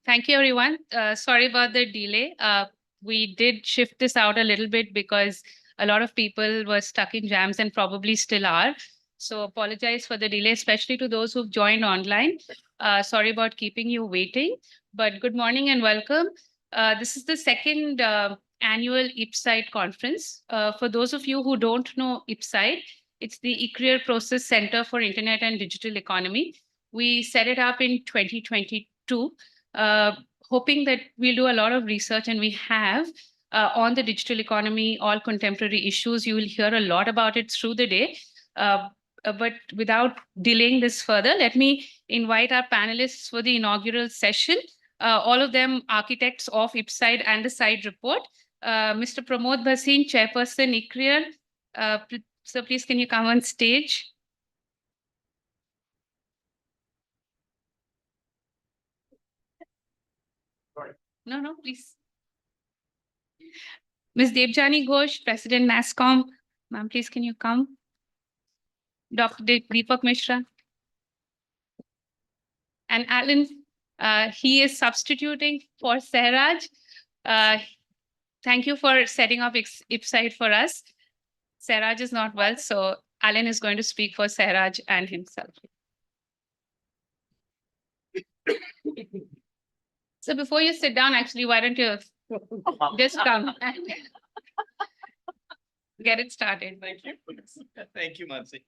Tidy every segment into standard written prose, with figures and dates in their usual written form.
Thank you, everyone. Sorry about the delay. We did shift this out a little bit because a lot of people were stuck in jams and probably still are. So apologize for the delay, especially to those who've joined online. Sorry about keeping you waiting, but good morning and welcome. This is the second annual IPCIDE conference. For those of you who don't know IPCIDE, it's the ICRIER Prosus Center for Internet and Digital Economy. We set it up in 2022, hoping that we'll do a lot of research, and we have on the digital economy, all contemporary issues. You will hear a lot about it through the day. But without delaying this further, let me invite our panelists for the inaugural session, all of them architects of IPCIDE and the CIDE report. Mr. Pramod Bhasin, Chairperson, ICRIER. So please, can you come on stage? No, please. Ms. Debjani Ghosh, President NASSCOM. Ma'am, please, can you come? Dr. Deepak Mishra. And Alan, he is substituting for Sehraj. Thank you for setting up IPCIDE for us. Sehraj is not well, so Alan is going to speak for Sehraj and himself. So before you sit down, actually, why don't you just come and get it started? Thank you. Thank you, Mansingh.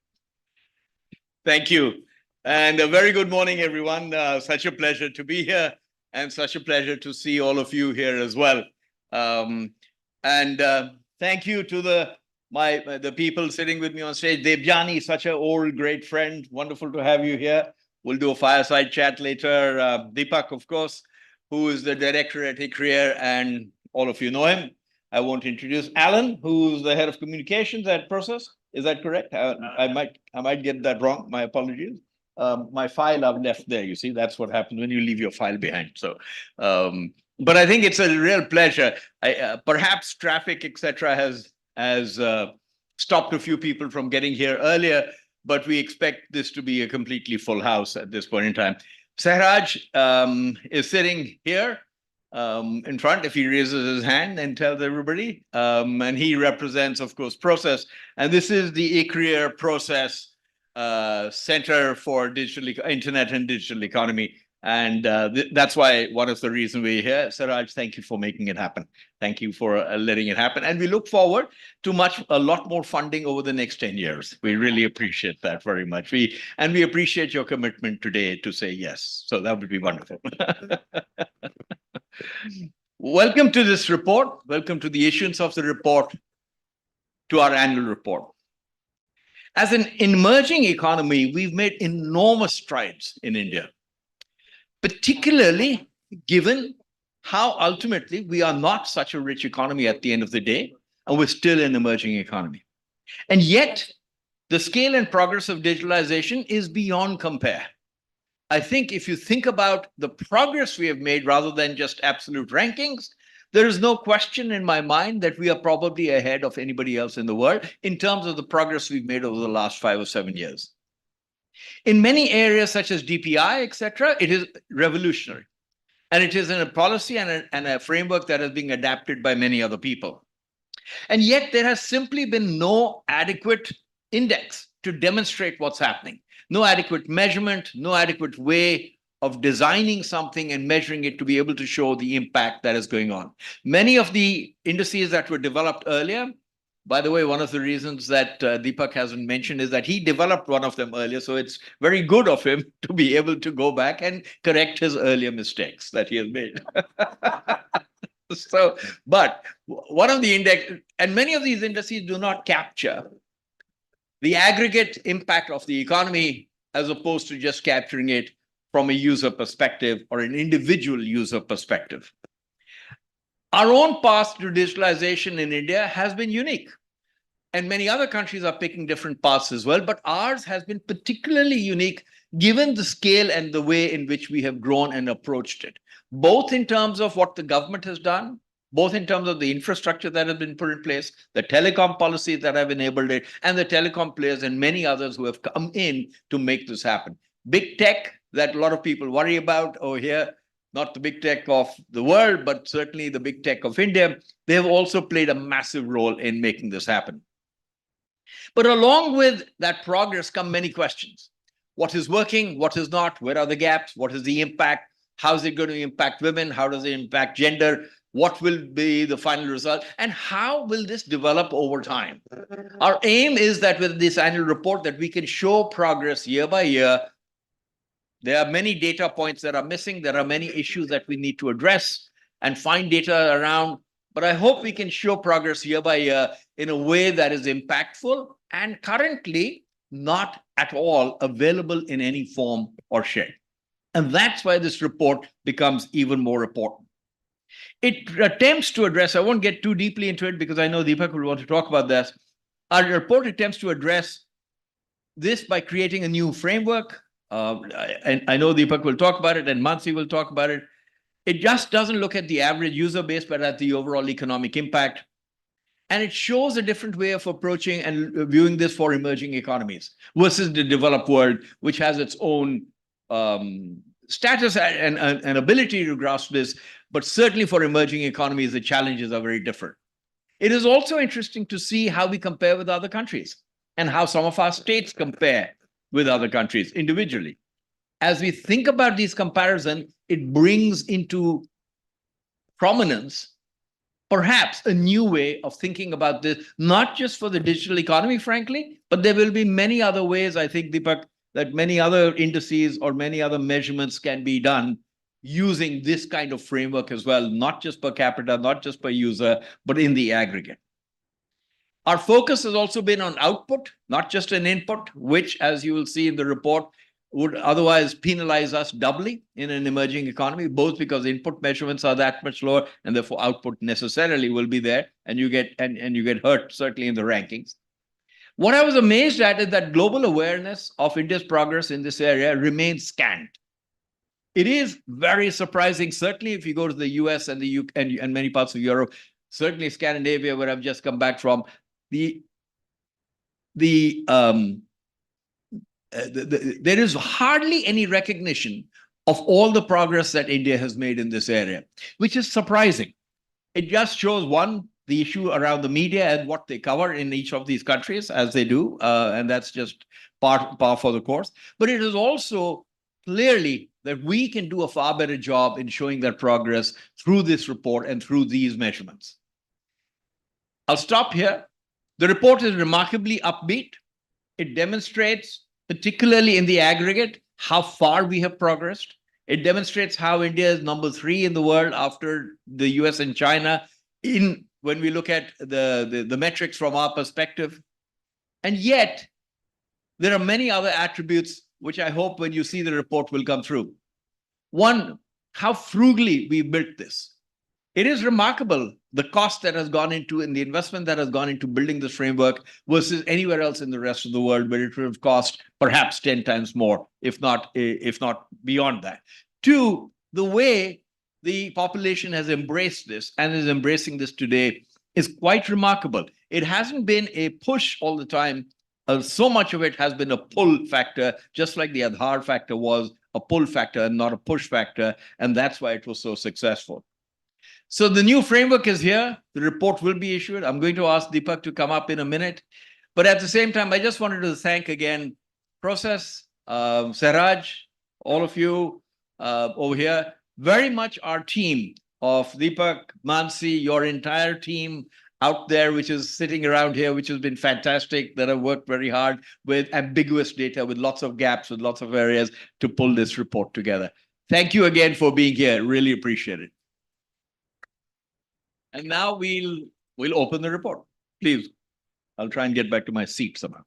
Thank you. And a very good morning, everyone. Such a pleasure to be here and such a pleasure to see all of you here as well. Thank you to the people sitting with me on stage. Debjani, such an old, great friend. Wonderful to have you here. We'll do a fireside chat later. Deepak, of course, who is the director at ICRIER, and all of you know him. I won't introduce Alan, who's the head of communications at Prosus. Is that correct? I might get that wrong. My apologies. My file I've left there. You see, that's what happens when you leave your file behind. So, but I think it's a real pleasure. Perhaps traffic, etc., has stopped a few people from getting here earlier, but we expect this to be a completely full house at this point in time. Sehraj is sitting here in front, if he raises his hand and tells everybody. And he represents, of course, Prosus. And this is the ICRIER Prosus Center for Internet and Digital Economy. And that's why one of the reasons we're here. Sehraj, thank you for making it happen. Thank you for letting it happen. And we look forward to a lot more funding over the next 10 years. We really appreciate that very much. We appreciate your commitment today to say yes. So that would be wonderful. Welcome to this report. Welcome to the issuance of the report, to our annual report. As an emerging economy, we've made enormous strides in India, particularly given how ultimately we are not such a rich economy at the end of the day, and we're still an emerging economy. And yet, the scale and progress of digitalization is beyond compare. I think if you think about the progress we have made rather than just absolute rankings, there is no question in my mind that we are probably ahead of anybody else in the world in terms of the progress we've made over the last 5 or 7 years. In many areas such as DPI, etc., it is revolutionary. And it is in a policy and a framework that is being adapted by many other people. And yet there has simply been no adequate index to demonstrate what's happening. No adequate measurement, no adequate way of designing something and measuring it to be able to show the impact that is going on. Many of the indices that were developed earlier, by the way, one of the reasons that Deepak hasn't mentioned is that he developed one of them earlier. So it's very good of him to be able to go back and correct his earlier mistakes that he has made. But one of the index, and many of these indices do not capture the aggregate impact of the economy as opposed to just capturing it from a user perspective or an individual user perspective. Our own path to digitalization in India has been unique. And many other countries are picking different paths as well, but ours has been particularly unique given the scale and the way in which we have grown and approached it, both in terms of what the government has done, both in terms of the infrastructure that has been put in place, the telecom policies that have enabled it, and the telecom players and many others who have come in to make this happen. Big tech that a lot of people worry about over here, not the big tech of the world, but certainly the big tech of India, they have also played a massive role in making this happen. But along with that progress come many questions. What is working? What is not? Where are the gaps? What is the impact? How is it going to impact women? How does it impact gender? What will be the final result? And how will this develop over time? Our aim is that with this annual report that we can show progress year by year. There are many data points that are missing. There are many issues that we need to address and find data around. But I hope we can show progress year by year in a way that is impactful and currently not at all available in any form or shape. And that's why this report becomes even more important. It attempts to address, I won't get too deeply into it because I know Deepak will want to talk about this. Our report attempts to address this by creating a new framework. And I know Deepak will talk about it and Mansingh will talk about it. It just doesn't look at the average user base, but at the overall economic impact. And it shows a different way of approaching and viewing this for emerging economies versus the developed world, which has its own status and ability to grasp this. But certainly for emerging economies, the challenges are very different. It is also interesting to see how we compare with other countries and how some of our states compare with other countries individually. As we think about these comparisons, it brings into prominence perhaps a new way of thinking about this, not just for the digital economy, frankly, but there will be many other ways, I think, Deepak, that many other indices or many other measurements can be done using this kind of framework as well, not just per capita, not just per user, but in the aggregate. Our focus has also been on output, not just an input, which, as you will see in the report, would otherwise penalize us doubly in an emerging economy, both because input measurements are that much lower, and therefore output necessarily will be there, and you get and you get hurt certainly in the rankings. What I was amazed at is that global awareness of India's progress in this area remains scant. It is very surprising, certainly if you go to the US and the UK and many parts of Europe, certainly Scandinavia, where I've just come back from, there is hardly any recognition of all the progress that India has made in this area, which is surprising. It just shows, one, the issue around the media and what they cover in each of these countries, as they do, and that's just par for the course. But it is also clearly that we can do a far better job in showing that progress through this report and through these measurements. I'll stop here. The report is remarkably upbeat. It demonstrates, particularly in the aggregate, how far we have progressed. It demonstrates how India is number 3 in the world after the US and China when we look at the metrics from our perspective. And yet, there are many other attributes which I hope when you see the report will come through. One, how frugally we built this. It is remarkable the cost that has gone into and the investment that has gone into building this framework versus anywhere else in the rest of the world, where it would have cost perhaps 10 times more, if not beyond that. 2, the way the population has embraced this and is embracing this today is quite remarkable. It hasn't been a push all the time. So much of it has been a pull factor, just like the Aadhaar factor was a pull factor and not a push factor. And that's why it was so successful. So the new framework is here. The report will be issued. I'm going to ask Deepak to come up in a minute. But at the same time, I just wanted to thank again Prosus, Sehraj, all of you over here. Very much our team of Deepak, Mansingh, your entire team out there, which is sitting around here, which has been fantastic, that have worked very hard with ambiguous data, with lots of gaps, with lots of areas to pull this report together. Thank you again for being here. Really appreciate it. And now we'll open the report. Please, I'll try and get back to my seat somehow.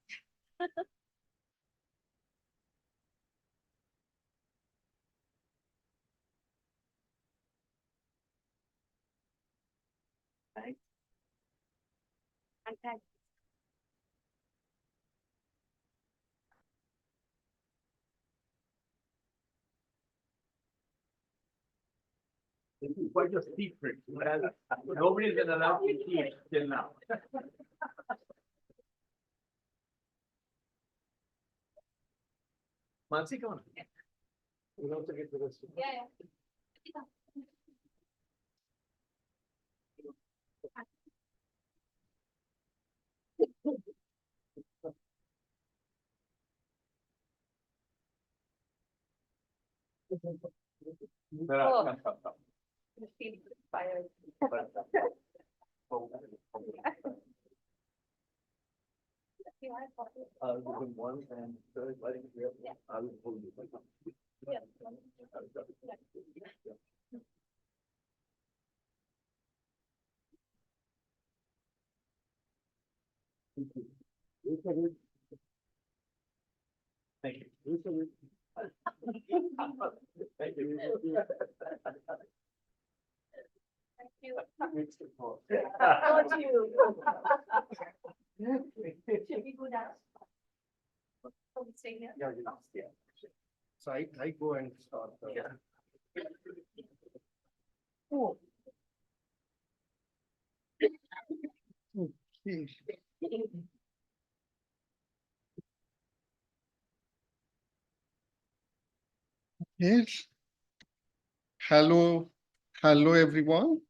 This is quite a secret. Nobody's been allowed to see it till now. Mansingh, come on. We'll also get to this. Yeah. Thank you. Thank you. Should we go down? Oh, we stay here? Yeah. So I go and start. Oh. Okay. Yes. Hello everyone.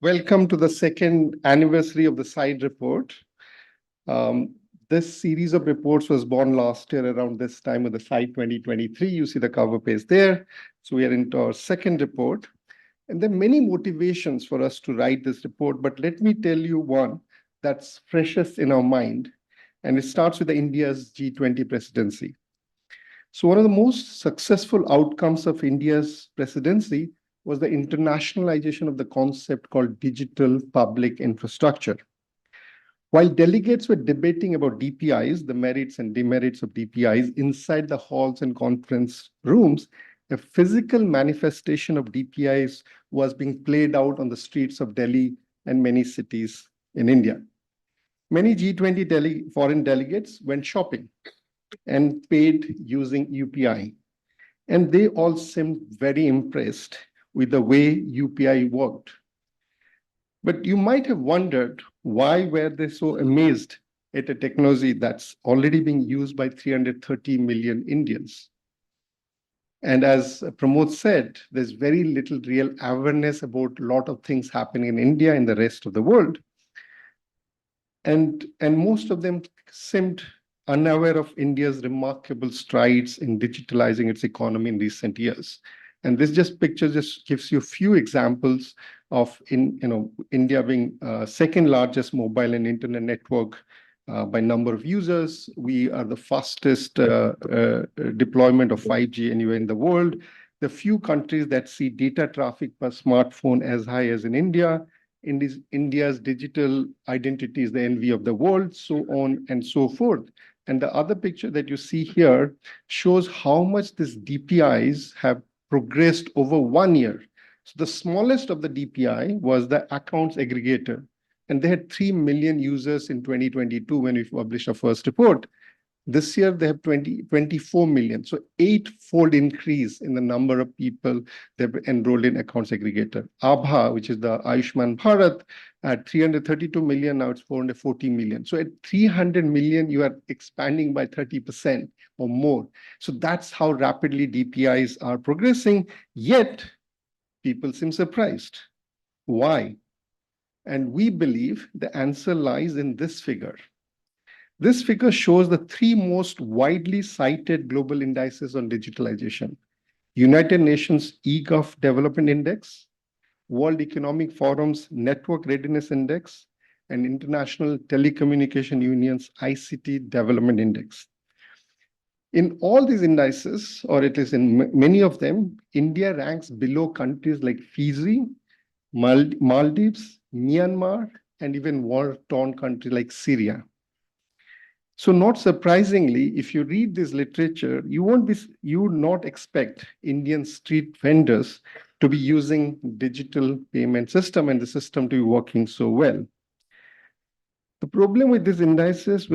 Welcome to the second anniversary of the SIDE report. This series of reports was born last year around this time with the SIDE 2023. You see the cover page there. So we are into our second report. And there are many motivations for us to write this report, but let me tell you one that's freshest in our mind. And it starts with India's G20 presidency. So one of the most successful outcomes of India's presidency was the internationalization of the concept called digital public infrastructure. While delegates were debating about DPIs, the merits and demerits of DPIs inside the halls and conference rooms, a physical manifestation of DPIs was being played out on the streets of Delhi and many cities in India. Many G20 foreign delegates went shopping and paid using UPI. And they all seemed very impressed with the way UPI worked. But you might have wondered, why were they so amazed at a technology that's already being used by 330 million Indians? And as Pramod said, there's very little real awareness about a lot of things happening in India and the rest of the world. And most of them seemed unaware of India's remarkable strides in digitalizing its economy in recent years. And this picture just gives you a few examples of India being second largest mobile and internet network by number of users. We are the fastest deployment of 5G anywhere in the world. The few countries that see data traffic per smartphone as high as in India. India's digital identity is the envy of the world, so on and so forth. And the other picture that you see here shows how much these DPIs have progressed over 1 year. So the smallest of the DPI was the accounts aggregator. And they had 3 million users in 2022 when we published our first report. This year, they have 24 million. So 8-fold increase in the number of people that were enrolled in accounts aggregator. Abha, which is the Ayushman Bharat, at 332 million, now it's 440 million. So at 300 million, you are expanding by 30% or more. So that's how rapidly DPIs are progressing, yet people seem surprised. Why? And we believe the answer lies in this figure. This figure shows the 3 most widely cited global indices on digitalization: United Nations eGov Development Index, World Economic Forum's Network Readiness Index, and International Telecommunication Union's ICT Development Index. In all these indices, or at least in many of them, India ranks below countries like Fiji, Maldives, Myanmar, and even war-torn countries like Syria. So not surprisingly, if you read this literature, you would not expect Indian street vendors to be using digital payment system and the system to be working so well. The problem with these indices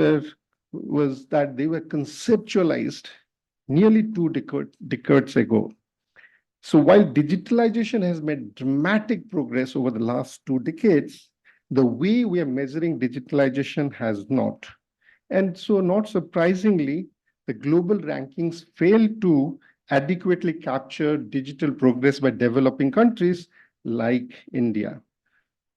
was that they were conceptualized nearly 2 decades ago. So while digitalization has made dramatic progress over the last 2 decades, the way we are measuring digitalization has not. And so not surprisingly, the global rankings fail to adequately capture digital progress by developing countries like India.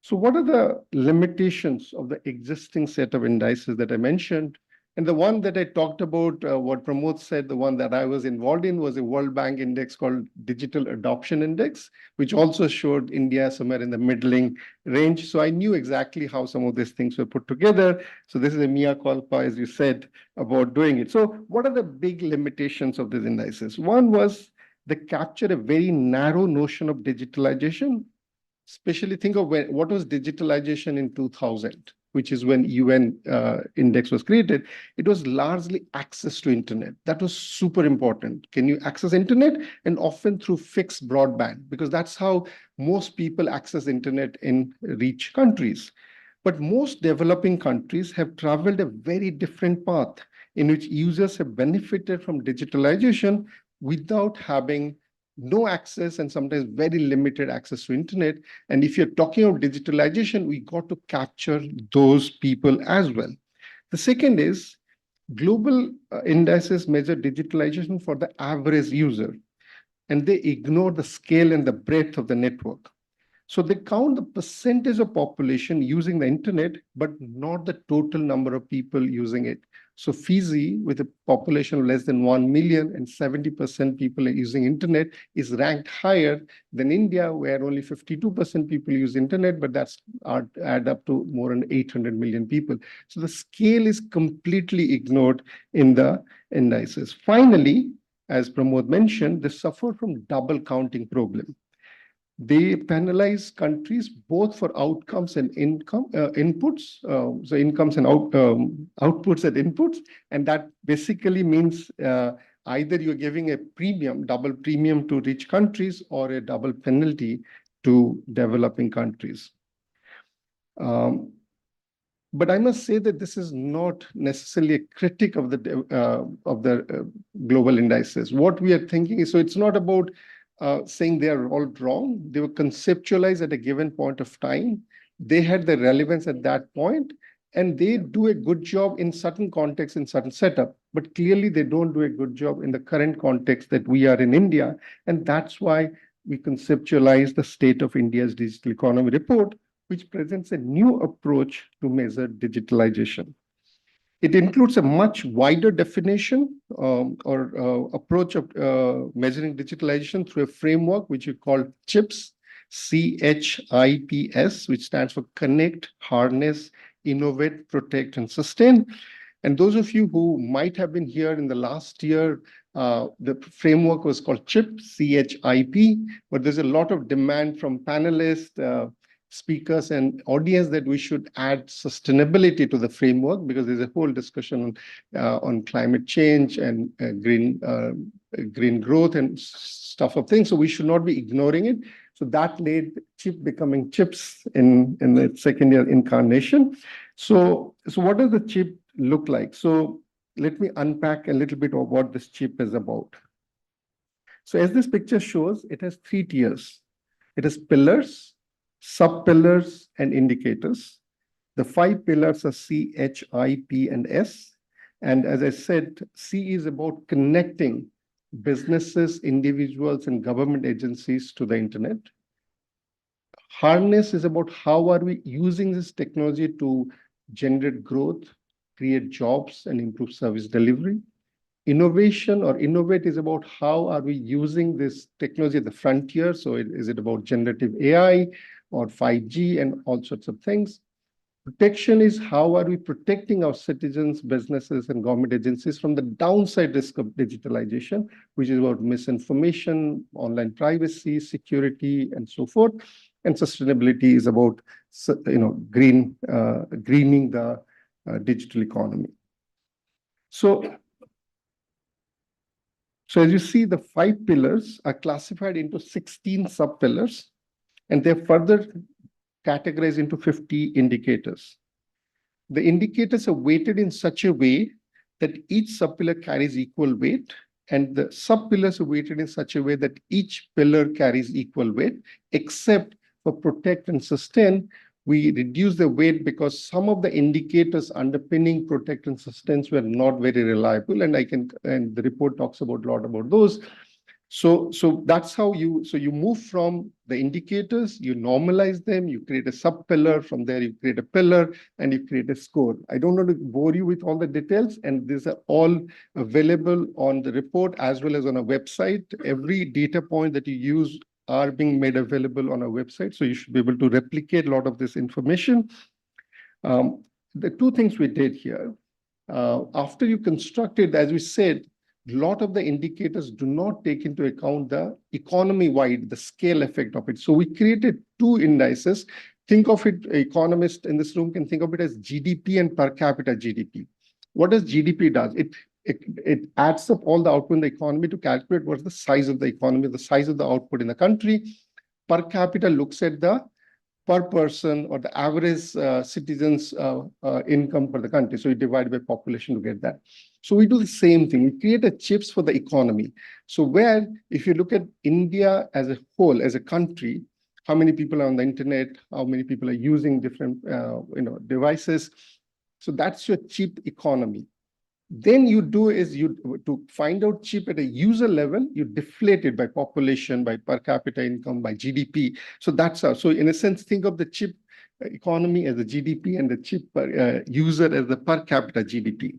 So what are the limitations of the existing set of indices that I mentioned? And the one that I talked about, what Pramod said, the one that I was involved in was a World Bank index called Digital Adoption Index, which also showed India somewhere in the middling range. So I knew exactly how some of these things were put together. So this is a mea culpa, as you said, about doing it. So what are the big limitations of these indices? One was they capture a very narrow notion of digitalization. Especially think of what was digitalization in 2000, which is when UN index was created. It was largely access to internet. That was super important. Can you access internet? And often through fixed broadband, because that's how most people access internet in rich countries. But most developing countries have traveled a very different path in which users have benefited from digitalization without having no access and sometimes very limited access to internet. And if you're talking about digitalization, we got to capture those people as well. The second is global indices measure digitalization for the average user, and they ignore the scale and the breadth of the network. So they count the percentage of population using the internet, but not the total number of people using it. So Fiji, with a population of less than 1 million and 70% people are using internet, is ranked higher than India, where only 52% people use internet, but that's add up to more than 800 million people. So the scale is completely ignored in the indices. Finally, as Pramod mentioned, they suffer from double counting problem. They penalize countries both for outcomes and inputs, so incomes and outputs and inputs, and that basically means either you're giving a premium, double premium to rich countries, or a double penalty to developing countries. But I must say that this is not necessarily a critic of the global indices. What we are thinking is, so it's not about saying they are all wrong. They were conceptualized at a given point of time. They had the relevance at that point, and they do a good job in certain contexts, in certain setup. But clearly, they don't do a good job in the current context that we are in India. And that's why we conceptualize the State of India's Digital Economy report, which presents a new approach to measure digitalization. It includes a much wider definition or approach of measuring digitalization through a framework which we call CHIPS, CHIPS, which stands for Connect, Harness, Innovate, Protect, and Sustain. And those of you who might have been here in the last year, the framework was called CHIP, CHIP, but there's a lot of demand from panelists, speakers and audience that we should add sustainability to the framework, because there's a whole discussion on climate change and green growth and stuff of things. So we should not be ignoring it. So that led CHIP becoming CHIPS in the second year incarnation. So what does the CHIP look like? So let me unpack a little bit of what this CHIP is about. So as this picture shows, it has 3 tiers. It has pillars, sub-pillars, and indicators. The 5 pillars are C, H, I, P, and S. And as I said, C is about connecting businesses, individuals, and government agencies to the internet. Harness is about how are we using this technology to generate growth, create jobs, and improve service delivery. Innovation or innovate is about how are we using this technology at the frontier. So is it about generative AI or 5G and all sorts of things. Protection is how are we protecting our citizens, businesses, and government agencies from the downside risk of digitalization, which is about misinformation, online privacy, security, and so forth. And sustainability is about greening the digital economy. So as you see, the 5 pillars are classified into 16 sub-pillars, and they're further categorized into 50 indicators. The indicators are weighted in such a way that each sub-pillar carries equal weight, and the sub-pillars are weighted in such a way that each pillar carries equal weight, except for protect and sustain, We reduced the weight because some of the indicators underpinning, protect, and sustain were not very reliable. And the report talks about a lot about those. So that's how you move from the indicators, you normalize them, you create a sub pillar, from there you create a pillar, and you create a score. I don't want to bore you with all the details, and these are all available on the report as well as on our website. Every data point that you use are being made available on our website, so you should be able to replicate a lot of this information. The two things we did here, after you constructed, as we said, a lot of the indicators do not take into account the economy-wide, the scale effect of it. So we created two indices. Think of it, economists in this room can think of it as GDP and per capita GDP. What does GDP does? It adds up all the output in the economy to calculate what's the size of the economy, the size of the output in the country. Per capita looks at the per person or the average citizens income for the country. So we divide by population to get that. So we do the same thing. We create a chips for the economy. So where, if you look at India as a whole, as a country, how many people are on the internet, how many people are using different devices. So that's your chip economy. Then you do is to find out chip at a user level, you deflate it by population, by per capita income, by GDP. So that's how. So in a sense, think of the chip economy as the GDP and the chip user as the per capita GDP.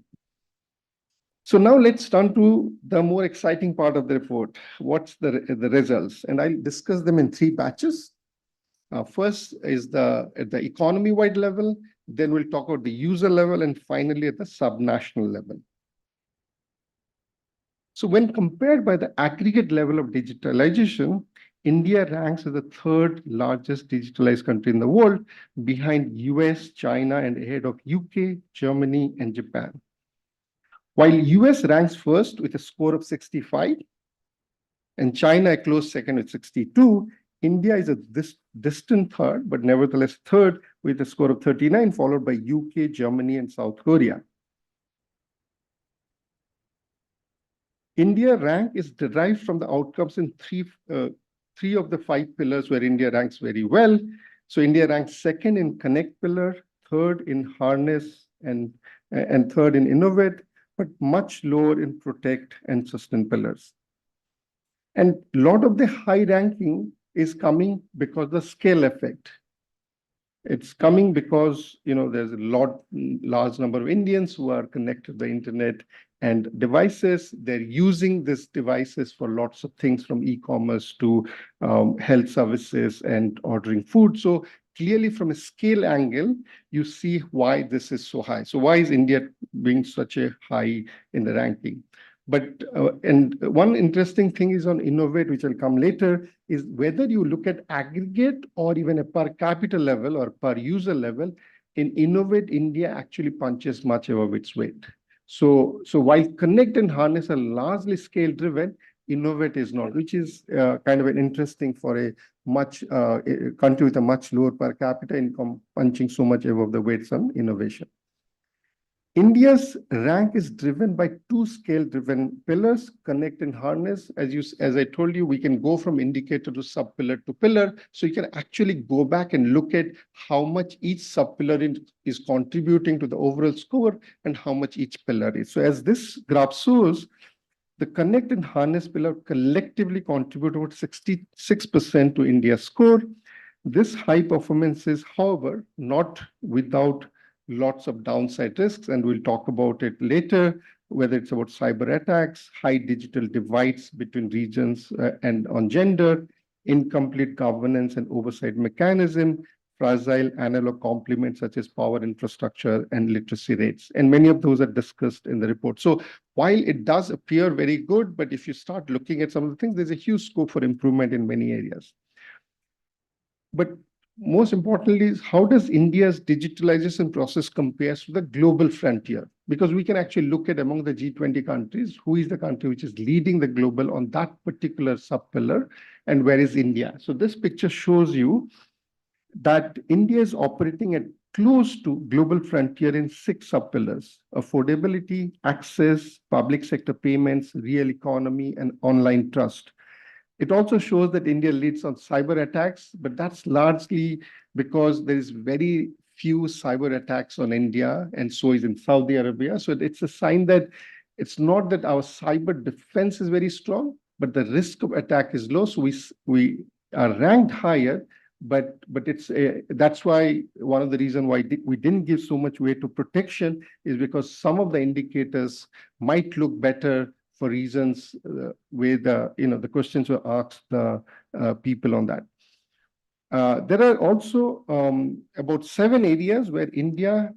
So now let's turn to the more exciting part of the report. What's the results? And I'll discuss them in three batches. First is at the economy-wide level, then we'll talk about the user level, and finally at the subnational level. So when compared by the aggregate level of digitalization, India ranks as the third largest digitalized country in the world, behind US, China, and ahead of UK, Germany, and Japan. While US ranks first with a score of 65, and China a close second with 62, India is a distant third, but nevertheless third with a score of 39, followed by UK, Germany, and South Korea. India rank is derived from the outcomes in three of the 5 pillars where India ranks very well. So India ranks second in connect pillar, third in harness, and third in innovate, but much lower in protect and sustain pillars. And a lot of the high ranking is coming because the scale effect. It's coming because there's a large number of Indians who are connected to the internet and devices. They're using these devices for lots of things, from e-commerce to health services and ordering food. So clearly from a scale angle, you see why this is so high. So why is India being such a high in the ranking? But and one interesting thing is on innovate, which will come later, is whether you look at aggregate or even a per capita level or per user level, in innovate, India actually punches much above its weight. So while connect and harness are largely scale driven, innovate is not, which is kind of an interesting for a country with a much lower per capita income punching so much above the weights on innovation. India's rank is driven by 2 scale-driven pillars, connect and harness. As I told you, we can go from indicator to sub-pillar to pillar. So you can actually go back and look at how much each sub-pillar is contributing to the overall score and how much each pillar is. So as this graph shows, the connect and harness pillar collectively contribute about 66% to India's score. This high performance is, however, not without lots of downside risks, and we'll talk about it later, whether it's about cyber attacks, high digital divides between regions and on gender, incomplete governance and oversight mechanism, fragile analog complements such as power infrastructure and literacy rates. And many of those are discussed in the report. So while it does appear very good, but if you start looking at some of the things, there's a huge scope for improvement in many areas. But most importantly is, how does India's digitalization process compare to the global frontier? Because we can actually look at among the G20 countries, who is the country which is leading the global on that particular sub-pillar, and where is India? So this picture shows you that India is operating at close to global frontier in 6 sub-pillars: affordability, access, public sector payments, real economy, and online trust. It also shows that India leads on cyber attacks, but that's largely because there is very few cyber attacks on India, and so is in Saudi Arabia. So it's a sign that it's not that our cyber defense is very strong, but the risk of attack is low. So we are ranked higher, but that's why one of the reasons why we didn't give so much weight to protection is because some of the indicators might look better for reasons where the questions were asked people on that. There are also about 7 areas where India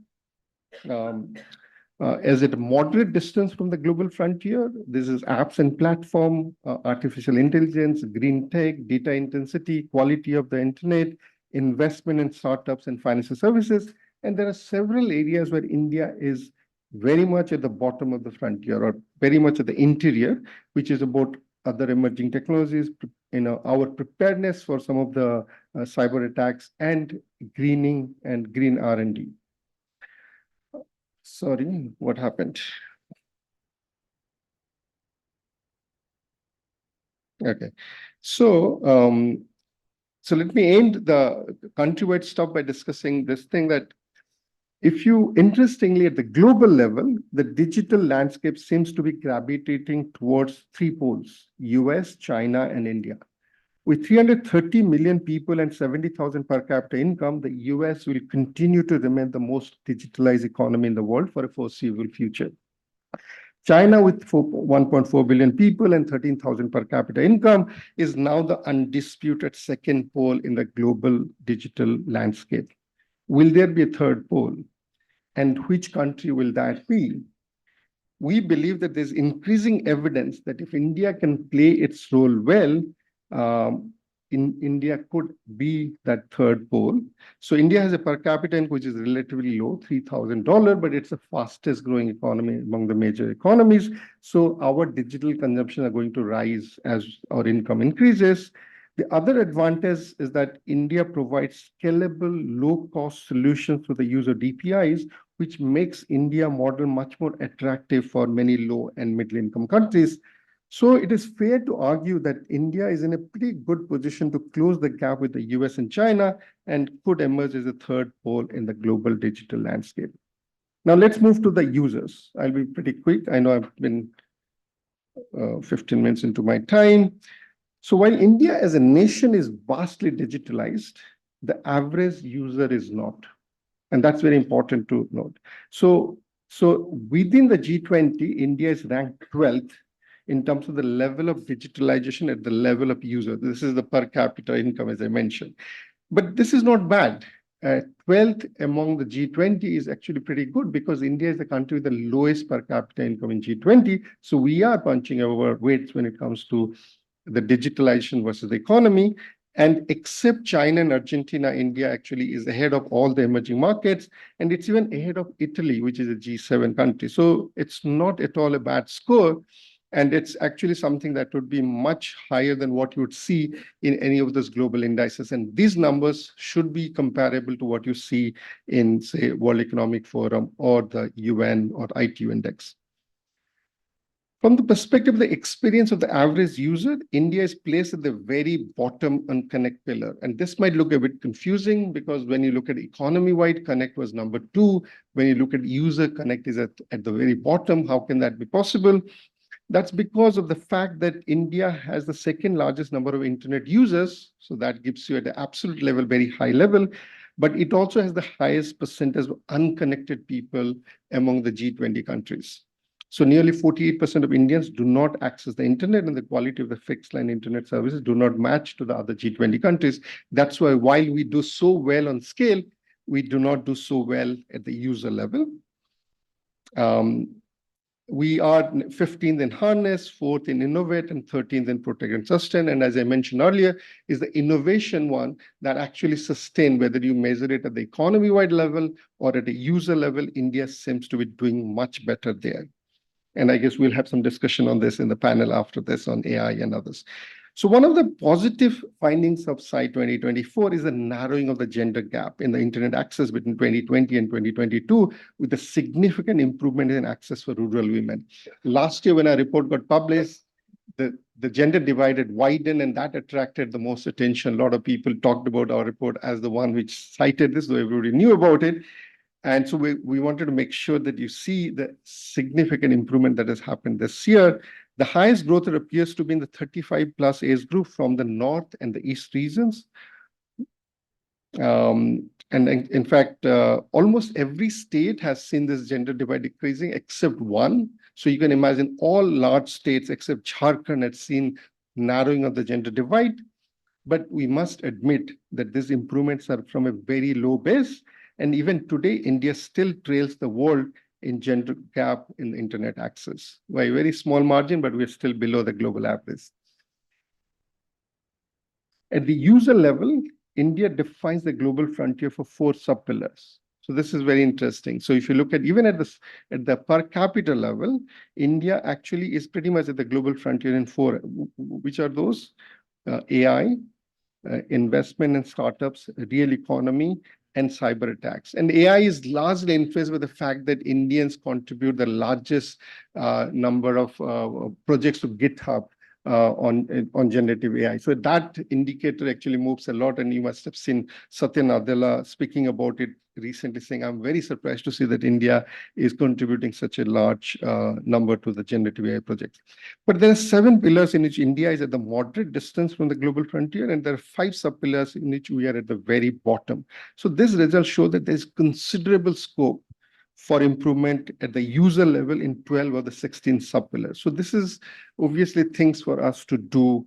is at a moderate distance from the global frontier. This is apps and platform, artificial intelligence, green tech, data intensity, quality of the internet, investment in startups and financial services. And there are several areas where India is very much at the bottom of the frontier, or very much at the interior, which is about other emerging technologies, our preparedness for some of the cyber attacks, and greening and green R&D. Sorry, what happened? Okay, so let me end the countrywide stuff by discussing this thing that interestingly, at the global level, the digital landscape seems to be gravitating towards 3 poles: US, China, and India. With 330 million people and 70,000 per capita income, the US will continue to remain the most digitalized economy in the world for a foreseeable future. China, with 1.4 billion people and 13,000 per capita income, is now the undisputed second pole in the global digital landscape. Will there be a third pole? And which country will that be? We believe that there's increasing evidence that if India can play its role well, India could be that third pole. So India has a per capita income which is relatively low, $3,000, but it's the fastest growing economy among the major economies. So our digital consumption are going to rise as our income increases. The other advantage is that India provides scalable, low-cost solutions for the use of DPIs, which makes India model much more attractive for many low and middle-income countries. So it is fair to argue that India is in a pretty good position to close the gap with the US and China, and could emerge as a third pole in the global digital landscape. Now let's move to the users. I'll be pretty quick. I know I've been 15 minutes into my time. So while India as a nation is vastly digitalized, the average user is not. And that's very important to note. So within the G20, India is ranked 12th in terms of the level of digitalization at the level of user. This is the per capita income, as I mentioned. But this is not bad. 12th among the G20 is actually pretty good, because India is the country with the lowest per capita income in G20. So we are punching our weights when it comes to the digitalization versus the economy. And except China and Argentina, India actually is ahead of all the emerging markets. And it's even ahead of Italy, which is a G7 country. So it's not at all a bad score. And it's actually something that would be much higher than what you would see in any of those global indices. And these numbers should be comparable to what you see in, say, World Economic Forum or the UN or ITU index. From the perspective of the experience of the average user, India is placed at the very bottom on Connect pillar. And this might look a bit confusing, because when you look at economy-wide, Connect was number 2. When you look at user, Connect is at the very bottom. How can that be possible? That's because of the fact that India has the second largest number of internet users. So that gives you at the absolute level, very high level. But it also has the highest percentage of unconnected people among the G20 countries. So nearly 48% of Indians do not access the internet, and the quality of the fixed line internet services do not match to the other G20 countries. That's why while we do so well on scale, we do not do so well at the user level. We are 15th in harness, 4th in innovate, and 13th in protect and sustain. And as I mentioned earlier, is the innovation one that actually sustain, whether you measure it at the economy-wide level or at a user level. India seems to be doing much better there. And I guess we'll have some discussion on this in the panel after this on AI and others. So one of the positive findings of IPCIDE 2024 is the narrowing of the gender gap in the internet access between 2020 and 2022, with a significant improvement in access for rural women. Last year, when our report got published, the the gender divide had widened, and that attracted the most attention. A lot of people talked about our report as the one which cited this, though everybody knew about it. And so we wanted to make sure that you see the significant improvement that has happened this year. The highest growth appears to be in the 35 plus age group from the north and the east regions. And in fact, almost every state has seen this gender divide decreasing except one. So you can imagine all large states except Jharkhand had seen narrowing of the gender divide. But we must admit that these improvements are from a very low base. And even today, India still trails the world in gender gap in internet access by a very small margin, but we're still below the global average. At the user level, India defines the global frontier for 4 sub-pillars. So this is very interesting. So if you look at even at the per capita level, India actually is pretty much at the global frontier in 4, which are those? AI, investment in startups, real economy, and cyber attacks. And AI is largely influenced by the fact that Indians contribute the largest number of projects to GitHub on generative AI. So that indicator actually moves a lot, and you must have seen Satya Nadella speaking about it recently, saying, I'm very surprised to see that India is contributing such a large number to the generative AI projects. But there are 7 pillars in which India is at the moderate distance from the global frontier, and there are 5 sub-pillars in which we are at the very bottom. So this results show that there's considerable scope for improvement at the user level in 12 of the 16 sub-pillars. So this is obviously things for us to do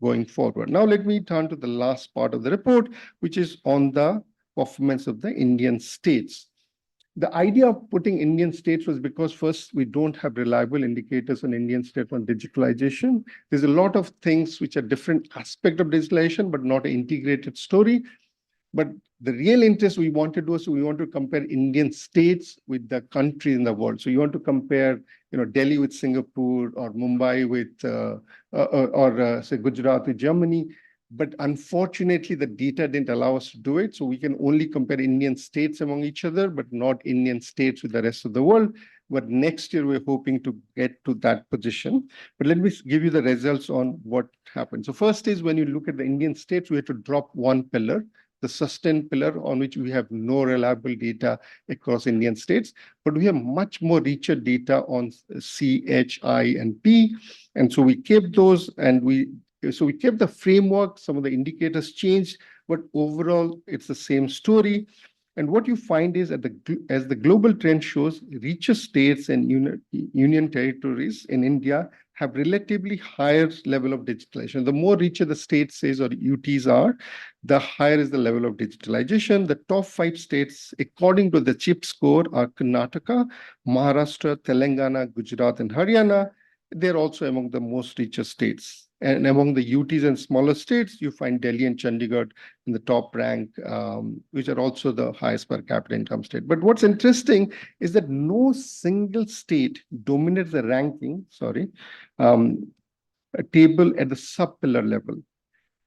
going forward. Now let me turn to the last part of the report, which is on the performance of the Indian states. The idea of putting Indian states was because first, we don't have reliable indicators on Indian state on digitalization. There's a lot of things which are different aspects of digitalization, but not an integrated story. But the real interest we want to do is we want to compare Indian states with the countries in the world. So you want to compare, Delhi with Singapore, or Mumbai with, say Gujarat with Germany. But unfortunately, the data didn't allow us to do it. So we can only compare Indian states among each other, but not Indian states with the rest of the world. But next year, we're hoping to get to that position. But let me give you the results on what happened. So first is when you look at the Indian states, we had to drop one pillar, the sustained pillar, on which we have no reliable data across Indian states, but we have much more richer data on C, H, I, and P. And so we kept those, and we kept the framework. Some of the indicators changed, but overall, it's the same story. And what you find is as the global trend shows, richer states and union territories in India have relatively higher level of digitalization. The more richer the state says or UTs are, the higher is the level of digitalization. The top 5 states, according to the CHIP score, are Karnataka, Maharashtra, Telangana, Gujarat, and Haryana. They're also among the most richer states. And among the UTs and smaller states, you find Delhi and Chandigarh in the top rank, which are also the highest per capita income state. But what's interesting is that no single state dominates the ranking, a table at the sub-pillar level.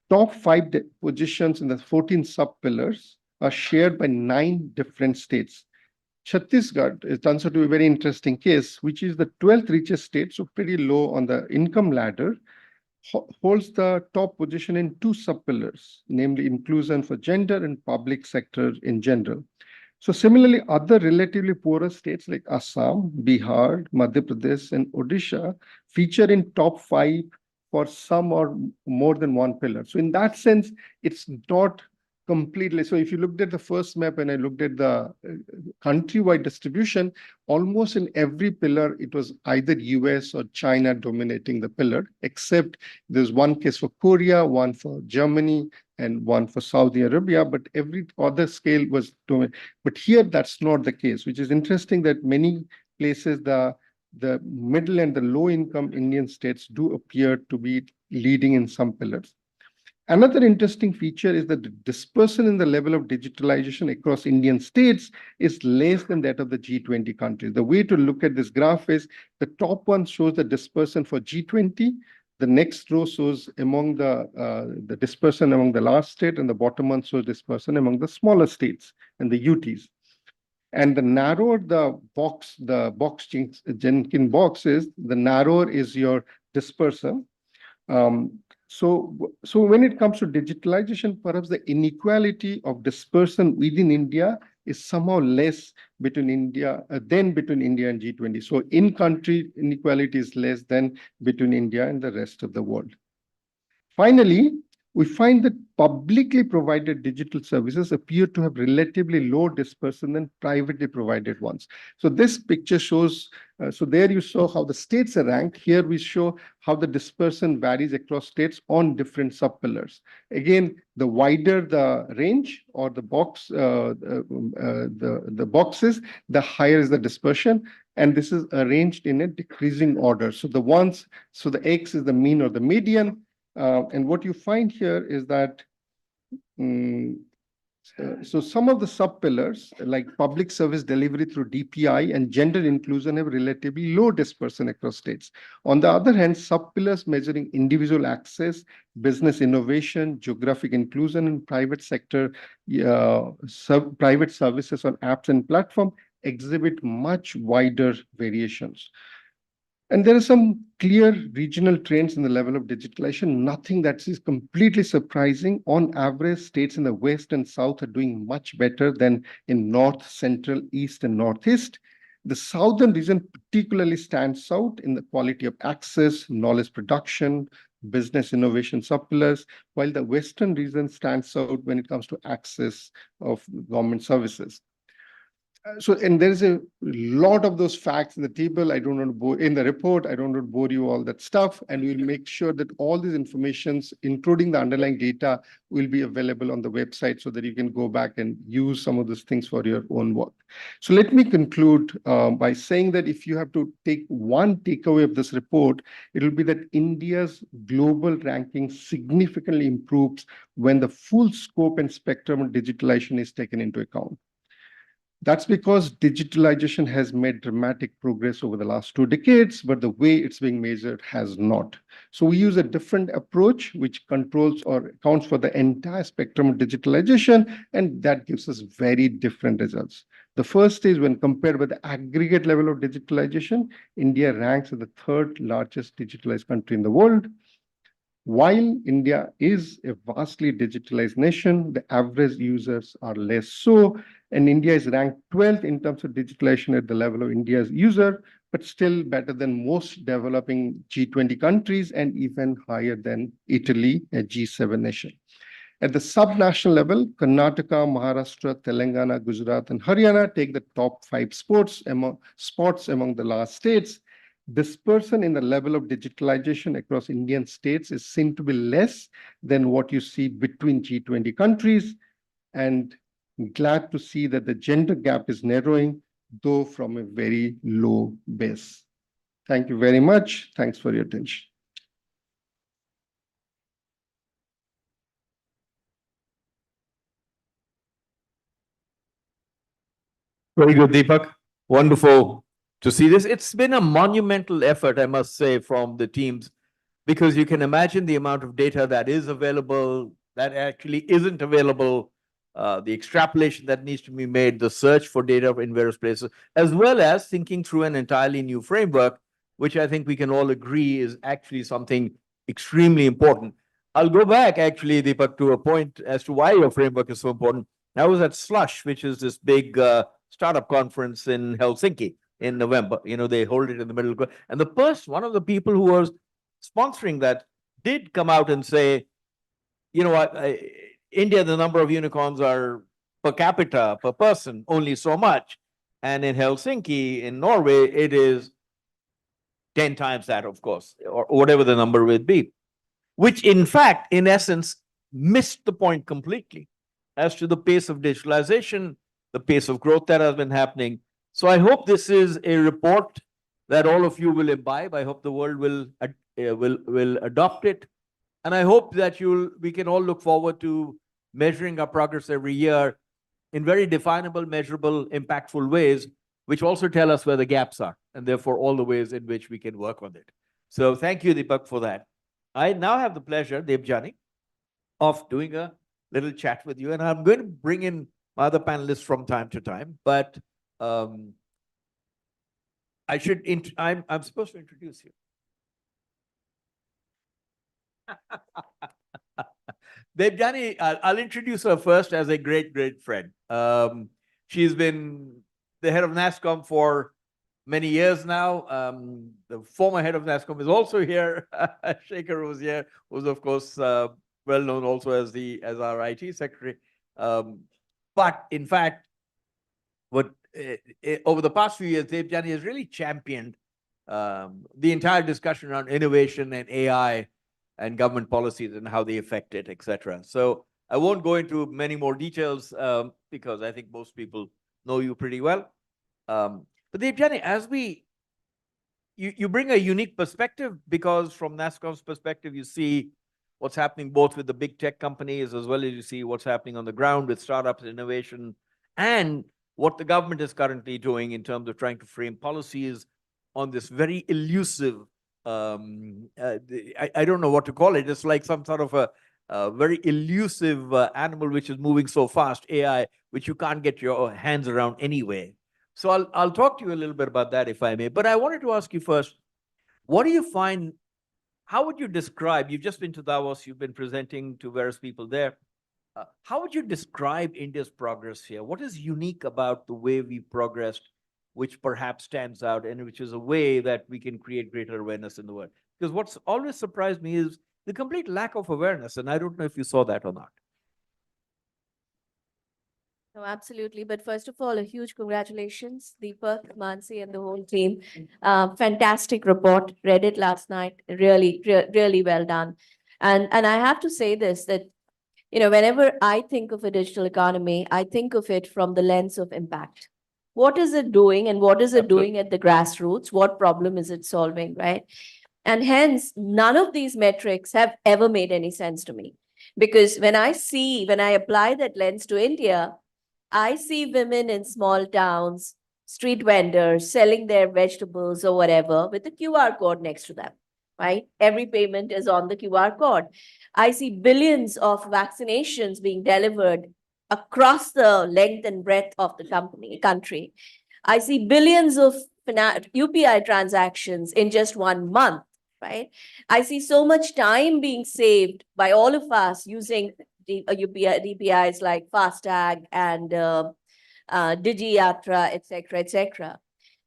Top 5 positions in the 14 sub-pillars are shared by 9 different states. Chhattisgarh, it turns out to be a very interesting case, which is the 12th richest state, so pretty low on the income ladder, holds the top position in 2 sub-pillars, namely inclusion for gender and public sector in general. So similarly, other relatively poorer states like Assam, Bihar, Madhya Pradesh, and Odisha feature in top 5 for some or more than one pillar. So in that sense, it's not completely. So if you looked at the first map and I looked at the countrywide distribution, almost in every pillar, it was either US or China dominating the pillar, except there's one case for Korea, one for Germany, and one for Saudi Arabia, but every other scale was dominated. But here, that's not the case, which is interesting that many places, the middle and the low income Indian states do appear to be leading in some pillars. Another interesting feature is that the dispersion in the level of digitalization across Indian states is less than that of the G20 countries. The way to look at this graph is the top one shows the dispersion for G20. The next row shows among the dispersion among the large state, and the bottom one shows dispersion among the smaller states and the UTs. And the narrower the Jenkins box is, the narrower is your dispersion. So when it comes to digitalization, perhaps the inequality of dispersion within India is somehow less between India than between India and G20. So in-country inequality is less than between India and the rest of the world. Finally, we find that publicly provided digital services appear to have relatively low dispersion than privately provided ones. So this picture shows, so there you saw how the states are ranked. Here we show how the dispersion varies across states on different subpillars. Again, the wider the range or the box, the boxes, the higher is the dispersion. And this is arranged in a decreasing order. So the X is the mean or the median. And what you find here is that so some of the sub-pillars like public service delivery through DPI and gender inclusion have relatively low dispersion across states. On the other hand, sub-pillars measuring individual access, business innovation, geographic inclusion, and private sector private services on apps and platform exhibit much wider variations. And there are some clear regional trends in the level of digitalization, nothing that is completely surprising. On average, states in the West and South are doing much better than in North, Central, East, and Northeast. The Southern region particularly stands out in the quality of access, knowledge production, business innovation subpillars, while the Western region stands out when it comes to access of government services. So, and there's a lot of those facts in the table. I don't want to bore in the report. I don't want to bore you all that stuff. And we'll make sure that all these informations, including the underlying data, will be available on the website so that you can go back and use some of these things for your own work. So let me conclude by saying that if you have to take one takeaway of this report, it will be that India's global ranking significantly improves when the full scope and spectrum of digitalization is taken into account. That's because digitalization has made dramatic progress over the last 2 decades, but the way it's being measured has not. So we use a different approach, which controls or accounts for the entire spectrum of digitalization, and that gives us very different results. The first is when compared with the aggregate level of digitalization, India ranks as the 3rd largest digitalized country in the world. While India is a vastly digitalized nation, the average users are less so, and India is ranked 12th in terms of digitalization at the level of India's user, but still better than most developing G20 countries and even higher than Italy, a G7 nation. At the subnational level, Karnataka, Maharashtra, Telangana, Gujarat, and Haryana take the top 5 spots among the last states. Dispersion in the level of digitalization across Indian states is seen to be less than what you see between G20 countries. And I'm glad to see that the gender gap is narrowing, though from a very low base. Thank you very much. Thanks for your attention. Very good, Deepak. Wonderful to see this. It's been a monumental effort, I must say, from the teams, because you can imagine the amount of data that is available, that actually isn't available, the extrapolation that needs to be made, the search for data in various places, as well as thinking through an entirely new framework, which I think we can all agree is actually something extremely important. I'll go back, actually, Deepak, to a point as to why your framework is so important. I was at Slush, which is this big startup conference in Helsinki in November. You know, they hold it in the middle. And one of the people who was sponsoring that did come out and say, you know what, India, the number of unicorns are per capita, per person, only so much. And in Helsinki, in Norway, it is 10 times that, of course, or whatever the number would be, which in fact, in essence, missed the point completely as to the pace of digitalization, the pace of growth that has been happening. So I hope this is a report that all of you will imbibe. I hope the world will adopt it. And I hope that we can all look forward to measuring our progress every year in very definable, measurable, impactful ways, which also tell us where the gaps are, and therefore all the ways in which we can work on it. So thank you, Deepak, for that. I now have the pleasure, Debjani, of doing a little chat with you. And I'm going to bring in my other panelists from time to time, but I'm supposed to introduce you. Debjani, I'll introduce her first as a great, great friend. She's been the head of NASSCOM for many years now. The former head of NASSCOM is also here. Shekhar was here, was of course well known also as our IT secretary. But in fact, over the past few years, Debjani has really championed the entire discussion around innovation and AI and government policies and how they affect it, etc. So I won't go into many more details because I think most people know you pretty well. But Debjani, as you bring a unique perspective, because from NASSCOM's perspective, you see what's happening both with the big tech companies as well as you see what's happening on the ground with startups, innovation, and what the government is currently doing in terms of trying to frame policies on this very elusive, I don't know what to call it. It's like some sort of a very elusive animal which is moving so fast, AI, which you can't get your hands around anyway. So I'll talk to you a little bit about that if I may. But I wanted to ask you first, what do you find, how would you describe, you've just been to Davos, you've been presenting to various people there. How would you describe India's progress here? What is unique about the way we progressed, which perhaps stands out and which is a way that we can create greater awareness in the world? Because what's always surprised me is the complete lack of awareness. And I don't know if you saw that or not. No, absolutely. But first of all, a huge congratulations, Deepak, Mansingh, and the whole team. Fantastic report. Read it last night. Really, really well done. And I have to say this, that whenever I think of a digital economy, I think of it from the lens of impact. What is it doing, and what is it doing at the grassroots? What problem is it solving, right? And hence, none of these metrics have ever made any sense to me. Because when I apply that lens to India, I see women in small towns, street vendors selling their vegetables or whatever with a QR code next to them, right? Every payment is on the QR code. I see billions of vaccinations being delivered across the length and breadth of the country. I see billions of UPI transactions in just 1 month, right? I see so much time being saved by all of us using DPIs like FASTag and DigiYatra, etc., etc.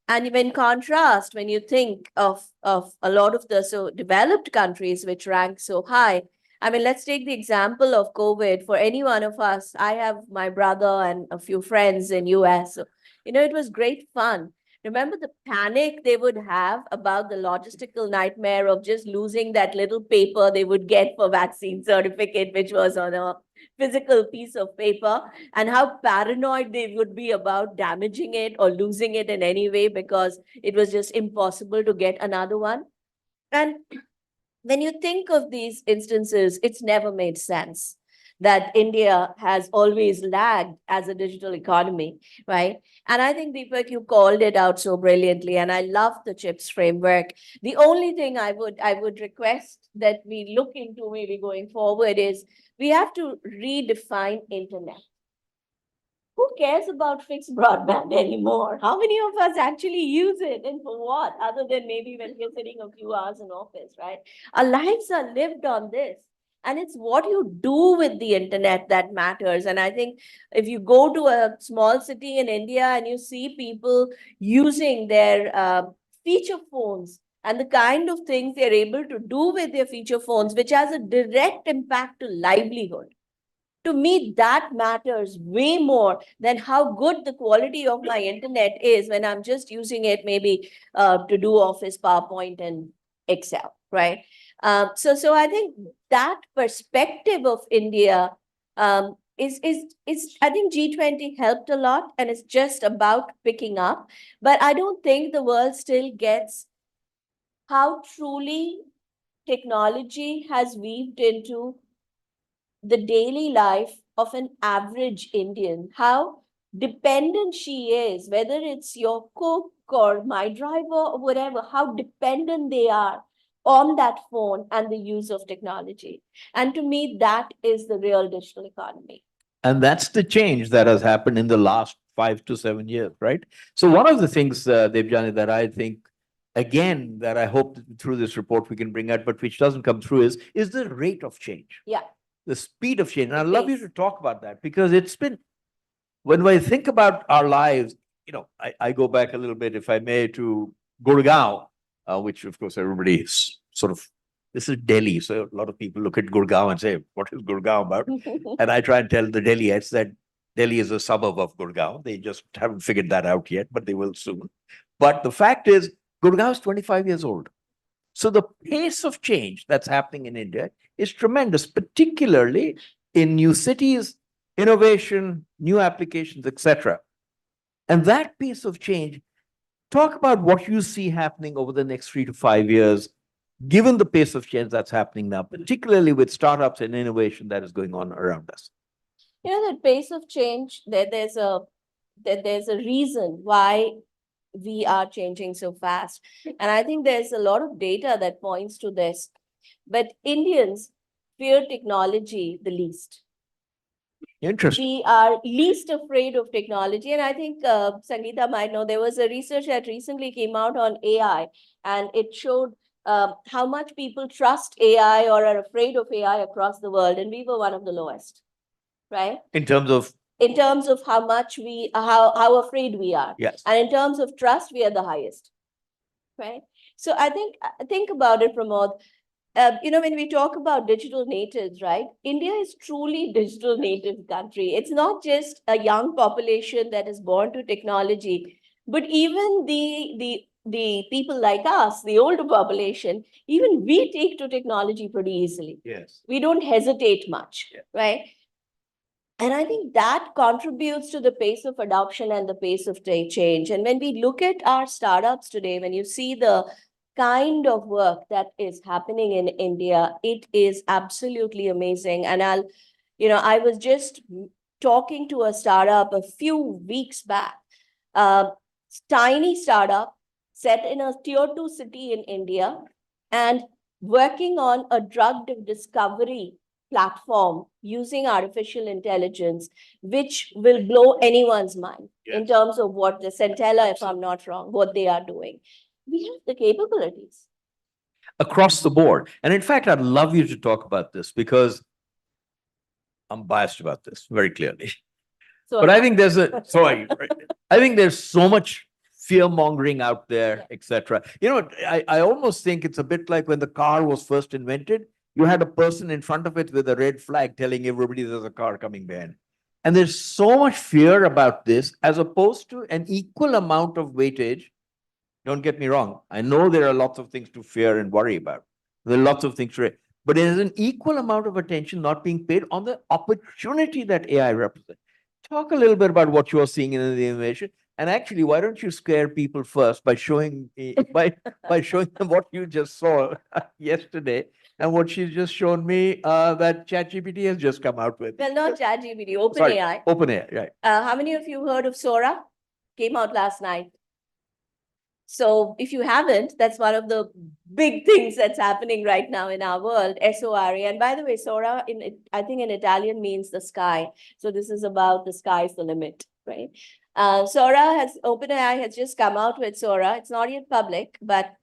And in contrast, when you think of a lot of the so developed countries which rank so high, I mean, let's take the example of COVID. For any one of us, I have my brother and a few friends in US. So, it was great fun. Remember the panic they would have about the logistical nightmare of just losing that little paper they would get for vaccine certificate, which was on a physical piece of paper, and how paranoid they would be about damaging it or losing it in any way because it was just impossible to get another one. And when you think of these instances, it's never made sense that India has always lagged as a digital economy, right? And I think, Deepak, you called it out so brilliantly, and I love the CHIPS framework. The only thing I would request that we look into maybe going forward is we have to redefine internet. Who cares about fixed broadband anymore? How many of us actually use it, and for what? Other than maybe when we're sitting a few hours in office, right? Our lives are lived on this. And it's what you do with the internet that matters. And I think if you go to a small city in India and you see people using their feature phones and the kind of things they're able to do with their feature phones, which has a direct impact to livelihood, to me, that matters way more than how good the quality of my internet is when I'm just using it maybe to do Office, PowerPoint, and Excel, right? So I think that perspective of India is I think G20 helped a lot, and it's just about picking up. But I don't think the world still gets how truly technology has weaved into the daily life of an average Indian, how dependent she is, whether it's your cook or my driver or whatever, how dependent they are on that phone and the use of technology. And to me, that is the real digital economy. And that's the change that has happened in the last 5 to 7 years, right? So one of the things, Debjani, that I think again, that I hope that through this report we can bring out, but which doesn't come through is the rate of change. Yeah. The speed of change. And The I'd love you pace. to talk about that because it's been, when I think about our lives, I go back a little bit, if I may, to Gurgaon, which of course everybody is sort of, this is Delhi. So a lot of people look at Gurgaon and say, what is Gurgaon about? And I try and tell the Delhiites that Delhi is a suburb of Gurgaon. They just haven't figured that out yet, but they will soon. But the fact is, Gurgaon is 25 years old. So the pace of change that's happening in India is tremendous, particularly in new cities, innovation, new applications, etc. And that pace of change, talk about what you see happening over the next 3 to 5 years, given the pace of change that's happening now, particularly with startups and innovation that is going on around us. That pace of change, there's a reason why we are changing so fast. And I think there's a lot of data that points to this. But Indians fear technology the least. Interesting. We are least afraid of technology. And I think Sangeeta might know, there was a research that recently came out on AI, and it showed how much people trust AI or are afraid of AI across the world. And we were one of the lowest, right? In terms of how much how afraid we are. Yes. And in terms of trust, we are the highest, right? So I think about it, Pramod. When we talk about digital natives, right? India is truly digital native country. It's not just a young population that is born to technology, but even the people like us, the older population, even we take to technology pretty easily. Yes. We don't hesitate much, right? And I think that contributes to the pace of adoption and the pace of change. And when we look at our startups today, when you see the kind of work that is happening in India, it is absolutely amazing. And I was just talking to a startup a few weeks back, tiny startup set in a tier 2 city in India and working on a drug discovery platform using artificial intelligence, which will blow anyone's mind. Yes. In terms of what the Centella, if I'm not wrong, what they are doing. We have the capabilities. Across the board. And in fact, I'd love you to talk about this because I'm biased about this very clearly. So but I think I think there's so much fear mongering out there, yeah, etc. I almost think it's a bit like when the car was first invented. You had a person in front of it with a red flag telling everybody there's a car coming behind. And there's so much fear about this as opposed to an equal amount of weightage. Don't get me wrong. I know there are lots of things to fear and worry about. There are lots of things to, but there's an equal amount of attention not being paid on the opportunity that AI represents. Talk a little bit about what you're seeing in the innovation. And actually, why don't you scare people first by showing by showing them what you just saw yesterday and what she's just shown me that ChatGPT has just come out with. Well, not ChatGPT, OpenAI. OpenAI, right. How many of you heard of Sora? Came out last night. So if you haven't, that's one of the big things that's happening right now in our world, SORA. And by the way, Sora, I think in Italian means the sky. So this is about the sky's the limit, right? OpenAI has just come out with Sora. It's not yet public, but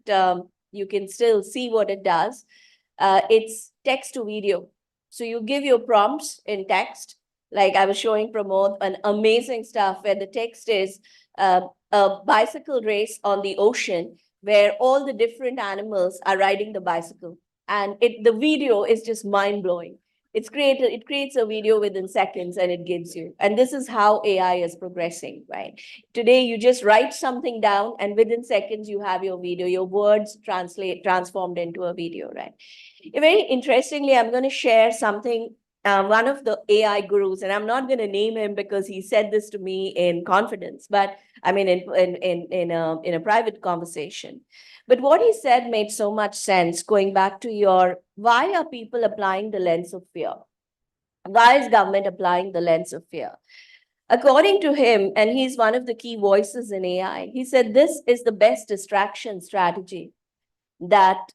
you can still see what it does. It's text to video. So you give your prompts in text, like I was showing Pramod, an amazing stuff where the text is a bicycle race on the ocean where all the different animals are riding the bicycle. And the video is just mind-blowing. It creates a video within seconds and it gives you. And this is how AI is progressing, right? Today, you just write something down and within seconds, you have your video, your words transformed into a video, right? Very interestingly, I'm going to share something, one of the AI gurus, and I'm not going to name him because he said this to me in confidence, but I mean, in a private conversation. But what he said made so much sense, going back to why are people applying the lens of fear? Why is government applying the lens of fear? According to him, and he's one of the key voices in AI, he said this is the best distraction strategy that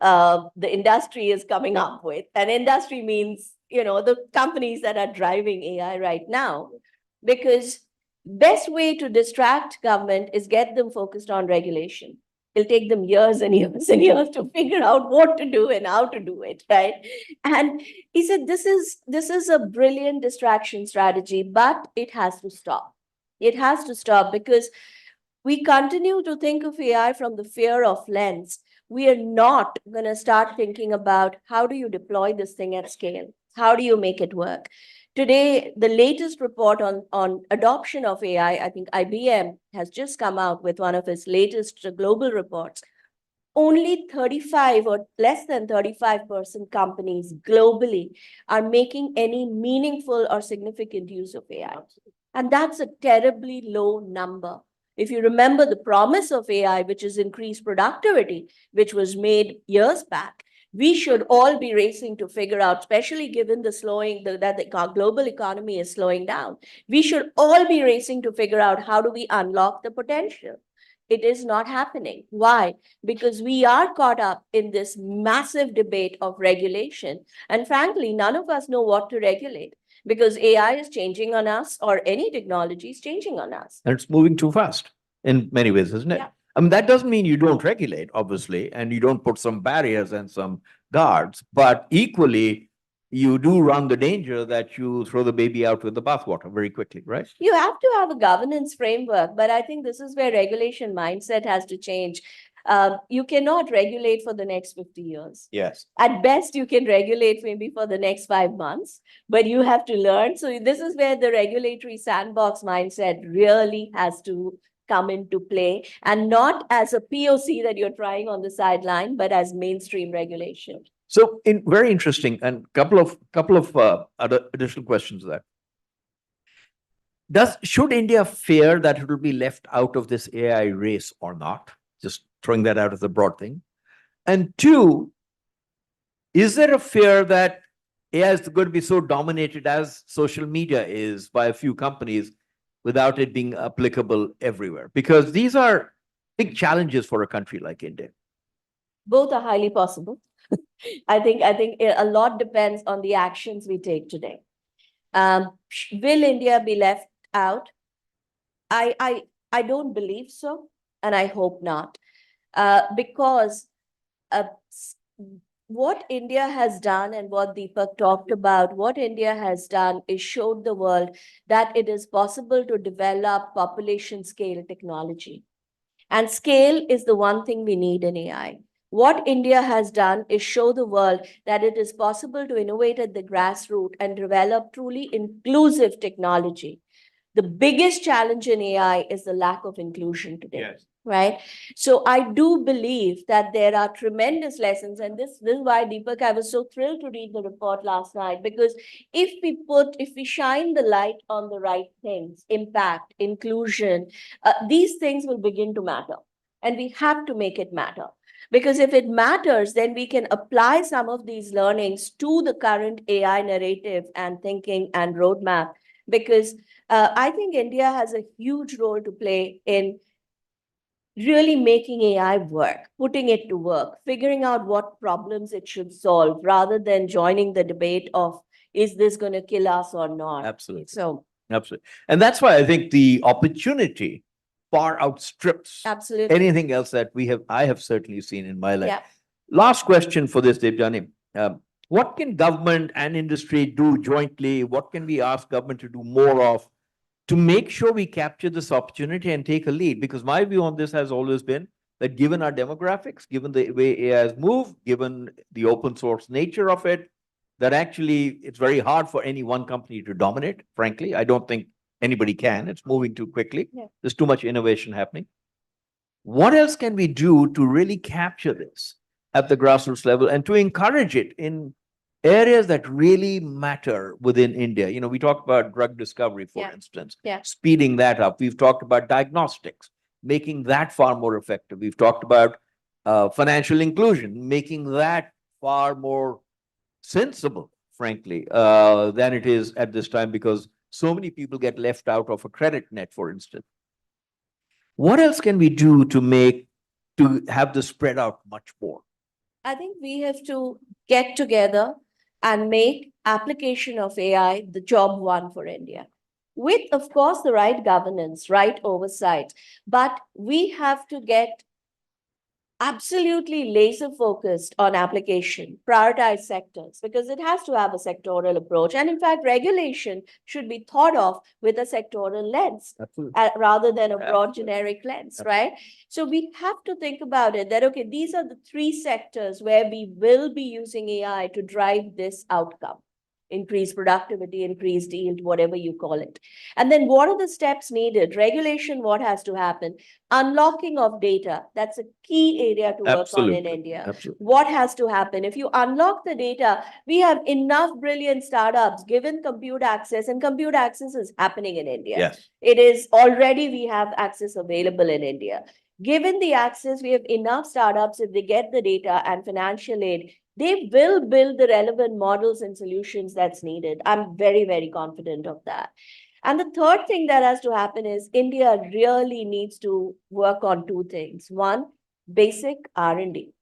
the industry is coming up with. And industry means, the companies that are driving AI right now, because best way to distract government is get them focused on regulation. it'll take them years and years and years to figure out what to do and how to do it, right? And he said, this is a brilliant distraction strategy, but it has to stop. It has to stop because we continue to think of AI from the fear of lens. We are not going to start thinking about how do you deploy this thing at scale? How do you make it work? Today, the latest report on adoption of AI, I think IBM has just come out with one of its latest global reports. Only 35 or less than 35% companies globally are making any meaningful or significant use of AI. And that's a terribly low number. If you remember the promise of AI, which is increased productivity, which was made years back, we should all be racing to figure out, especially given the slowing, that the global economy is slowing down. We should all be racing to figure out how do we unlock the potential. It is not happening. Why? Because we are caught up in this massive debate of regulation. And frankly, none of us know what to regulate because AI is changing on us or any technology is changing on us. And it's moving too fast in many ways, isn't it? Yeah. I mean, that doesn't mean you don't regulate, obviously, and you don't put some barriers and some guards, but equally, you do run the danger that you throw the baby out with the bathwater very quickly, right? You have to have a governance framework, but I think this is where regulation mindset has to change. You cannot regulate for the next 50 years. Yes. At best, you can regulate maybe for the next 5 months, but you have to learn. So this is where the regulatory sandbox mindset really has to come into play, and not as a POC that you're trying on the sideline, but as mainstream regulation. So very interesting, and couple of other additional questions there. Should India fear that it will be left out of this AI race or not? Just throwing that out as a broad thing. And two, is there a fear that AI is going to be so dominated as social media is by a few companies without it being applicable everywhere? Because these are big challenges for a country like India. Both are highly possible. I think a lot depends on the actions we take today. Will India be left out? I don't believe so, and I hope not, because what India has done and what Deepak talked about, what India has done is showed the world that it is possible to develop population scale technology. And scale is the one thing we need in AI. What India has done is show the world that it is possible to innovate at the grassroots and develop truly inclusive technology. The biggest challenge in AI is the lack of inclusion today. Yes. Right? So I do believe that there are tremendous lessons. And this is why, Deepak, I was so thrilled to read the report last night, because if we shine the light on the right things, impact, inclusion, these things will begin to matter. And we have to make it matter. Because if it matters, then we can apply some of these learnings to the current AI narrative and thinking and roadmap. Because I think India has a huge role to play in really making AI work, putting it to work, figuring out what problems it should solve, rather than joining the debate of, is this going to kill us or not? Absolutely. So, absolutely. And that's why I think the opportunity far outstrips absolutely anything else that I have certainly seen in my life. Yeah. Last question for this, Debjani. What can government and industry do jointly? What can we ask government to do more of to make sure we capture this opportunity and take a lead? Because my view on this has always been that given our demographics, given the way AI has moved, given the open source nature of it, that actually it's very hard for any one company to dominate, frankly. I don't think anybody can. It's moving too quickly. Yeah. There's too much innovation happening. What else can we do to really capture this at the grassroots level and to encourage it in areas that really matter within India? You know, we talked about drug discovery, for instance, speeding that up. We've talked about diagnostics, making that far more effective. We've talked about financial inclusion, making that far more sensible, frankly, than it is at this time, because so many people get left out of a credit net, for instance. What else can we do to have this spread out much more? I think we have to get together and make application of AI the job one for India. With, of course, the right governance, right oversight. But we have to get absolutely laser focused on application, prioritize sectors, because it has to have a sectoral approach. And in fact, regulation should be thought of with a sectoral lens rather than a broad generic lens, right? So we have to think about it that, okay, these are the 3 sectors where we will be using AI to drive this outcome. Increase productivity, increased yield, whatever you call it. And then what are the steps needed? Regulation, what has to happen? Unlocking of data, that's a key area to work on in India. Absolutely. What has to happen? If you unlock the data, we have enough brilliant startups given compute access, and compute access is happening in India. Yes. It is already, we have access available in India. Given the access, we have enough startups, if they get the data and financial aid, they will build the relevant models and solutions that's needed. I'm very, very confident of that. And the third thing that has to happen is India really needs to work on 2 things. One, basic R&D.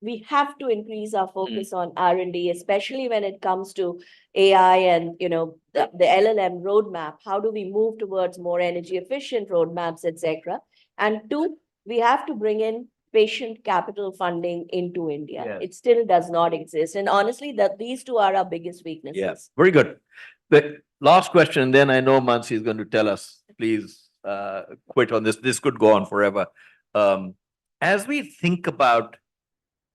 We have to increase our focus on R&D, especially when it comes to AI and, you know, the LLM roadmap. How do we move towards more energy efficient roadmaps, etc.? And 2, we have to bring in patient capital funding into India. Yes. It still does not exist. And honestly, that these 2 are our biggest weaknesses. Yes, very good. The last question, then I know Mansingh is going to tell us, please quit on this. This could go on forever. As we think about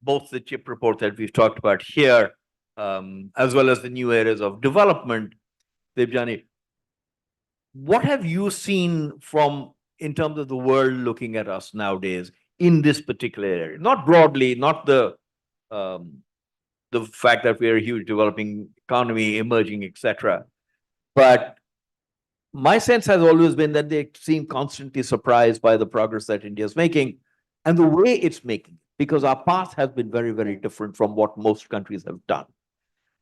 both the chip report that we've talked about here, as well as the new areas of development, Debjani, what have you seen from, in terms of the world looking at us nowadays in this particular area? Not broadly, not the fact that we are a huge developing economy, emerging, etc. But my sense has always been that they seem constantly surprised by the progress that India is making and the way it's making, because our path has been very, very different from what most countries have done.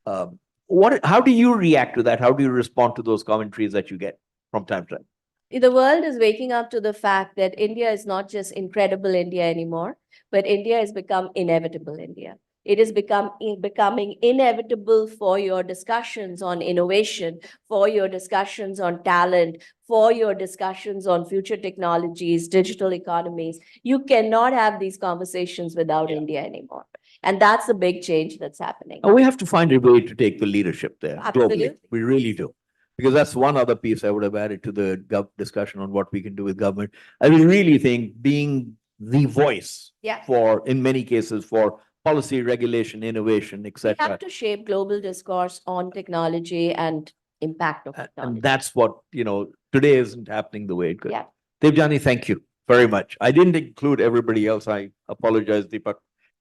How do you react to that? How do you respond to those commentaries that you get from time to time? The world is waking up to the fact that India is not just incredible India anymore, but India has become inevitable India. It is becoming inevitable for your discussions on innovation, for your discussions on talent, for your discussions on future technologies, digital economies. You cannot have these conversations without India anymore. And that's the big change that's happening. And we have to find a way to take the leadership there Absolutely. globally. We really do. Because that's one other piece I would have added to the discussion on what we can do with government. I really think being the voice for, in many cases, for policy, regulation, innovation, etc. We have to shape global discourse on technology and impact of technology. And that's what, you know, today isn't happening the way it could. Yeah. Debjani, thank you very much. I didn't include everybody else. I apologize, Deepak.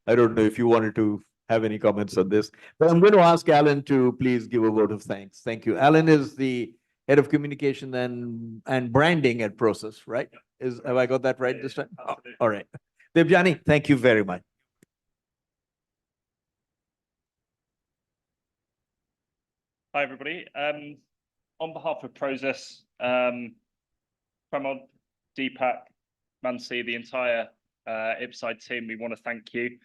I don't know if you wanted to have any comments on this, but I'm going to ask Alan to please give a vote of thanks. Thank you. Alan is the head of communication and branding at Prosus, right? Have I got that right this time? Oh, all right. Debjani, thank you very much. Hi, everybody. On behalf of Prosus, Pramod, Deepak, Mansingh, the entire IPCIDE team, we want to thank you.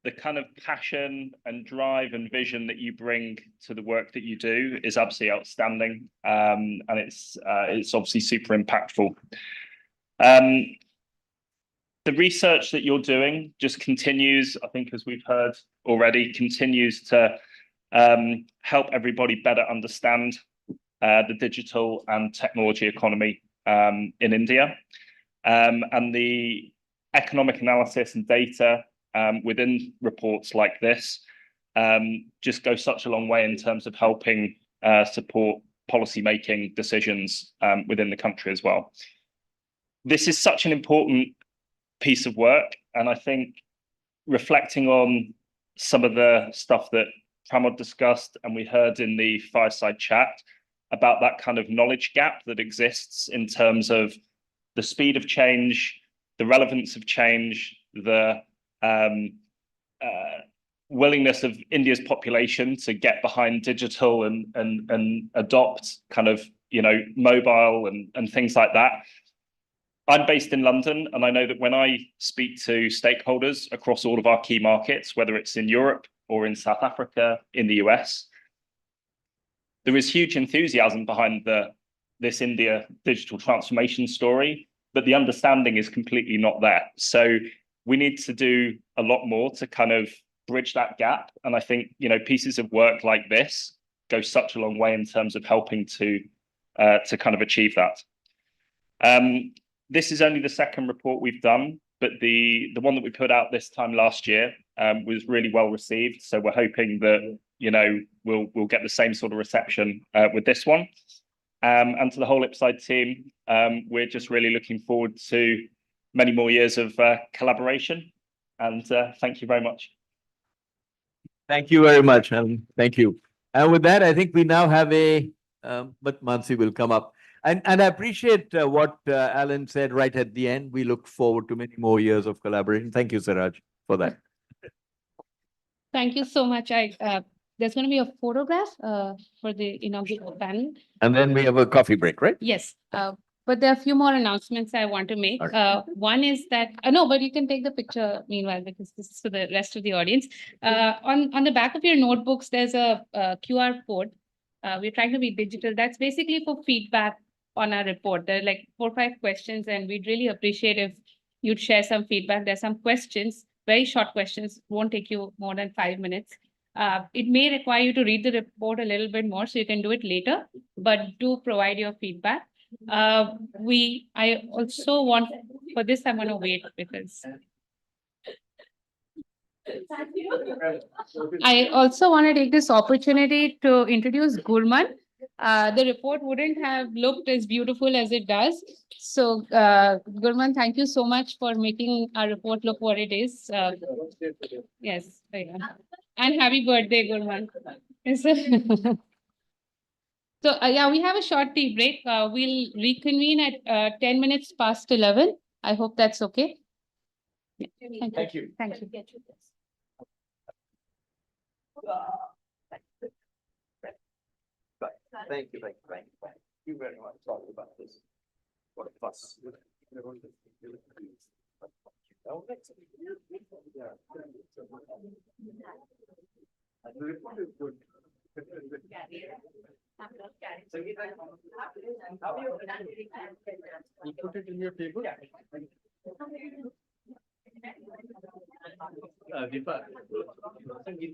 The kind of passion and drive and vision that you bring to the work that you do is absolutely outstanding, and it's obviously super impactful. The research that you're doing just continues, I think, as we've heard already, continues to help everybody better understand the digital and technology economy in India, and the economic analysis and data within reports like this just go such a long way in terms of helping support policy-making decisions within the country as well. This is such an important piece of work, and I think reflecting on some of the stuff that Pramod discussed and we heard in the fireside chat about that kind of knowledge gap that exists in terms of the speed of change, the relevance of change, the willingness of India's population to get behind digital and adopt kind of, you know, mobile and things like that. I'm based in London, and I know that when I speak to stakeholders across all of our key markets, whether it's in Europe or in South Africa, in the US, there is huge enthusiasm behind this India digital transformation story. but the understanding is completely not there. So we need to do a lot more to kind of bridge that gap. And I think, you know, pieces of work like this go such a long way in terms of helping to kind of achieve that. This is only the second report we've done, but the one that we put out this time last year was really well received. So we're hoping that, you know, we'll get the same sort of reception with this one. And to the whole IPCIDE team, we're just really looking forward to many more years of collaboration. And thank you very much. Thank you very much, and thank you. And with that, I think we now have but Mansingh will come up. And I appreciate what Alan said right at the end. We look forward to many more years of collaboration. Thank you, Sehraj, for that. Thank you so much. There's going to be a photograph for the inaugural panel. And then we have a coffee break, right? Yes, but there are a few more announcements I want to make. One is that, no, but you can take the picture meanwhile, because this is for the rest of the audience. On the back of your notebooks, there's a QR code. We're trying to be digital. That's basically for feedback on our report. There are like 4 or 5 questions, and we'd really appreciate if you'd share some feedback. There's some questions, very short questions, won't take you more than 5 minutes. It may require you to read the report a little bit more, so you can do it later, but do provide your feedback. I also want, for this, I'm going to wait because I also want to take this opportunity to introduce Gurman. The report wouldn't have looked as beautiful as it does. So, Gurman, thank you so much for making our report look what it is. Yes, and happy birthday, Gurman. So, yeah, we have a short tea break. We'll reconvene at 10 minutes past 11. I hope that's okay. Yeah. Thank you. Thank you. Thank you very much. Sorry about this. What a fuss. You put it in your table? Deepak. Thank you.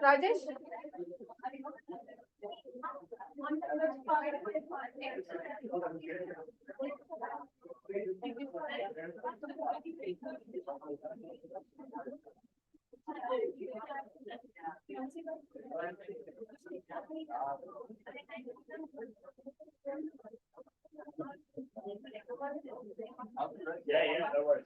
Rajesh? Yeah, no worries.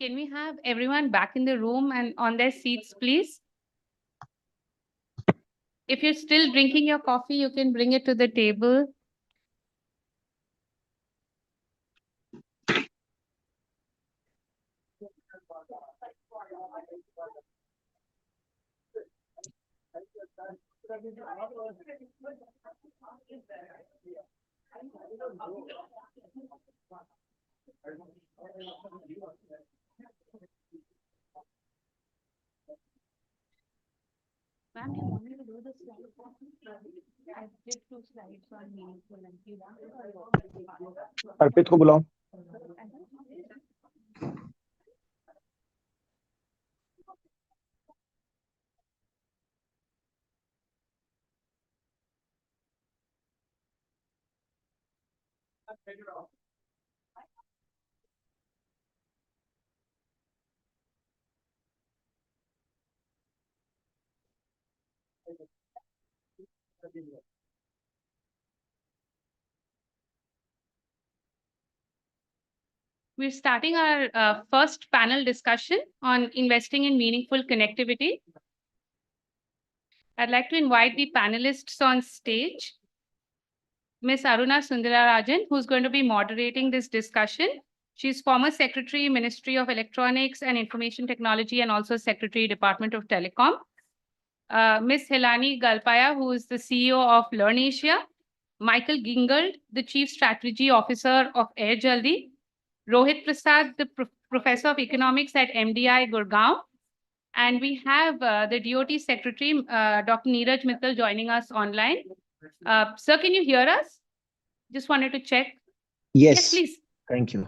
Can we have everyone back in the room and on their seats, please? If you're still drinking your coffee, you can bring it to the table. Ma'am, do you want me to do the slides? I did 2 slides on meaningful and you want अर्पित को बुलाओ. We're starting our first panel discussion on investing in meaningful connectivity. I'd like to invite the panelists on stage. Ms. Aruna Sundararajan, who's going to be moderating this discussion. She's former Secretary, Ministry of Electronics and Information Technology, and also Secretary, Department of Telecom. Ms. Helani Galpaya, who is the CEO of LIRNEasia. Michael Ginguld, the Chief Strategy Officer of AirJaldi. Rohit Prasad, the Professor of Economics at MDI Gurgaon. And we have the DOT Secretary, Dr. Neeraj Mittal, joining us online. Sir, can you hear us? Just wanted to check. Yes, please. Thank you.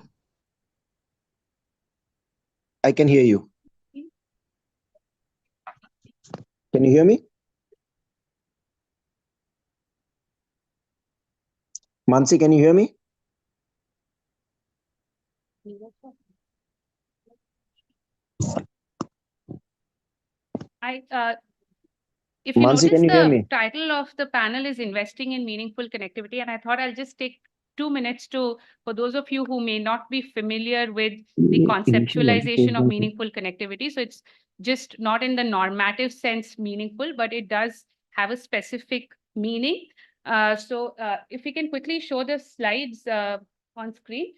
I can hear you. Can you hear me? Mansingh, can you hear me? If you Mansingh, can you hear notice, the me? title of the panel is Investing in Meaningful Connectivity, and I thought I'll just take 2 minutes for those of you who may not be familiar with the conceptualization of meaningful connectivity. So it's just not in the normative sense meaningful, but it does have a specific meaning. If we can quickly show the slides on screen.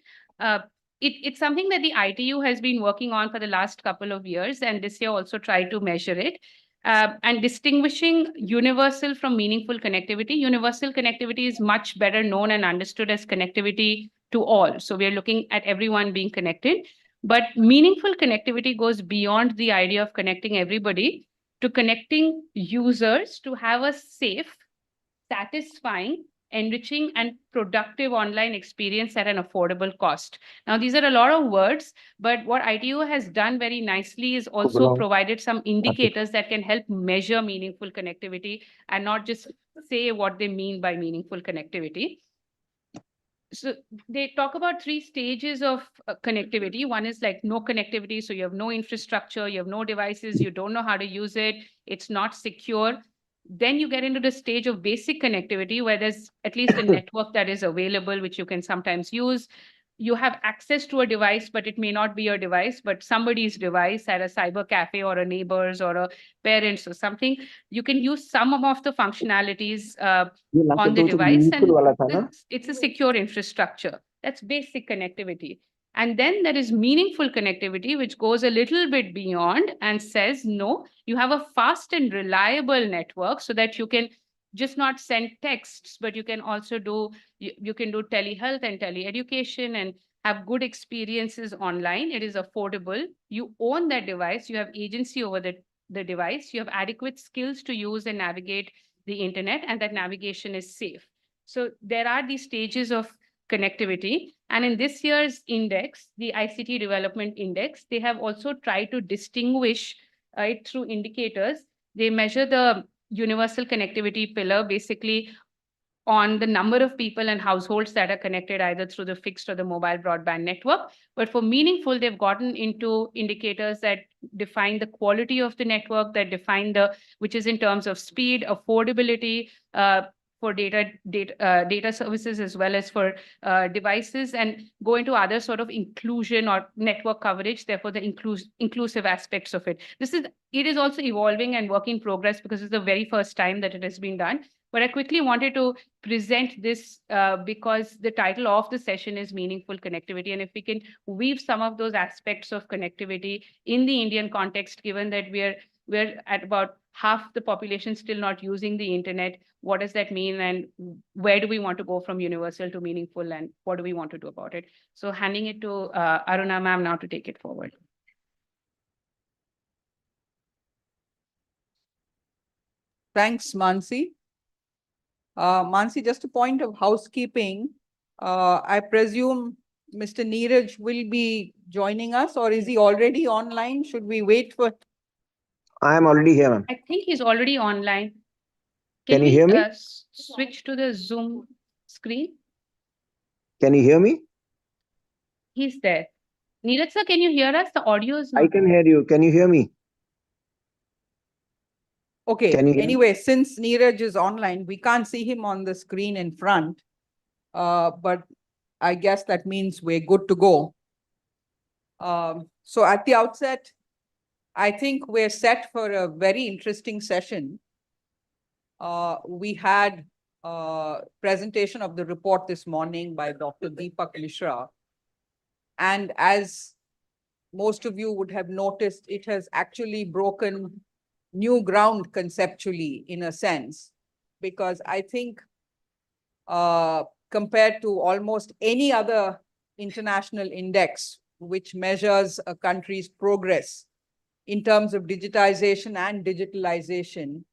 It's something that the ITU has been working on for the last couple of years, and this year also tried to measure it. And distinguishing universal from meaningful connectivity. Universal connectivity is much better known and understood as connectivity to all. So we're looking at everyone being connected. But meaningful connectivity goes beyond the idea of connecting everybody to connecting users to have a safe, satisfying, enriching, and productive online experience at an affordable cost. Now, these are a lot of words, but what ITU has done very nicely is also provided some indicators that can help measure meaningful connectivity and not just say what they mean by meaningful connectivity. So they talk about 3 stages of connectivity. One is like no connectivity. So you have no infrastructure, you have no devices, you don't know how to use it, it's not secure. Then you get into the stage of basic connectivity where there's at least a network that is available, which you can sometimes use. You have access to a device, but it may not be your device, but somebody's device at a cyber cafe or a neighbor's or a parent's or something. You can use some of the functionalities on the device, and it's a secure infrastructure. That's basic connectivity. And then there is meaningful connectivity, which goes a little bit beyond and says, no, you have a fast and reliable network so that you can just not send texts, but you can also do, you can do telehealth and teleeducation and have good experiences online. It is affordable. You own that device. You have agency over the device. You have adequate skills to use and navigate the internet, and that navigation is safe. So there are these stages of connectivity. And in this year's index, the ICT Development Index, they have also tried to distinguish it through indicators. They measure the universal connectivity pillar basically on the number of people and households that are connected either through the fixed or the mobile broadband network. But for meaningful, they've gotten into indicators that define the quality of the network, that define which is in terms of speed, affordability, for data services as well as for devices, and go into other sort of inclusion or network coverage, therefore the inclusive aspects of it. It is also evolving and work in progress because it's the very first time that it has been done. But I quickly wanted to present this because the title of the session is Meaningful Connectivity. And if we can weave some of those aspects of connectivity in the Indian context, given that we're at about half the population still not using the internet, what does that mean? And where do we want to go from universal to meaningful? And what do we want to do about it? So handing it to Aruna ma'am now to take it forward. Thanks, Mansingh. Mansingh, just a point of housekeeping. I presume Mr. Neeraj will be joining us, or is he already online? Should we wait for? I am already here, ma'am. I think he's already online. Can you hear me? Switch to the Zoom screen? Can you hear me? He's there. Neeraj sir, can you hear us? The audio is not. I can hear you. Can you hear me? Okay, Can you hear me? anyway, since Neeraj is online, we can't see him on the screen in front. But I guess that means we're good to go. So at the outset, I think we're set for a very interesting session. We had a presentation of the report this morning by Dr. Deepak Mishra. And as most of you would have noticed, it has actually broken new ground conceptually, in a sense, because I think compared to almost any other international index which measures a country's progress in terms of digitization and digitalization,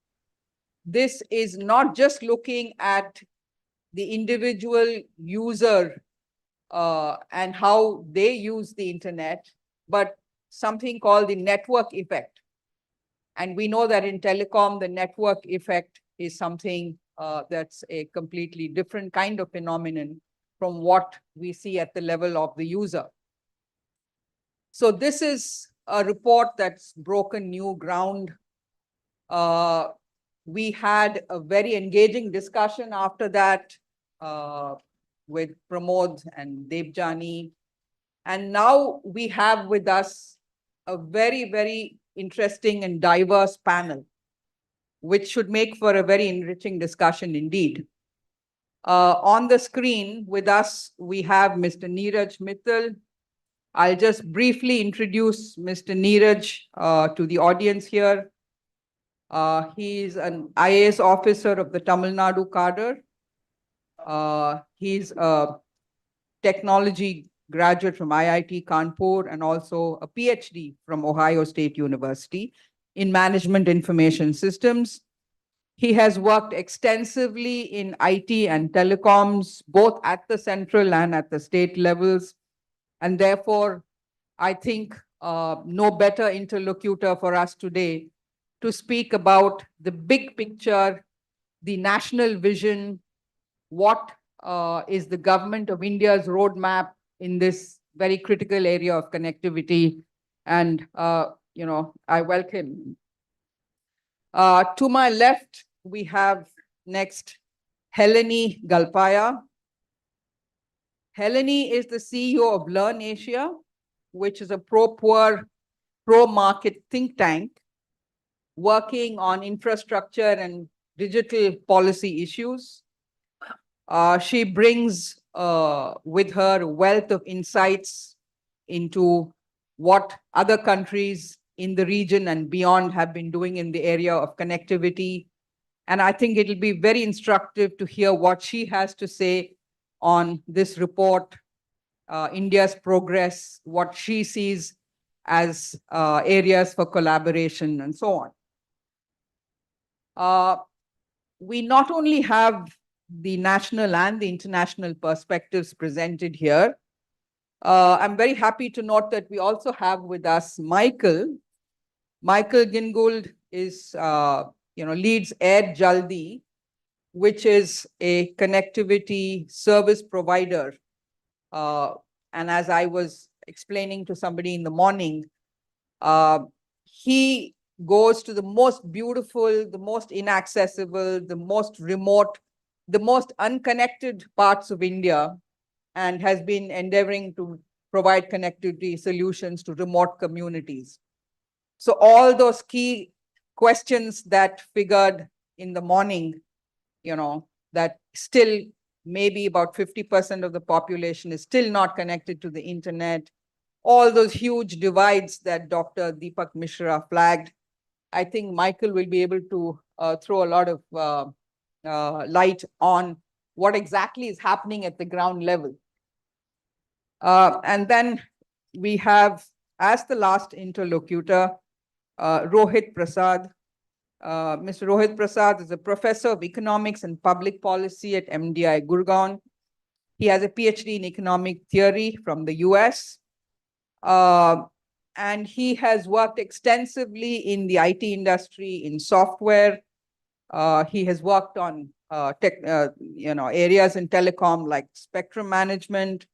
this is not just looking at the individual user and how they use the internet, but something called the network effect. And we know that in telecom, the network effect is something that's a completely different kind of phenomenon from what we see at the level of the user. So this is a report that's broken new ground. We had a very engaging discussion after that with Pramod and Debjani. And now we have with us a very, very interesting and diverse panel, which should make for a very enriching discussion indeed. On the screen with us, we have Mr. Neeraj Mittal. I'll just briefly introduce Mr. Neeraj to the audience here. He's an IAS officer of the Tamil Nadu cadre. He's a technology graduate from IIT Kanpur and also a PhD from Ohio State University in Management Information Systems. He has worked extensively in IT and telecoms, both at the central and at the state levels. And therefore, I think no better interlocutor for us today to speak about the big picture, the national vision, what is the government of India's roadmap in this very critical area of connectivity. And, I welcome. To my left, we have next Helani Galpaya. Helani is the CEO of LIRNEasia, which is a pro-poor, pro-market think tank working on infrastructure and digital policy issues. She brings with her a wealth of insights into what other countries in the region and beyond have been doing in the area of connectivity. And I think it'll be very instructive to hear what she has to say on this report, India's progress, what she sees as areas for collaboration and so on. We not only have the national and the international perspectives presented here. I'm very happy to note that we also have with us Michael. Michael Ginguld is, leads AirJaldi, which is a connectivity service provider. And as I was explaining to somebody in the morning, he goes to the most beautiful, the most inaccessible, the most remote the most unconnected parts of India and has been endeavoring to provide connectivity solutions to remote communities. So all those key questions that figured in the morning, that still maybe about 50% of the population is still not connected to the internet, all those huge divides that Dr. Deepak Mishra flagged, I think Michael will be able to throw a lot of light on what exactly is happening at the ground level. And then we have, as the last interlocutor, Rohit Prasad. Mr. Rohit Prasad is a professor of economics and public policy at MDI Gurgaon. He has a PhD in economic theory from the US. And he has worked extensively in the IT industry, in software. He has worked on areas in telecom like spectrum management.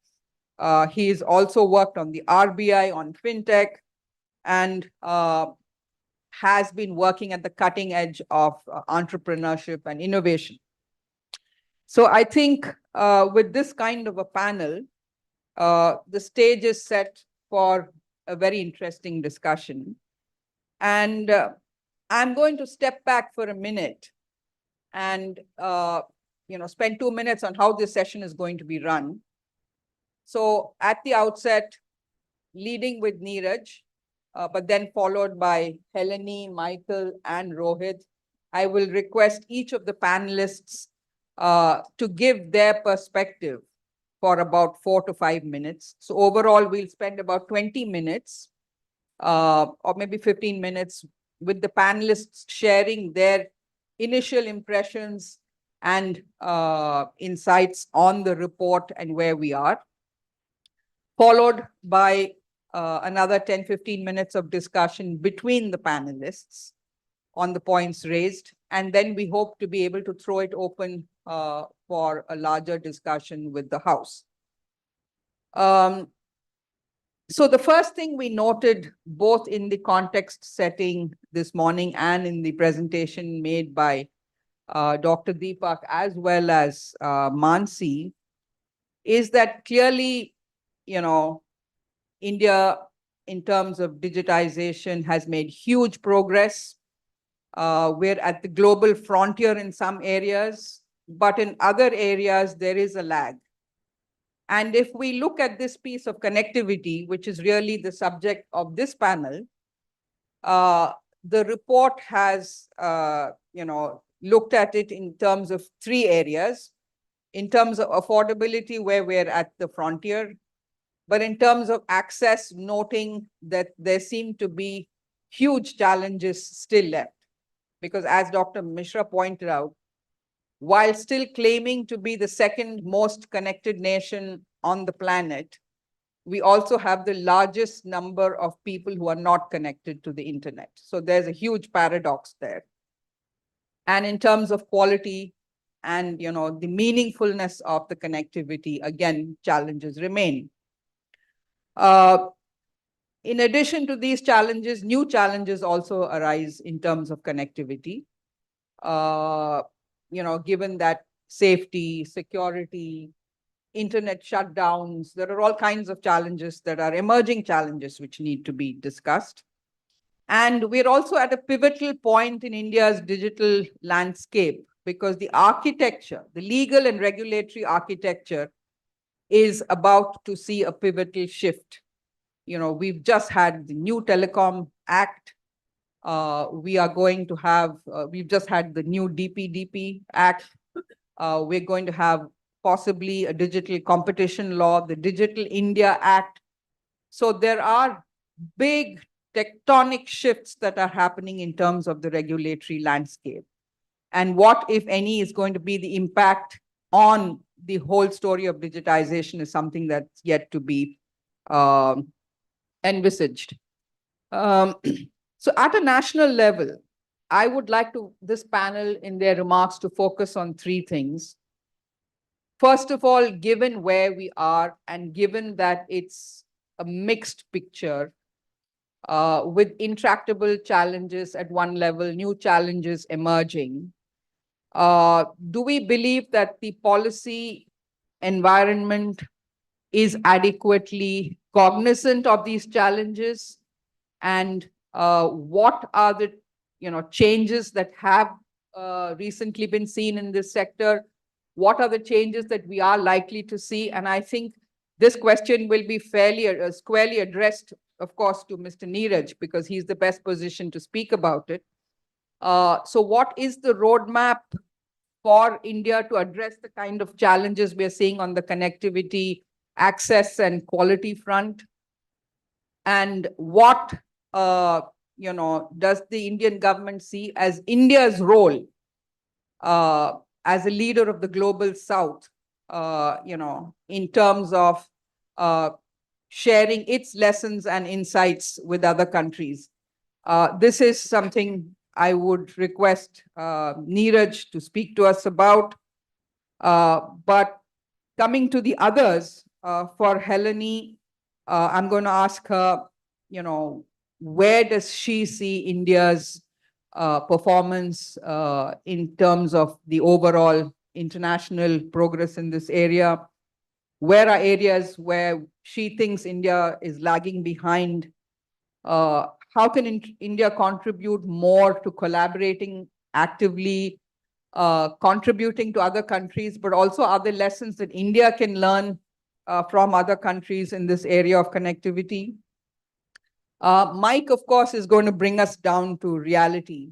He's also worked on the RBI, on fintech, and has been working at the cutting edge of entrepreneurship and innovation. So I think with this kind of a panel, the stage is set for a very interesting discussion. And I'm going to step back for a minute and spend 2 minutes on how this session is going to be run. So at the outset, leading with Neeraj, but then followed by Helani, Michael, and Rohit, I will request each of the panelists to give their perspective for about 4 to 5 minutes. So overall, we'll spend about 20 minutes or maybe 15 minutes with the panelists sharing their initial impressions and insights on the report and where we are, followed by another 10-15 minutes of discussion between the panelists on the points raised. And then we hope to be able to throw it open for a larger discussion with the House. So the first thing we noted, both in the context setting this morning and in the presentation made by Dr. Deepak as well as Mansingh, is that clearly, India, in terms of digitization, has made huge progress. We're at the global frontier in some areas, but in other areas, there is a lag. And if we look at this piece of connectivity, which is really the subject of this panel, the report has, looked at it in terms of 3 areas. In terms of affordability, where we're at the frontier, but in terms of access, noting that there seem to be huge challenges still left. Because as Dr. Mishra pointed out, while still claiming to be the second most connected nation on the planet, we also have the largest number of people who are not connected to the internet. So there's a huge paradox there. And in terms of quality and the meaningfulness of the connectivity, again, challenges remain. In addition to these challenges, new challenges also arise in terms of connectivity. Given that safety, security, internet shutdowns, there are all kinds of challenges that are emerging challenges which need to be discussed. And we're also at a pivotal point in India's digital landscape because the architecture, the legal and regulatory architecture, is about to see a pivotal shift. We've just had the new Telecom Act. We are going to have, we've just had the new DPDP Act. We're going to have possibly a digital competition law, the Digital India Act. So there are big tectonic shifts that are happening in terms of the regulatory landscape. And what, if any, is going to be the impact on the whole story of digitization is something that's yet to be envisaged. So at a national level, I would like this panel in their remarks to focus on 3 things. First of all, given where we are and given that it's a mixed picture with intractable challenges at one level, new challenges emerging, Do we believe that the policy environment is adequately cognizant of these challenges? And what are the changes that have recently been seen in this sector? What are the changes that we are likely to see? And I think this question will be fairly squarely addressed, of course, to Mr. Neeraj, because he's the best position to speak about it. So what is the roadmap for India to address the kind of challenges we're seeing on the connectivity, access, and quality front? And what does the Indian government see as India's role as a leader of the global South, in terms of sharing its lessons and insights with other countries? This is something I would request Neeraj to speak to us about. But coming to the others, for Helani, I'm going to ask her, where does she see India's performance in terms of the overall international progress in this area? Where are areas where she thinks India is lagging behind? How can India contribute more to collaborating actively, contributing to other countries, but also other lessons that India can learn from other countries in this area of connectivity? Mike, of course, is going to bring us down to reality.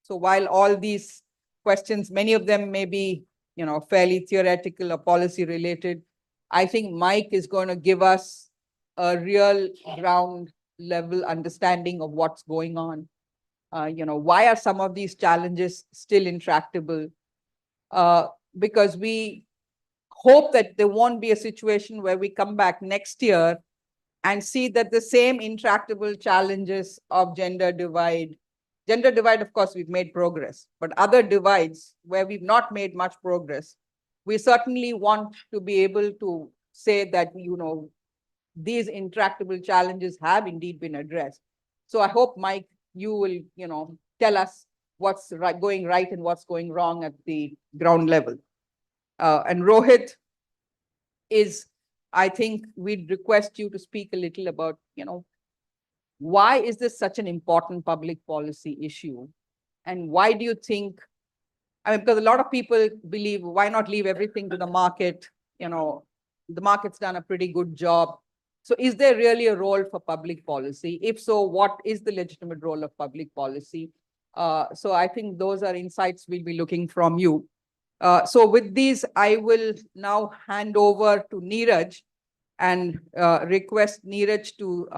So while all these questions, many of them may be, fairly theoretical or policy related, I think Mike is going to give us a real ground level understanding of what's going on. Why are some of these challenges still intractable? Because we hope that there won't be a situation where we come back next year and see that the same intractable challenges of gender divide, of course, we've made progress, but other divides where we've not made much progress, we certainly want to be able to say that, these intractable challenges have indeed been addressed. So I hope, Mike, you will, tell us what's going right and what's going wrong at the ground level. And Rohit I think we'd request you to speak a little about, why is this such an important public policy issue? And why do you think, because a lot of people believe, why not leave everything to the market? The market's done a pretty good job. So is there really a role for public policy? If so, what is the legitimate role of public policy? So I think those are insights we'll be looking from you. So with these, I will now hand over to Neeraj and request Neeraj to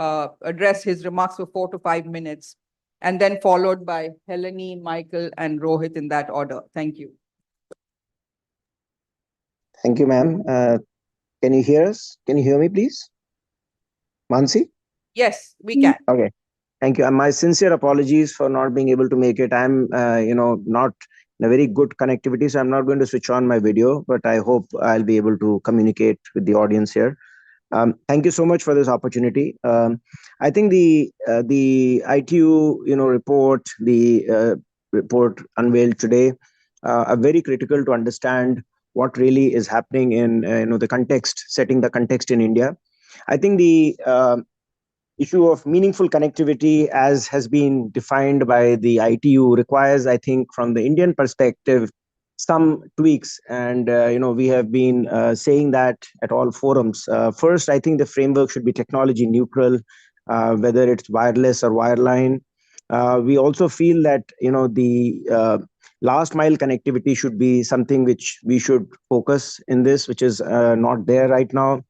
address his remarks for 4 to 5 minutes, and then followed by Helani, Michael, and Rohit in that order. Thank you. Thank you, ma'am. Can you hear us? Can you hear me, please? Mansingh? Yes, we can. Okay. Thank you. And my sincere apologies for not being able to make it. I'm, not in a very good connectivity, so I'm not going to switch on my video, but I hope I'll be able to communicate with the audience here. Thank you so much for this opportunity. I think the ITU, report, the report unveiled today, are very critical to understand what really is happening in, the context, setting the context in India. I think the issue of meaningful connectivity, as has been defined by the ITU, requires, I think, from the Indian perspective, some tweaks. And, we have been saying that at all forums. First, I think the framework should be technology neutral, whether it's wireless or wireline. We also feel that, the last mile connectivity should be something which we should focus in this, which is not there right now.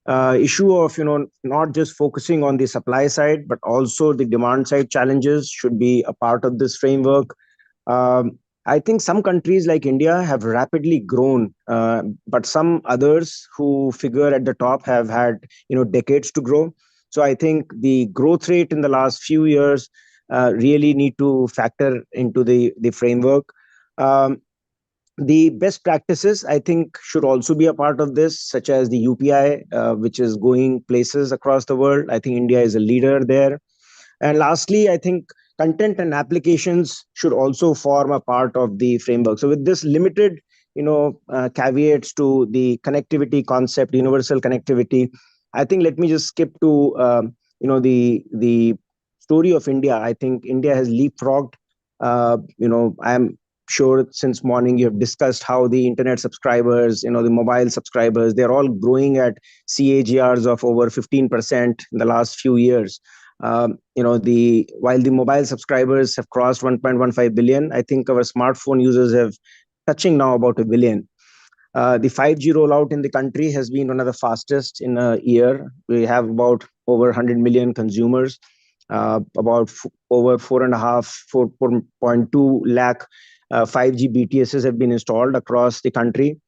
Issue of, not just focusing on the supply side, but also the demand side challenges should be a part of this framework. I think some countries like India have rapidly grown, but some others who figure at the top have had, decades to grow. So I think the growth rate in the last few years really need to factor into the framework. The best practices, I think, should also be a part of this, such as the UPI, which is going places across the world. I think India is a leader there. And lastly, I think content and applications should also form a part of the framework. So with this limited, caveats to the connectivity concept, universal connectivity, I think let me just skip to, the story of India. I think India has leapfrogged. I'm sure since morning you have discussed how the internet subscribers, the mobile subscribers, they're all growing at CAGRs of over 15% in the last few years. While the mobile subscribers have crossed 1.15 billion, I think our smartphone users have touching now about 1 billion. The 5G rollout in the country has been one of the fastest in a year. We have about over 100 million consumers, about over 4.2 lakh 5G BTSs have been installed across the country.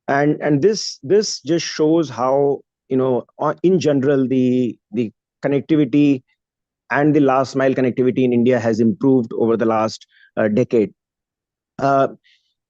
And this just shows how, in general, the connectivity and the last mile connectivity in India has improved over the last decade.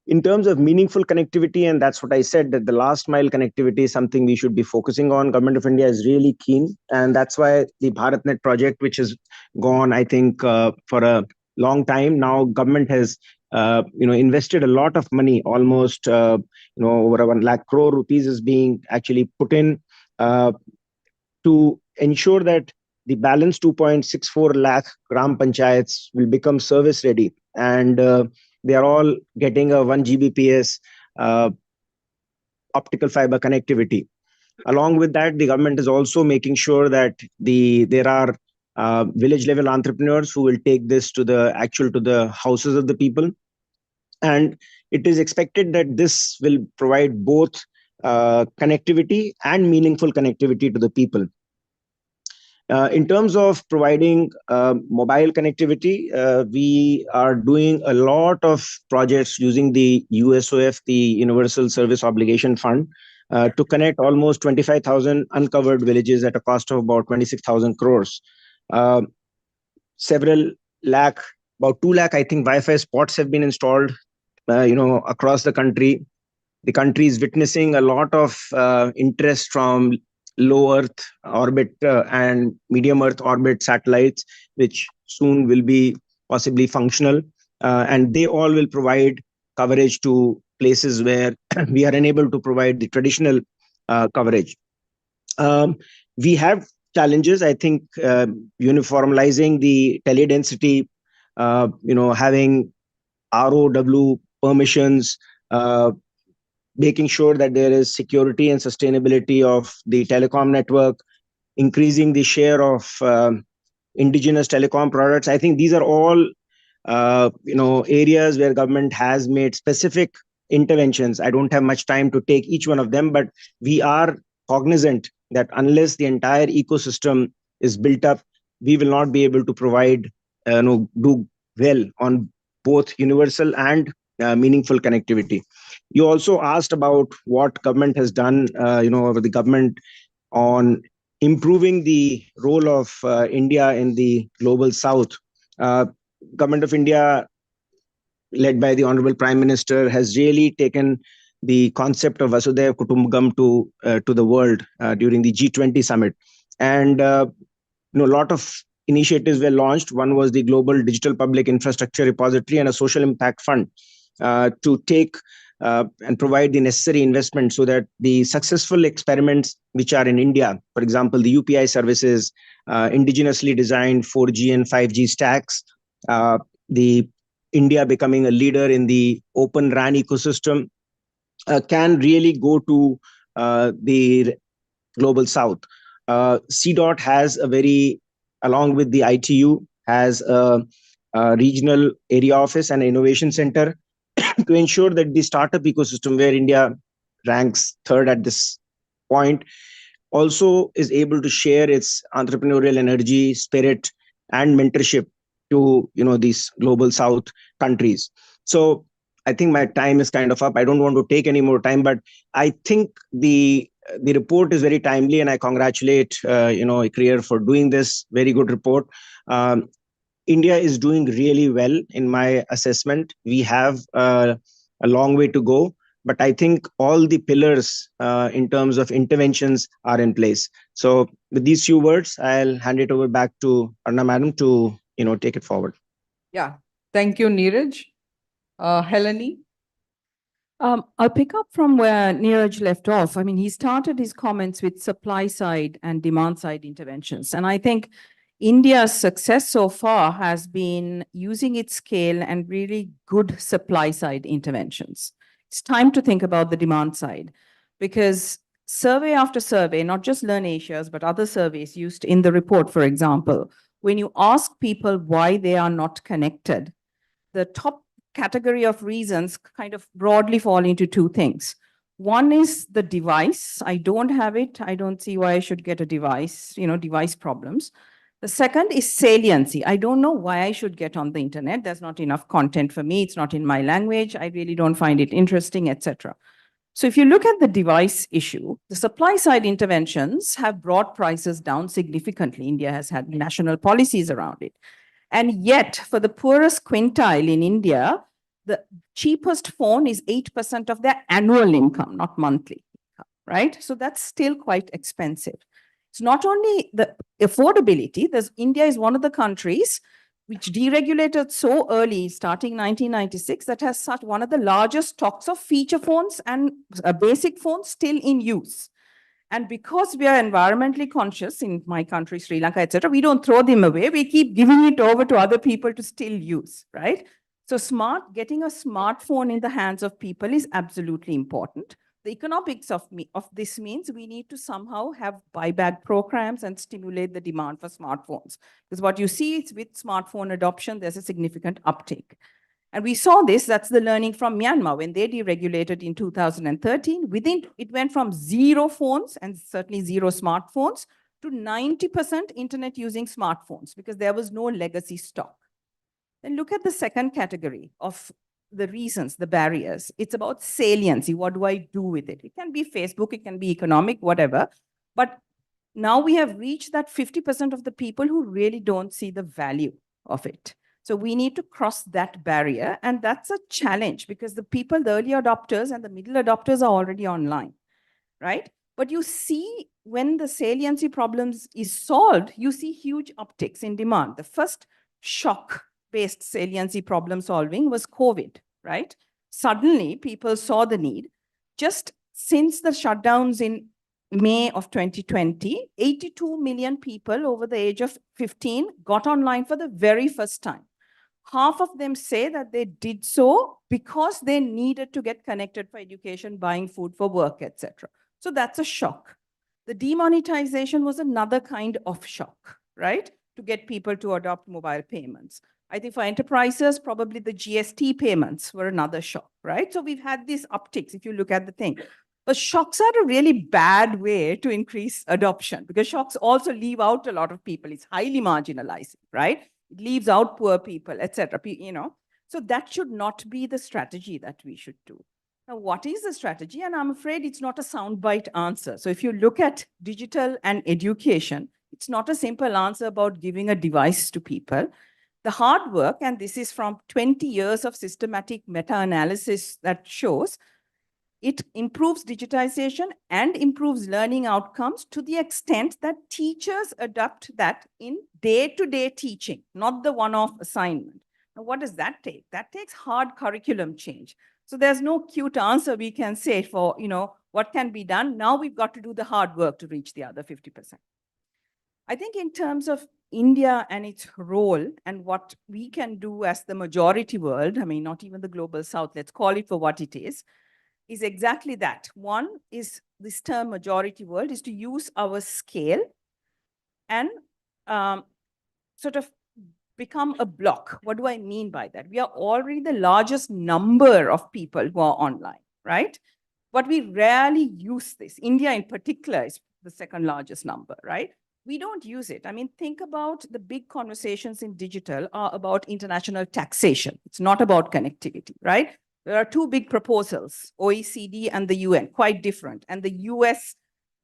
In terms of meaningful connectivity, and that's what I said, that the last mile connectivity is something we should be focusing on. Government of India is really keen, and that's why the BharatNet project, which has gone, I think, for a long time now, government has invested a lot of money, almost over 1 lakh crore rupees is being actually put in to ensure that the balance 2.64 lakh gram panchayats will become service ready, and they are all getting a 1 Gbps optical fiber connectivity. Along with that, the government is also making sure that there are village level entrepreneurs who will take this to the houses of the people. And it is expected that this will provide both connectivity and meaningful connectivity to the people. In terms of providing mobile connectivity, we are doing a lot of projects using the USOF, the Universal Service Obligation Fund, to connect almost 25,000 uncovered villages at a cost of about 26,000 crores. Several lakh, about 2 lakh, I think, Wi-Fi spots have been installed, across the country. The country is witnessing a lot of interest from low Earth orbit and medium Earth orbit satellites, which soon will be possibly functional. And they all will provide coverage to places where we are unable to provide the traditional coverage. We have challenges, I think, uniformizing the teledensity, having ROW permissions, making sure that there is security and sustainability of the telecom network, increasing the share of indigenous telecom products. I think these are all, areas where government has made specific interventions. I don't have much time to take each one of them, but we are cognizant that unless the entire ecosystem is built up, we will not be able to provide, do well on both universal and meaningful connectivity. You also asked about what government has done, over the government on improving the role of India in the global south. Government of India, led by the Honorable Prime Minister, has really taken the concept of Vasudhaiva Kutumbakam to the world during the G20 summit. And a lot of initiatives were launched. One was the Global Digital Public Infrastructure Repository and a Social Impact Fund to take and provide the necessary investment so that the successful experiments which are in India, for example, the UPI services, indigenously designed 4G and 5G stacks, the India becoming a leader in the open RAN ecosystem, can really go to the global south. CDOT has along with the ITU, has a regional area office and innovation center to ensure that the startup ecosystem, where India ranks third at this point, also is able to share its entrepreneurial energy, spirit, and mentorship to these global south countries. So I think my time is kind of up. I don't want to take any more time, but I think the report is very timely, and I congratulate ICRIER for doing this very good report. India is doing really well in my assessment. We have a long way to go, but I think all the pillars in terms of interventions are in place. So with these few words, I'll hand it over back to Arna Madam to take it forward. Yeah, thank you, Neeraj. Helani? I'll pick up from where Neeraj left off. I mean, he started his comments with supply side and demand side interventions. And I think India's success so far has been using its scale and really good supply side interventions. It's time to think about the demand side, because survey after survey, not just LearnAsia's, but other surveys used in the report, for example, when you ask people why they are not connected, the top category of reasons kind of broadly fall into two things. One is the device. I don't have it. I don't see why I should get a device, device problems. The second is saliency. I don't know why I should get on the internet. There's not enough content for me. It's not in my language. I really don't find it interesting, etc. So if you look at the device issue, the supply side interventions have brought prices down significantly. India has had national policies around it. And yet, for the poorest quintile in India, the cheapest phone is 8% of their annual income, not monthly income, right? So that's still quite expensive. It's not only the affordability. India is one of the countries which deregulated so early, starting 1996, that has such one of the largest stocks of feature phones and basic phones still in use. And because we are environmentally conscious in my country, Sri Lanka, etc., we don't throw them away. We keep giving it over to other people to still use, right? So getting a smartphone in the hands of people is absolutely important. The economics of this means we need to somehow have buyback programs and stimulate the demand for smartphones. Because what you see is with smartphone adoption, there's a significant uptake. And we saw this, that's the learning from Myanmar. When they deregulated in 2013, it went from 0 phones and certainly 0 smartphones to 90% internet using smartphones because there was no legacy stock. Then look at the second category of the reasons, the barriers. It's about saliency. What do I do with it? It can be Facebook, it can be economic, whatever. But now we have reached that 50% of the people who really don't see the value of it. So we need to cross that barrier. And that's a challenge because the early adopters and the middle adopters are already online, right? But you see when the saliency problems is solved, you see huge upticks in demand. The first shock-based saliency problem solving was COVID, right? Suddenly people saw the need. Just since the shutdowns in May of 2020, 82 million people over the age of 15 got online for the very first time. Half of them say that they did so because they needed to get connected for education, buying food for work, etc. So that's a shock. The demonetization was another kind of shock, right? To get people to adopt mobile payments. I think for enterprises, probably the GST payments were another shock, right? So we've had these upticks if you look at the thing. But shocks are a really bad way to increase adoption because shocks also leave out a lot of people. It's highly marginalizing, right? It leaves out poor people, etc. So that should not be the strategy that we should do. Now, what is the strategy? And I'm afraid it's not a soundbite answer. So if you look at digital and education, it's not a simple answer about giving a device to people. The hard work, and this is from 20 years of systematic meta-analysis that shows, it improves digitization and improves learning outcomes to the extent that teachers adopt that in day-to-day teaching, not the one-off assignment. Now, what does that take? That takes hard curriculum change. So there's no cute answer we can say for, what can be done. Now we've got to do the hard work to reach the other 50%. I think in terms of India and its role and what we can do as the majority world, I mean, not even the global south, let's call it for what it is exactly that. One is this term majority world is to use our scale and sort of become a block. What do I mean by that? We are already the largest number of people who are online, right? But we rarely use this. India in particular is the second largest number, right? We don't use it. I mean, think about the big conversations in digital are about international taxation. It's not about connectivity, right? There are two big proposals, OECD and the UN, quite different. And the US,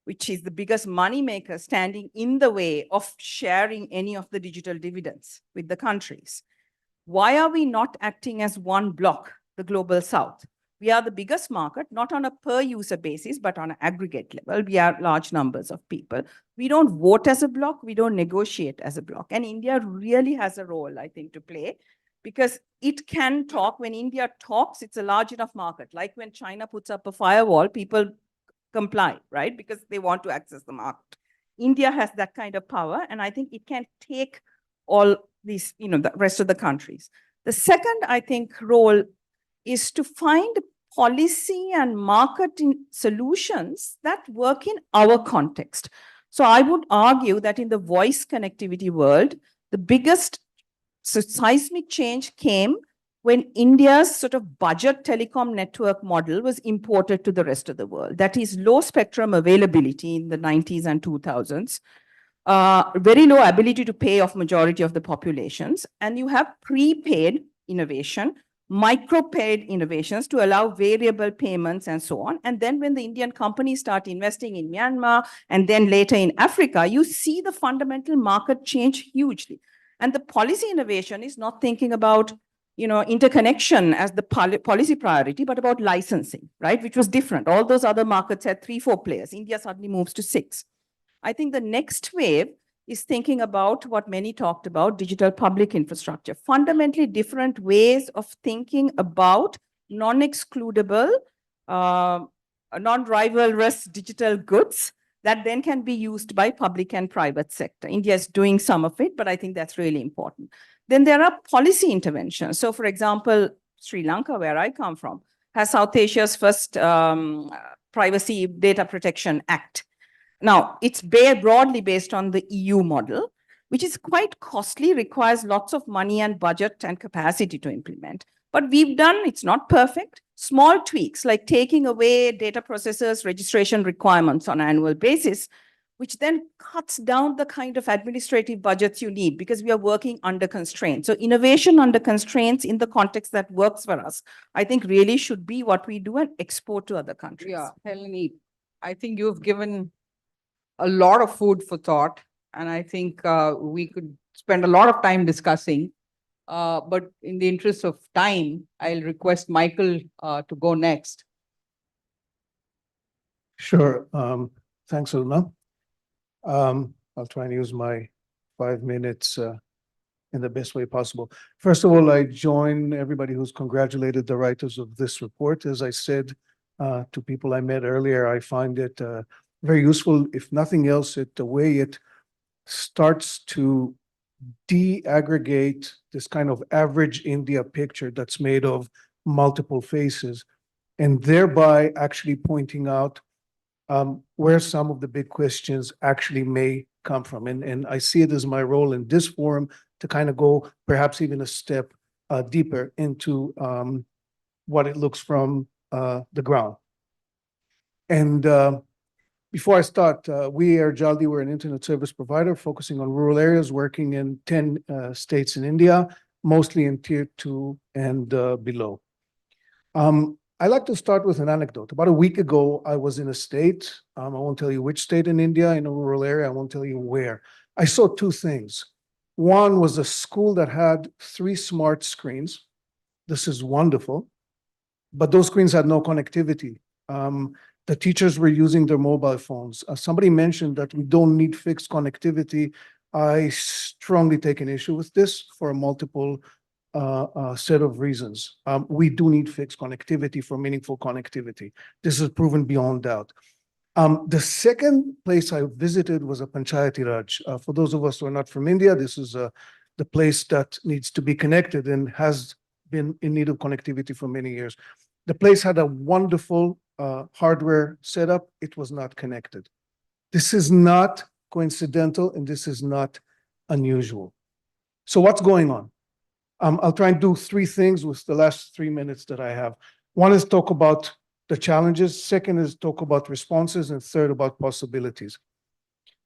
which is the biggest moneymaker, standing in the way of sharing any of the digital dividends with the countries. Why are we not acting as one block, the global south? We are the biggest market, not on a per user basis, but on an aggregate level. We are large numbers of people. We don't vote as a block. We don't negotiate as a block. And India really has a role, I think, to play because it can talk. When India talks, it's a large enough market. Like when China puts up a firewall, people comply, right? Because they want to access the market. India has that kind of power, and I think it can take all these, the rest of the countries. The second, I think, role is to find policy and marketing solutions that work in our context. So I would argue that in the voice connectivity world, the biggest seismic change came when India's sort of budget telecom network model was imported to the rest of the world. That is low spectrum availability in the 90s and 2000s, very low ability to pay off majority of the populations, and you have prepaid innovation, micro-paid innovations to allow variable payments and so on. And then when the Indian companies start investing in Myanmar and then later in Africa, you see the fundamental market change hugely. And the policy innovation is not thinking about interconnection as the policy priority, but about licensing, right? Which was different. All those other markets had 3-4 players. India suddenly moves to 6. I think the next wave is thinking about what many talked about, digital public infrastructure, fundamentally different ways of thinking about non-excludable, non-rivalrous digital goods that then can be used by public and private sector. India is doing some of it, but I think that's really important. Then there are policy interventions. So for example, Sri Lanka, where I come from, has South Asia's first Privacy Data Protection Act. Now, it's broadly based on the EU model, which is quite costly, requires lots of money and budget and capacity to implement. But we've done, it's not perfect, small tweaks like taking away data processors registration requirements on an annual basis, which then cuts down the kind of administrative budgets you need because we are working under constraints. So innovation under constraints in the context that works for us, I think really should be what we do and export to other countries. Yeah, Helani, I think you've given a lot of food for thought, and I think we could spend a lot of time discussing. But in the interest of time, I'll request Michael to go next. Sure. Thanks, Ulma. I'll try and use my 5 minutes in the best way possible. First of all, I join everybody who's congratulated the writers of this report. As I said to people I met earlier, I find it very useful. If nothing else, the way it starts to de-aggregate this kind of average India picture that's made of multiple faces, and thereby actually pointing out where some of the big questions actually may come from. And I see it as my role in this forum to kind of go perhaps even a step deeper into what it looks from the ground. And before I start, we AirJaldi, we're an internet service provider focusing on rural areas, working in 10 states in India, mostly in tier 2 and below. I like to start with an anecdote. About a week ago, I was in a state. I won't tell you which state in India, in a rural area. I won't tell you where. I saw 2 things. One was a school that had 3 smart screens. This is wonderful. But those screens had no connectivity. The teachers were using their mobile phones. Somebody mentioned that we don't need fixed connectivity. I strongly take an issue with this for a multiple set of reasons. We do need fixed connectivity for meaningful connectivity. This is proven beyond doubt. The second place I visited was a Panchayati Raj. For those of us who are not from India, this is the place that needs to be connected and has been in need of connectivity for many years. The place had a wonderful hardware setup. It was not connected. This is not coincidental, and this is not unusual. So what's going on? I'll try and do 3 things with the last 3 minutes that I have. One is talk about the challenges. Second is talk about responses. And third, about possibilities.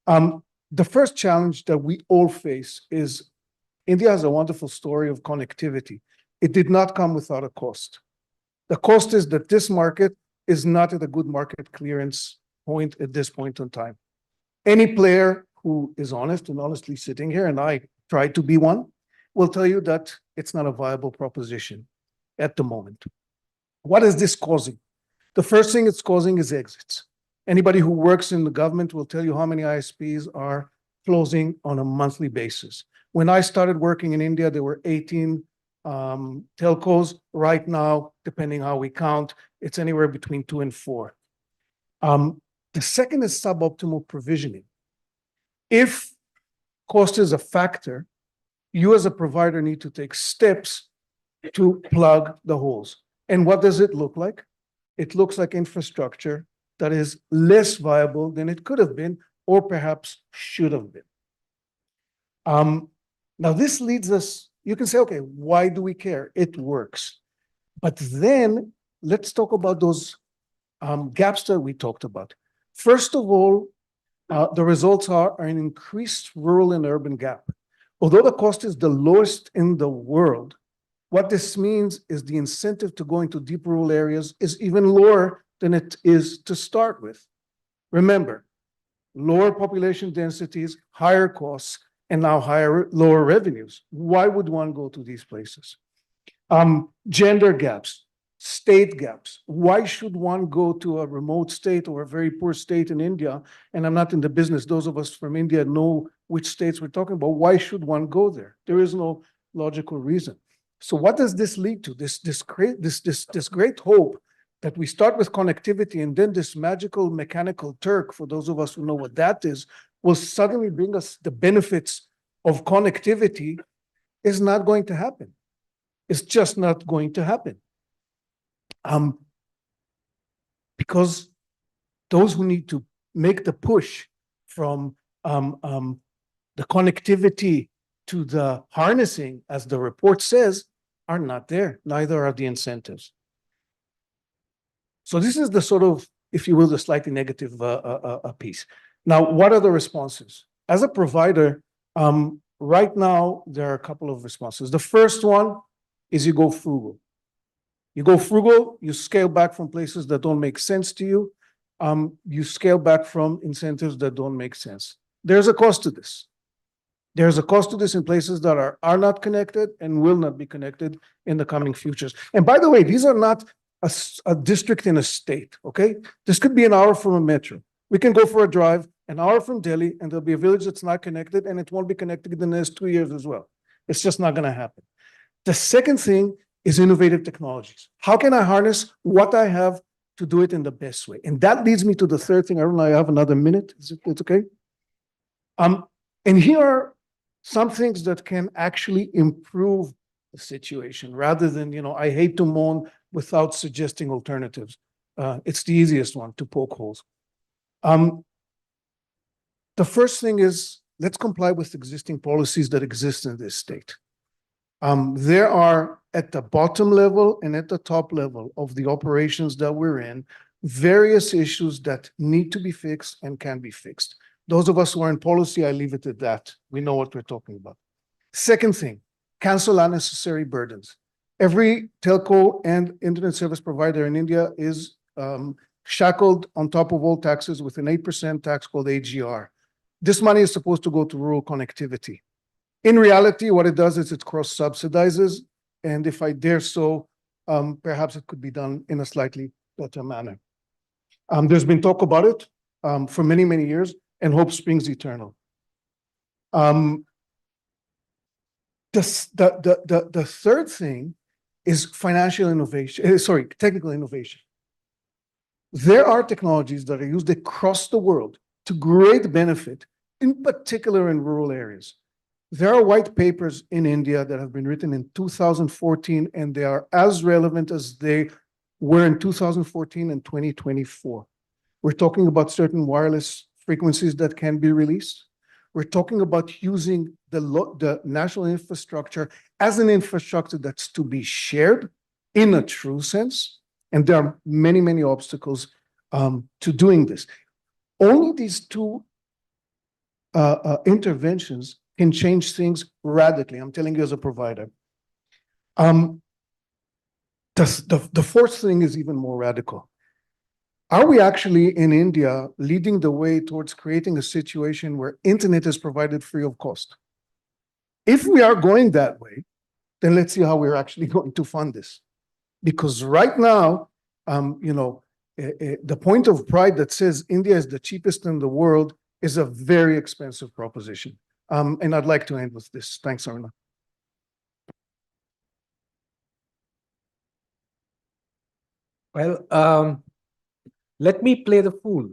The first challenge that we all face is India has a wonderful story of connectivity. It did not come without a cost. The cost is that this market is not at a good market clearance point at this point in time. Any player who is honest and honestly sitting here, and I try to be one, will tell you that it's not a viable proposition at the moment. What is this causing? The first thing it's causing is exits. Anybody who works in the government will tell you how many ISPs are closing on a monthly basis. When I started working in India, there were 18 telcos. Right now, depending how we count, it's anywhere between 2 and 4. The second is suboptimal provisioning. If cost is a factor, you as a provider need to take steps to plug the holes. And what does it look like? It looks like infrastructure that is less viable than it could have been, or perhaps should have been. Now this leads us, you can say, okay, why do we care? It works. But then let's talk about those gaps that we talked about. First of all, the results are an increased rural and urban gap. Although the cost is the lowest in the world, what this means is the incentive to go into deep rural areas is even lower than it is to start with. Remember, lower population densities, higher costs, and now lower revenues. Why would one go to these places? Gender gaps, state gaps. Why should one go to a remote state or a very poor state in India? And I'm not in the business. Those of us from India know which states we're talking about. Why should one go there? There is no logical reason. So what does this lead to? This great hope that we start with connectivity, and then this magical mechanical Turk, for those of us who know what that is, will suddenly bring us the benefits of connectivity, is not going to happen. It's just not going to happen. Because those who need to make the push from the connectivity to the harnessing, as the report says, are not there. Neither are the incentives. So this is the sort of, if you will, the slightly negative piece. Now, what are the responses? As a provider, right now, there are a couple of responses. The first one is you go frugal. You go frugal, you scale back from places that don't make sense to you. You scale back from incentives that don't make sense. There's a cost to this. There's a cost to this in places that are not connected and will not be connected in the coming futures. And by the way, these are not a district in a state, okay? This could be an hour from a metro. We can go for a drive, an hour from Delhi, and there'll be a village that's not connected, and it won't be connected in the next 2 years as well. It's just not gonna happen. The second thing is innovative technologies. How can I harness what I have to do it in the best way? And that leads me to the third thing. I don't know, I have another minute. Is it okay? And here are some things that can actually improve the situation rather than, I hate to moan without suggesting alternatives. It's the easiest one, to poke holes. The first thing is, let's comply with existing policies that exist in this state. There are, at the bottom level and at the top level of the operations that we're in, various issues that need to be fixed and can be fixed. Those of us who are in policy, I leave it at that. We know what we're talking about. Second thing, cancel unnecessary burdens. Every telco and internet service provider in India is shackled on top of all taxes with an 8% tax called AGR. This money is supposed to go to rural connectivity. In reality, what it does is it cross-subsidizes, and if I dare so, perhaps it could be done in a slightly better manner. There's been talk about it for many, many years, and hope springs eternal. The third thing is financial innovation, technical innovation. There are technologies that are used across the world to great benefit, in particular in rural areas. There are white papers in India that have been written in 2014, and they are as relevant as they were in 2014 and 2024. We're talking about certain wireless frequencies that can be released. We're talking about using the national infrastructure as an infrastructure that's to be shared in a true sense. And there are many, many obstacles to doing this. Only these two interventions can change things radically. I'm telling you as a provider. The fourth thing is even more radical. Are we actually in India leading the way towards creating a situation where internet is provided free of cost? If we are going that way, then let's see how we're actually going to fund this. Because right now, the point of pride that says India is the cheapest in the world is a very expensive proposition. And I'd like to end with this. Thanks, Arna. Well, let me play the fool.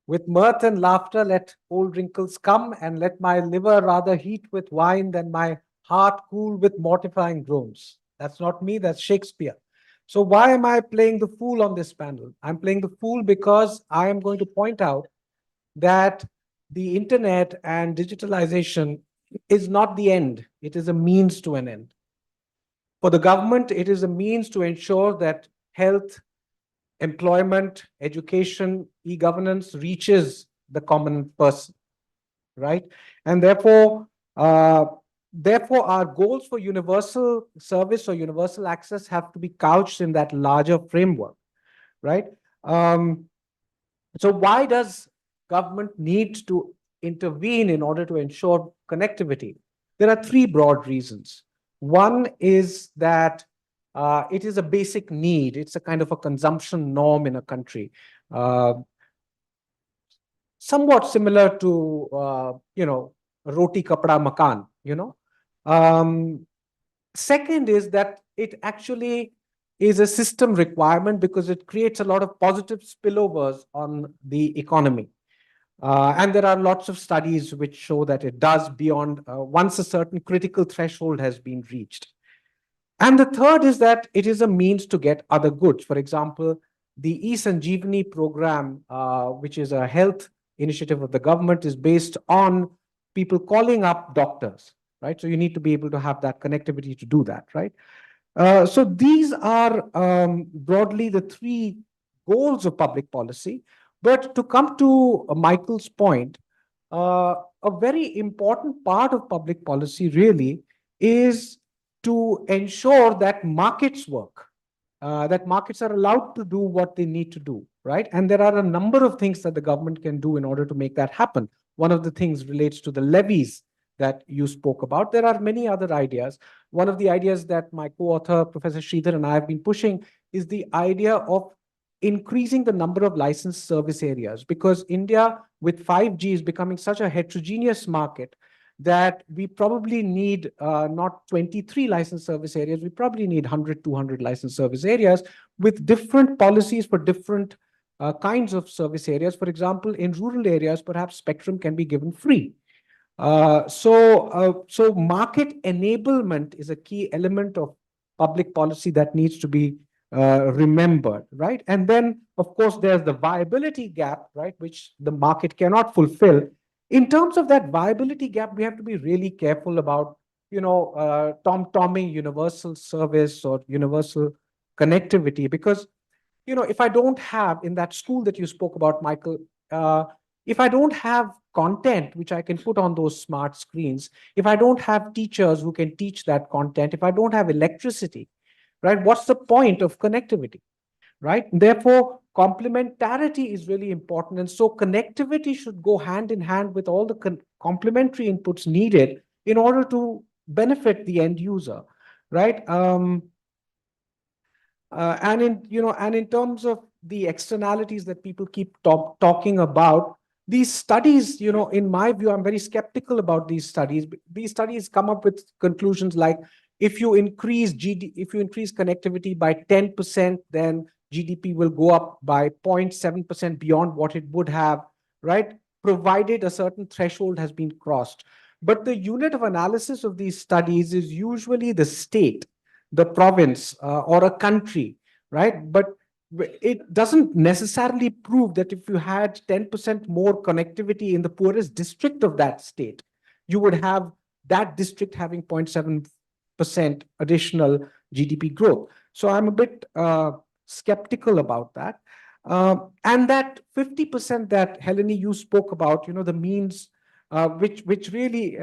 With mirth and laughter, let old wrinkles come, and let my liver rather heat with wine than my heart cool with mortifying groans. That's not me, that's Shakespeare. So why am I playing the fool on this panel? I'm playing the fool because I am going to point out that the internet and digitalization is not the end. It is a means to an end. For the government, it is a means to ensure that health, employment, education, e-governance reaches the common person, right? And therefore, our goals for universal service or universal access have to be couched in that larger framework, right? So why does government need to intervene in order to ensure connectivity? There are three broad reasons. One is that it is a basic need. It's a kind of a consumption norm in a country. Somewhat similar to, roti kapda makan, Second is that it actually is a system requirement because it creates a lot of positive spillovers on the economy. And there are lots of studies which show that it does beyond once a certain critical threshold has been reached. And the third is that it is a means to get other goods. For example, the e-Sanjeevani program, which is a health initiative of the government, is based on people calling up doctors, right? So you need to be able to have that connectivity to do that, right? So these are broadly the three goals of public policy. But to come to Michael's point, a very important part of public policy really is to ensure that markets work, that markets are allowed to do what they need to do, right? And there are a number of things that the government can do in order to make that happen. One of the things relates to the levies that you spoke about. There are many other ideas. One of the ideas that my co-author, Professor Sridhar, and I have been pushing is the idea of increasing the number of licensed service areas, because India with 5G is becoming such a heterogeneous market that we probably need not 23 licensed service areas, we probably need 100, 200 licensed service areas with different policies for different kinds of service areas. For example, in rural areas, perhaps spectrum can be given free. So market enablement is a key element of public policy that needs to be remembered, right? And then, of course, there's the viability gap, right, which the market cannot fulfill. In terms of that viability gap, we have to be really careful about, tom-tomming universal service or universal connectivity, because, if I don't have, in that school that you spoke about, Michael, if I don't have content which I can put on those smart screens, if I don't have teachers who can teach that content, if I don't have electricity, right, what's the point of connectivity, right? Therefore, complementarity is really important. And so connectivity should go hand in hand with all the complementary inputs needed in order to benefit the end user, right? And in terms of the externalities that people keep talking about, these studies, in my view, I'm very skeptical about these studies. These studies come up with conclusions like, if you increase connectivity by 10%, then GDP will go up by 0.7% beyond what it would have, right? Provided a certain threshold has been crossed. But the unit of analysis of these studies is usually the state, the province, or a country, right? But it doesn't necessarily prove that if you had 10% more connectivity in the poorest district of that state, you would have that district having 0.7% additional GDP growth. So I'm a bit skeptical about that. And that 50% that Helani, you spoke about, the means which really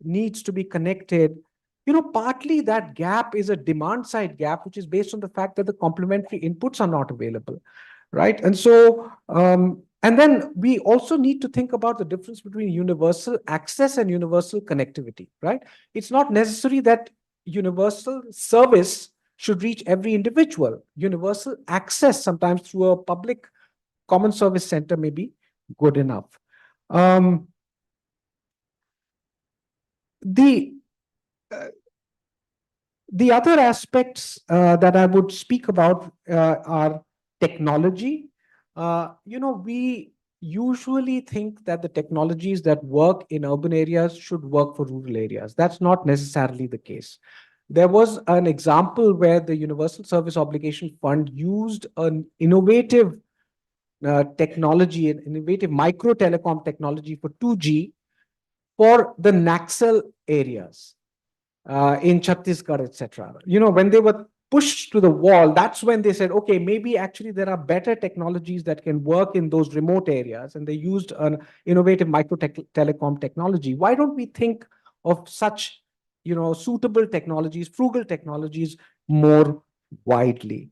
needs to be connected, partly that gap is a demand side gap, which is based on the fact that the complementary inputs are not available, right? And so, and then we also need to think about the difference between universal access and universal connectivity, right? It's not necessary that universal service should reach every individual. Universal access, sometimes through a public common service center, may be good enough. The other aspects that I would speak about are technology. We usually think that the technologies that work in urban areas should work for rural areas. That's not necessarily the case. There was an example where the Universal Service Obligation Fund used an innovative technology, an innovative micro telecom technology for 2G for the Naxal areas in Chhattisgarh, etc. When they were pushed to the wall, that's when they said, okay, maybe actually there are better technologies that can work in those remote areas. And they used an innovative micro telecom technology. Why don't we think of such, suitable technologies, frugal technologies more widely?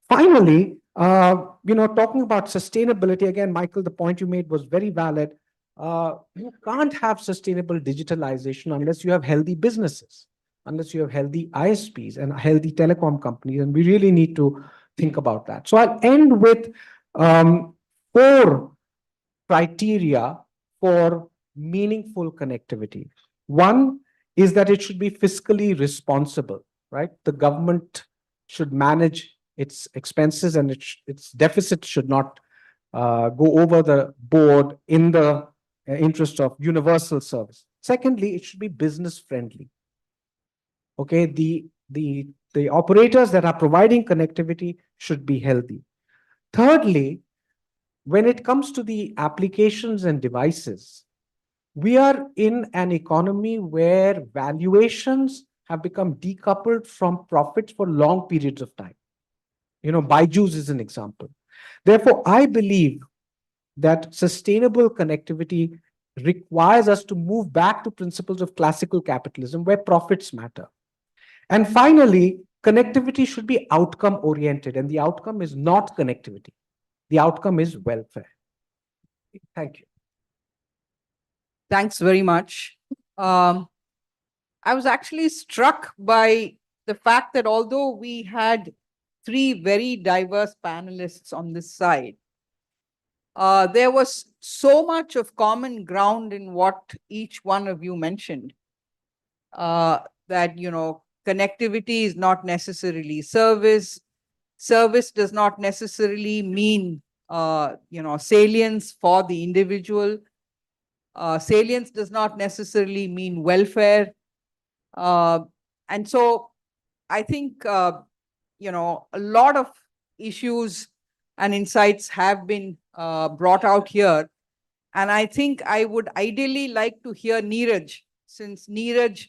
Finally, talking about sustainability, again, Michael, the point you made was very valid. You can't have sustainable digitalization unless you have healthy businesses, unless you have healthy ISPs and healthy telecom companies. And we really need to think about that. So I'll end with 4 criteria for meaningful connectivity. One is that it should be fiscally responsible, right? The government should manage its expenses and its deficit should not go over the board in the interest of universal service. Secondly, it should be business friendly. Okay, the operators that are providing connectivity should be healthy. Thirdly, when it comes to the applications and devices, we are in an economy where valuations have become decoupled from profits for long periods of time. Byju's is an example. Therefore, I believe that sustainable connectivity requires us to move back to principles of classical capitalism where profits matter. And finally, connectivity should be outcome oriented, and the outcome is not connectivity. The outcome is welfare. Thank you. Thanks very much. I was actually struck by the fact that although we had 3 very diverse panelists on this side, there was so much of common ground in what each one of you mentioned, that, connectivity is not necessarily service. Service does not necessarily mean, salience for the individual. Salience does not necessarily mean welfare. And so I think, a lot of issues and insights have been brought out here. And I think I would ideally like to hear Neeraj, since Neeraj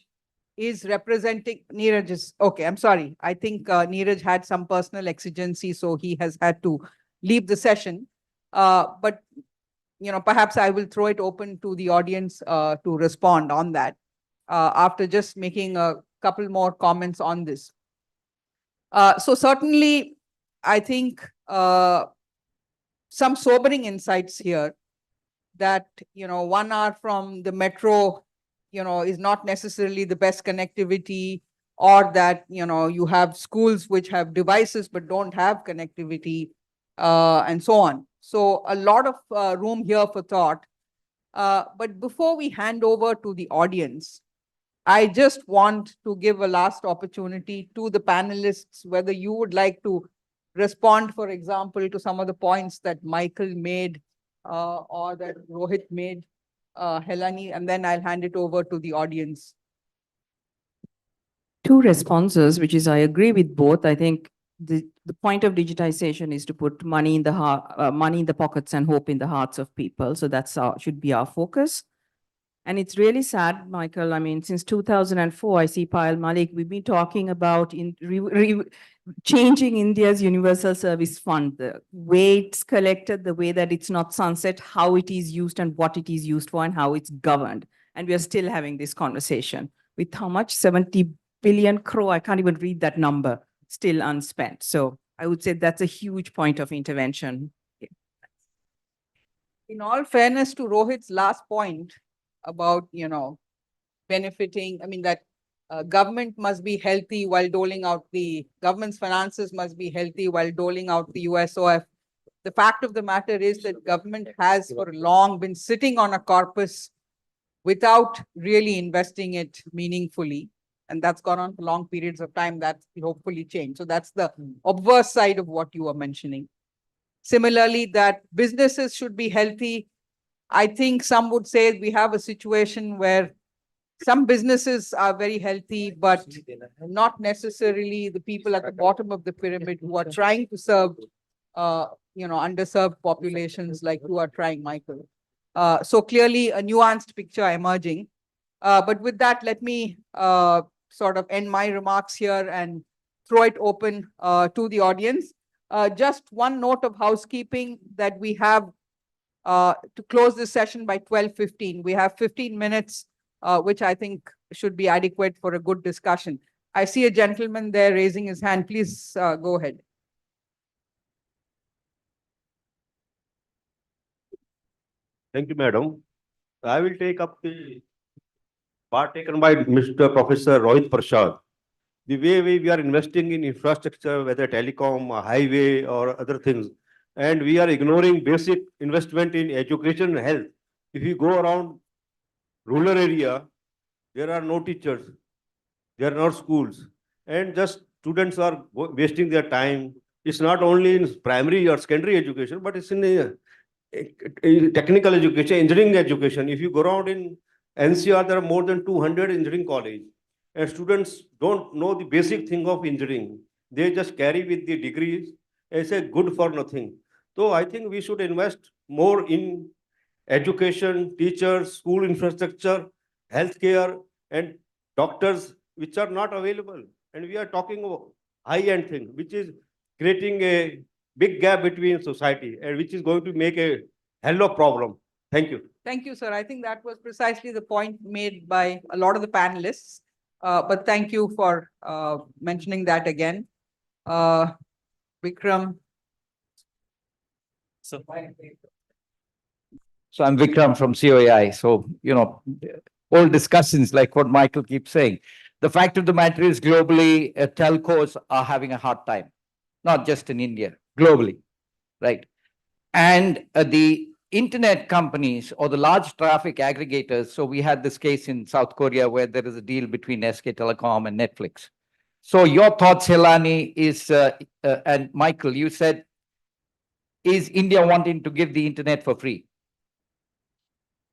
is representing, Neeraj is, okay, I'm sorry. I think Neeraj had some personal exigency, so he has had to leave the session. But, perhaps I will throw it open to the audience to respond on that after just making a couple more comments on this. So certainly, I think some sobering insights here that, 1 hour from the metro, is not necessarily the best connectivity, or that, you have schools which have devices but don't have connectivity, and so on. So a lot of room here for thought. But before we hand over to the audience, I just want to give a last opportunity to the panelists, whether you would like to respond, for example, to some of the points that Michael made or that Rohit made, Helani, and then I'll hand it over to the audience. 2 responses, which is I agree with both. I think the point of digitization is to put money in the pockets and hope in the hearts of people. So that's should be our focus. And it's really sad, Michael. I mean, since 2004, I see Payal Malik, we've been talking about changing India's Universal Service Fund, the way it's collected, the way that it's not sunset, how it is used and what it is used for and how it's governed. And we are still having this conversation with how much 70 billion crore, I can't even read that number, still unspent. So I would say that's a huge point of intervention. In all fairness to Rohit's last point about, benefiting, I mean, that government must be healthy while doling out government's finances must be healthy while doling out the USOF. The fact of the matter is that government has for long been sitting on a corpus without really investing it meaningfully. and that's gone on for long periods of time. That will hopefully change. So that's the obverse side of what you were mentioning. Similarly, that businesses should be healthy. I think some would say we have a situation where some businesses are very healthy, but not necessarily the people at the bottom of the pyramid who are trying to serve, underserved populations like you are trying, Michael. So clearly a nuanced picture emerging. But with that, let me sort of end my remarks here and throw it open to the audience. Just one note of housekeeping that we have to close this session by 12:15. We have 15 minutes, which I think should be adequate for a good discussion. I see a gentleman there raising his hand. Please go ahead. Thank you, madam. I will take up the part taken by Mr. Professor Rohit Prasad. The way we are investing in infrastructure, whether telecom, highway, or other things, and we are ignoring basic investment in education and health. If you go around rural area, there are no teachers, there are no schools, and just students are wasting their time. It's not only in primary or secondary education, but it's in technical education, engineering education. If you go around in NCR, there are more than 200 engineering colleges, and students don't know the basic thing of engineering. They just carry with the degrees and say good for nothing. So I think we should invest more in education, teachers, school infrastructure, healthcare, and doctors, which are not available. And we are talking about high-end thing, which is creating a big gap between society, and which is going to make a hell of a problem. Thank you. Thank you, sir. I think that was precisely the point made by a lot of the panelists. But thank you for mentioning that again. Vikram. So I'm Vikram from COAI. So, all discussions like what Michael keeps saying. The fact of the matter is globally, telcos are having a hard time, not just in India, globally, right? And the internet companies or the large traffic aggregators. So we had this case in South Korea where there is a deal between SK Telecom and Netflix. So your thoughts, Helani, is, and Michael, you said, is India wanting to give the internet for free?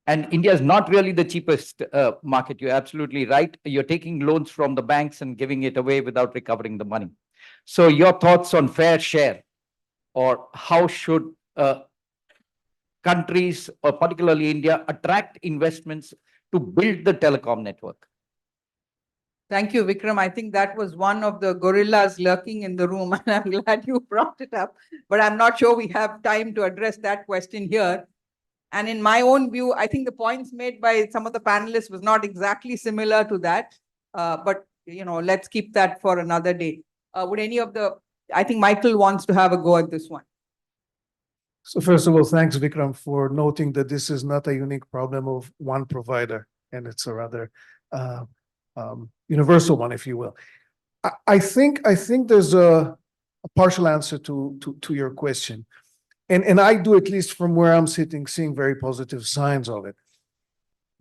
And India is not really the cheapest market. You're absolutely right. You're taking loans from the banks and giving it away without recovering the money. So your thoughts on fair share, or how should countries, or particularly India, attract investments to build the telecom network? Thank you, Vikram. I think that was one of the gorillas lurking in the room, and I'm glad you brought it up. But I'm not sure we have time to address that question here. And in my own view, I think the points made by some of the panelists was not exactly similar to that. But, let's keep that for another day. I think Michael wants to have a go at this one. So first of all, thanks, Vikram, for noting that this is not a unique problem of one provider, and it's a rather universal one, if you will. I think there's a partial answer to your question. And I do, at least from where I'm sitting, seeing very positive signs of it.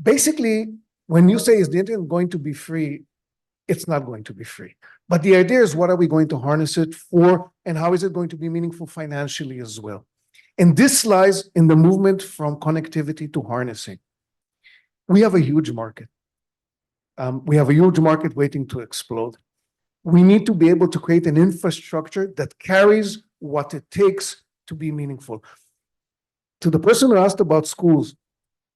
Basically, when you say, is the internet going to be free? It's not going to be free. But the idea is, what are we going to harness it for? And how is it going to be meaningful financially as well? And this lies in the movement from connectivity to harnessing. We have a huge market. We have a huge market waiting to explode. We need to be able to create an infrastructure that carries what it takes to be meaningful. To the person who asked about schools,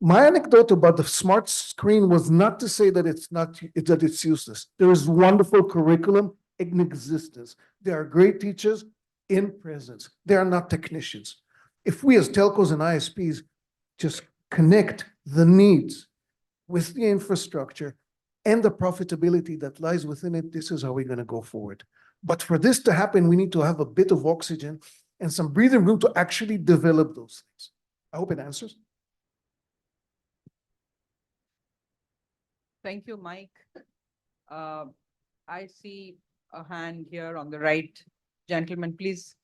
my anecdote about the smart screen was not to say that it's useless. There is wonderful curriculum in existence. There are great teachers in presence. They are not technicians. If we as telcos and ISPs just connect the needs with the infrastructure and the profitability that lies within it, this is how we're going to go forward. But for this to happen, we need to have a bit of oxygen and some breathing room to actually develop those things. I hope it answers. Thank you, Mike. I see a hand here on the right. Gentlemen, please.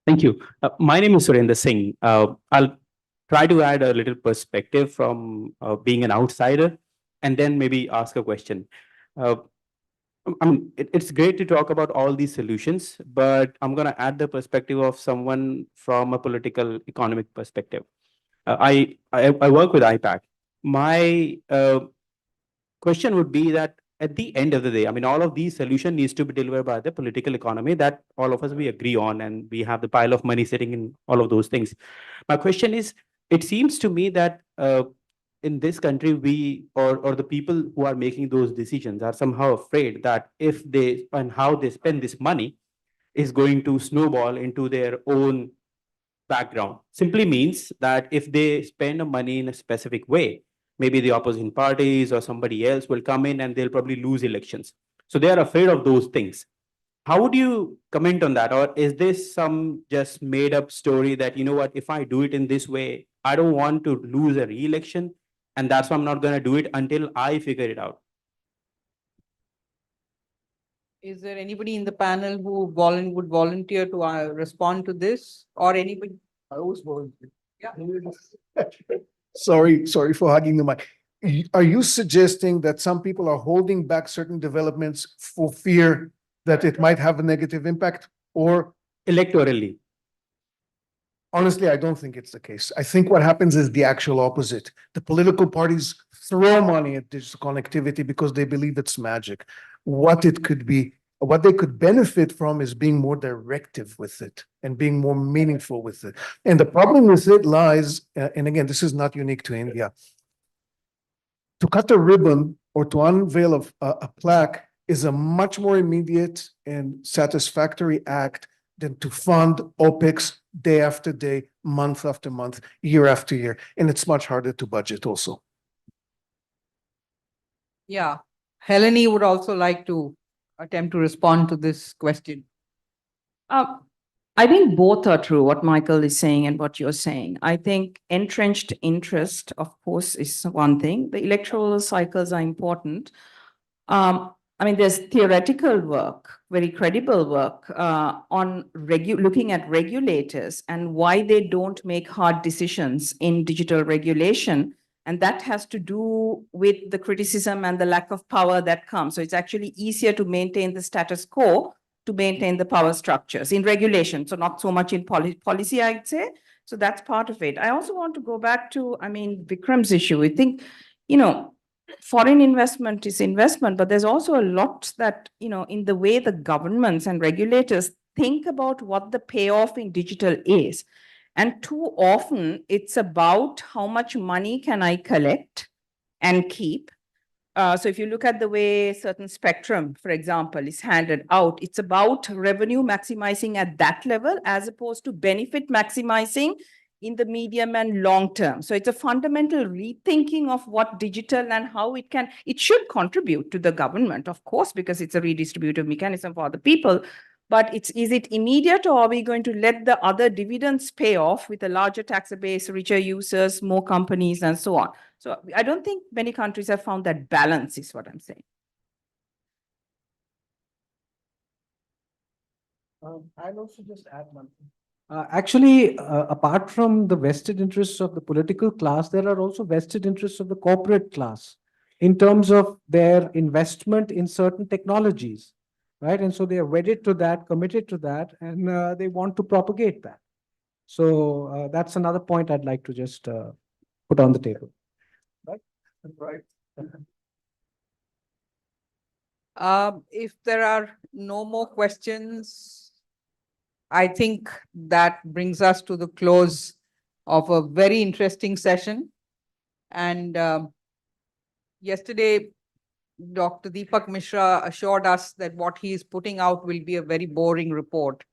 Thank you. My name is Surendra Singh. I'll try to add a little perspective from being an outsider, and then maybe ask a question. I mean, it's great to talk about all these solutions, but I'm going to add the perspective of someone from a political economic perspective. I work with IPAC. My question would be that at the end of the day, I mean, all of these solutions needs to be delivered by the political economy that all of us we agree on, and we have the pile of money sitting in all of those things. My question is, it seems to me that in this country, we or the people who are making those decisions are somehow afraid that if they and how they spend this money is going to snowball into their own background. Simply means that if they spend money in a specific way, maybe the opposition parties or somebody else will come in and they'll probably lose elections. So they are afraid of those things. How would you comment on that? Or is this some just made up story that, you know what, if I do it in this way, I don't want to lose a re-election, and that's why I'm not going to do it until I figure it out? Is there anybody in the panel who would volunteer to respond to this, or anybody? I always volunteer. Yeah. Sorry for hugging the mic. Are you suggesting that some people are holding back certain developments for fear that it might have a negative impact, or? Electorally. Honestly, I don't think it's the case. I think what happens is the actual opposite. The political parties throw money at digital connectivity because they believe it's magic. What it could be, what they could benefit from is being more directive with it and being more meaningful with it. And the problem with it lies, and again, this is not unique to India. To cut a ribbon or to unveil a plaque is a much more immediate and satisfactory act than to fund OPEX day after day, month after month, year after year. And it's much harder to budget also. Yeah. Helani would also like to attempt to respond to this question. I think both are true, what Michael is saying and what you're saying. I think entrenched interest, of course, is one thing. The electoral cycles are important. I mean, there's theoretical work, very credible work on looking at regulators and why they don't make hard decisions in digital regulation. And that has to do with the criticism and the lack of power that comes. So it's actually easier to maintain the status quo to maintain the power structures in regulation. So not so much in policy, I'd say. So that's part of it. I also want to go back to, I mean, Vikram's issue. I think, you know, foreign investment is investment, but there's also a lot that, you know, in the way the governments and regulators think about what the payoff in digital is. And too often it's about how much money can I collect and keep. So if you look at the way certain spectrum, for example, is handed out, it's about revenue maximizing at that level as opposed to benefit maximizing in the medium and long term. So it's a fundamental rethinking of what digital and how it should contribute to the government, of course, because it's a redistributive mechanism for the people. But is it immediate, or are we going to let the other dividends pay off with a larger tax base, richer users, more companies, and so on? So I don't think many countries have found that balance, is what I'm saying. I'll also just add one thing. Actually, apart from the vested interests of the political class, there are also vested interests of the corporate class in terms of their investment in certain technologies, right? And so they are wedded to that, committed to that, and they want to propagate that. So that's another point I'd like to just put on the table. Right? Right. If there are no more questions, I think that brings us to the close of a very interesting session. And yesterday, Dr. Deepak Mishra assured us that what he is putting out will be a very boring report.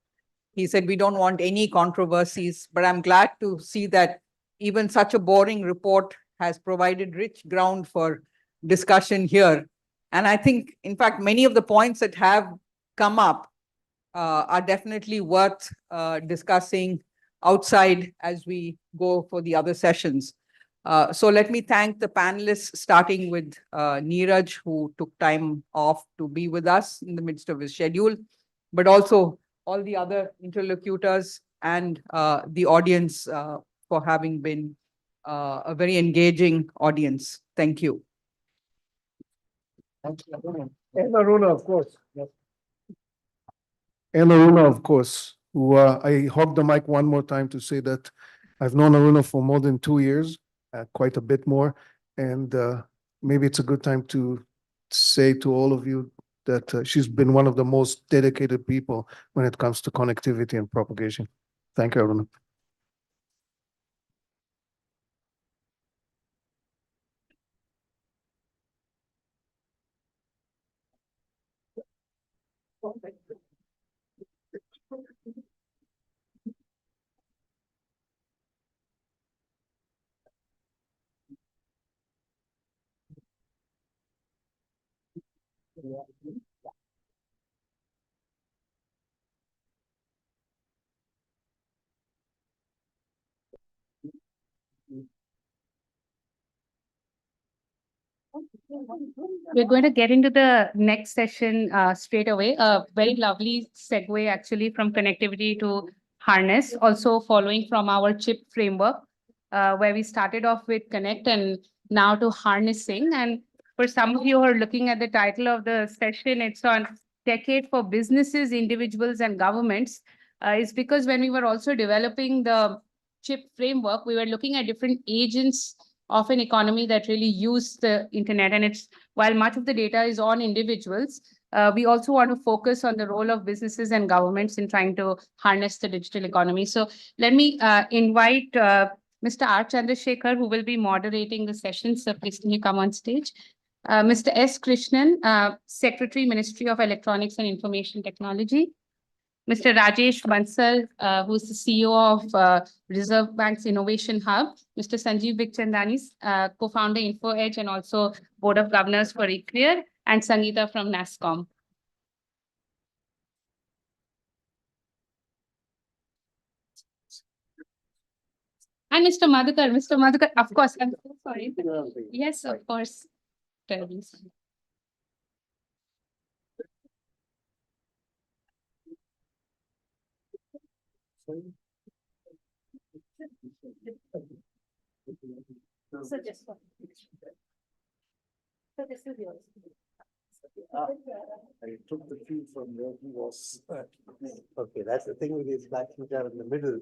He said, we don't want any controversies, but I'm glad to see that even such a boring report has provided rich ground for discussion here. And I think, in fact, many of the points that have come up are definitely worth discussing outside as we go for the other sessions. So let me thank the panelists, starting with Neeraj, who took time off to be with us in the midst of his schedule, but also all the other interlocutors and the audience for having been a very engaging audience. Thank you. And Aruna, of course. And Aruna, of course, who I hog the mic one more time to say that I've known Aruna for more than 2 years, quite a bit more. And maybe it's a good time to say to all of you that she's been one of the most dedicated people when it comes to connectivity and propagation. Thank you, Aruna. We're going to get into the next session straight away. A very lovely segue actually from connectivity to harness, also following from our chip framework, where we started off with connect and now to harnessing. And for some of you who are looking at the title of the session, it's on Decade for Businesses, Individuals and Governments. Is because when we were also developing the chip framework, we were looking at different agents of an economy that really use the internet. And it's while much of the data is on individuals, we also want to focus on the role of businesses and governments in trying to harness the digital economy. So let me invite Mr. R. Chandrasekhar, who will be moderating the session. So please can you come on stage? Mr. S. Krishnan, Secretary, Ministry of Electronics and Information Technology. Mr. Rajesh Bansal, who's the CEO of Reserve Bank's Innovation Hub. Mr. Sanjeev Bikhchandani, co-founder InfoEdge and also Board of Governors for ICRIER, and Sangeeta from NASSCOM. And Mr. Madhukar, of course, I'm so sorry. Yes, of course. Terribly sorry. So just one. So this is yours. I took the cue from where he was. Okay, that's the thing with his black there in the middle.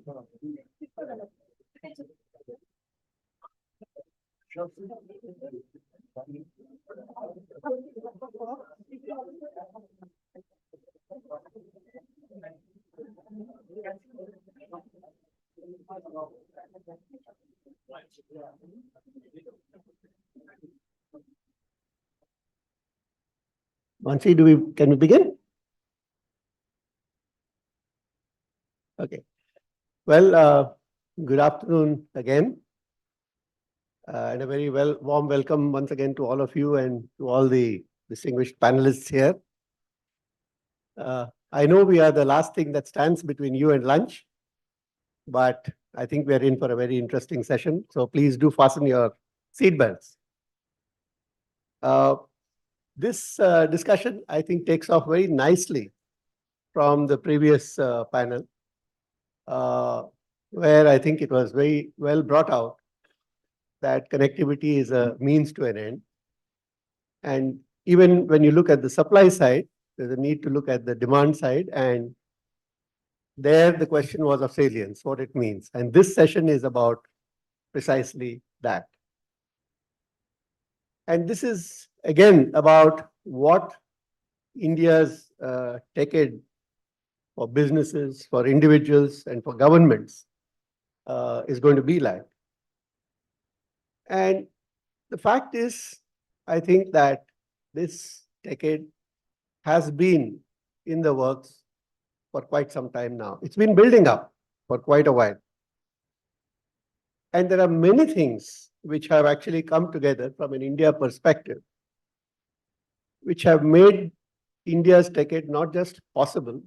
Mansingh, can we begin? Okay. Well, good afternoon again. And a very warm welcome once again to all of you and to all the distinguished panelists here. I know we are the last thing that stands between you and lunch, but I think we are in for a very interesting session. So please do fasten your seatbelts. This discussion, I think, takes off very nicely from the previous panel, where I think it was very well brought out that connectivity is a means to an end. And even when you look at the supply side, there's a need to look at the demand side. And there the question was of salience, what it means. And this session is about precisely that. And this is, again, about what India's decade for businesses, for individuals, and for governments is going to be like. And the fact is, I think that this decade has been in the works for quite some time now. It's been building up for quite a while. And there are many things which have actually come together from an India perspective, which have made India's decade not just possible,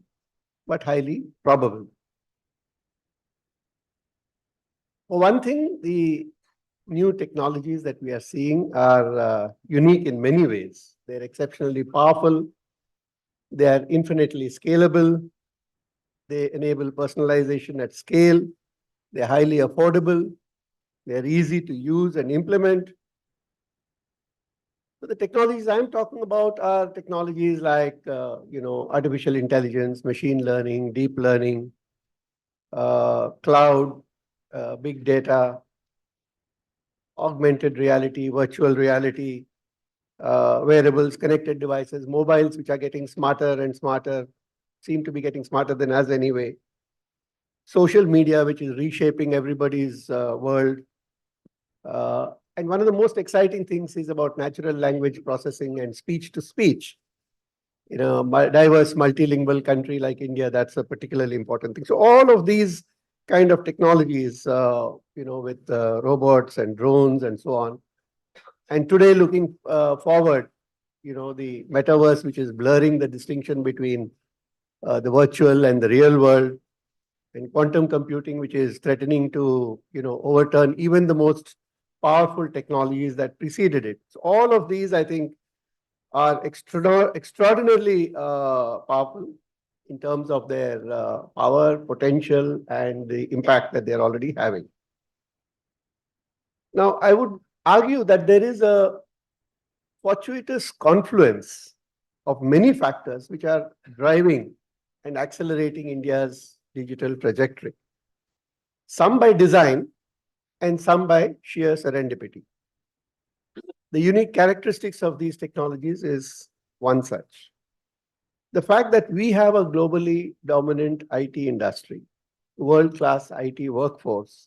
but highly probable. For one thing, the new technologies that we are seeing are unique in many ways. They're exceptionally powerful. They are infinitely scalable. They enable personalization at scale. They're highly affordable. They're easy to use and implement. So the technologies I'm talking about are technologies like, artificial intelligence, machine learning, deep learning, cloud, big data, augmented reality, virtual reality, wearables, connected devices, mobiles, which are getting smarter and smarter, seem to be getting smarter than us anyway. Social media, which is reshaping everybody's world. And one of the most exciting things is about natural language processing and speech to speech. In a diverse multilingual country like India, that's a particularly important thing. So all of these kind of technologies, with robots and drones and so on. And today, looking forward, the metaverse, which is blurring the distinction between the virtual and the real world, and quantum computing, which is threatening to, overturn even the most powerful technologies that preceded it. So all of these, I think, are extraordinarily powerful in terms of their power, potential, and the impact that they're already having. Now, I would argue that there is a fortuitous confluence of many factors which are driving and accelerating India's digital trajectory. Some by design and some by sheer serendipity. The unique characteristics of these technologies is one such. The fact that we have a globally dominant IT industry, world-class IT workforce,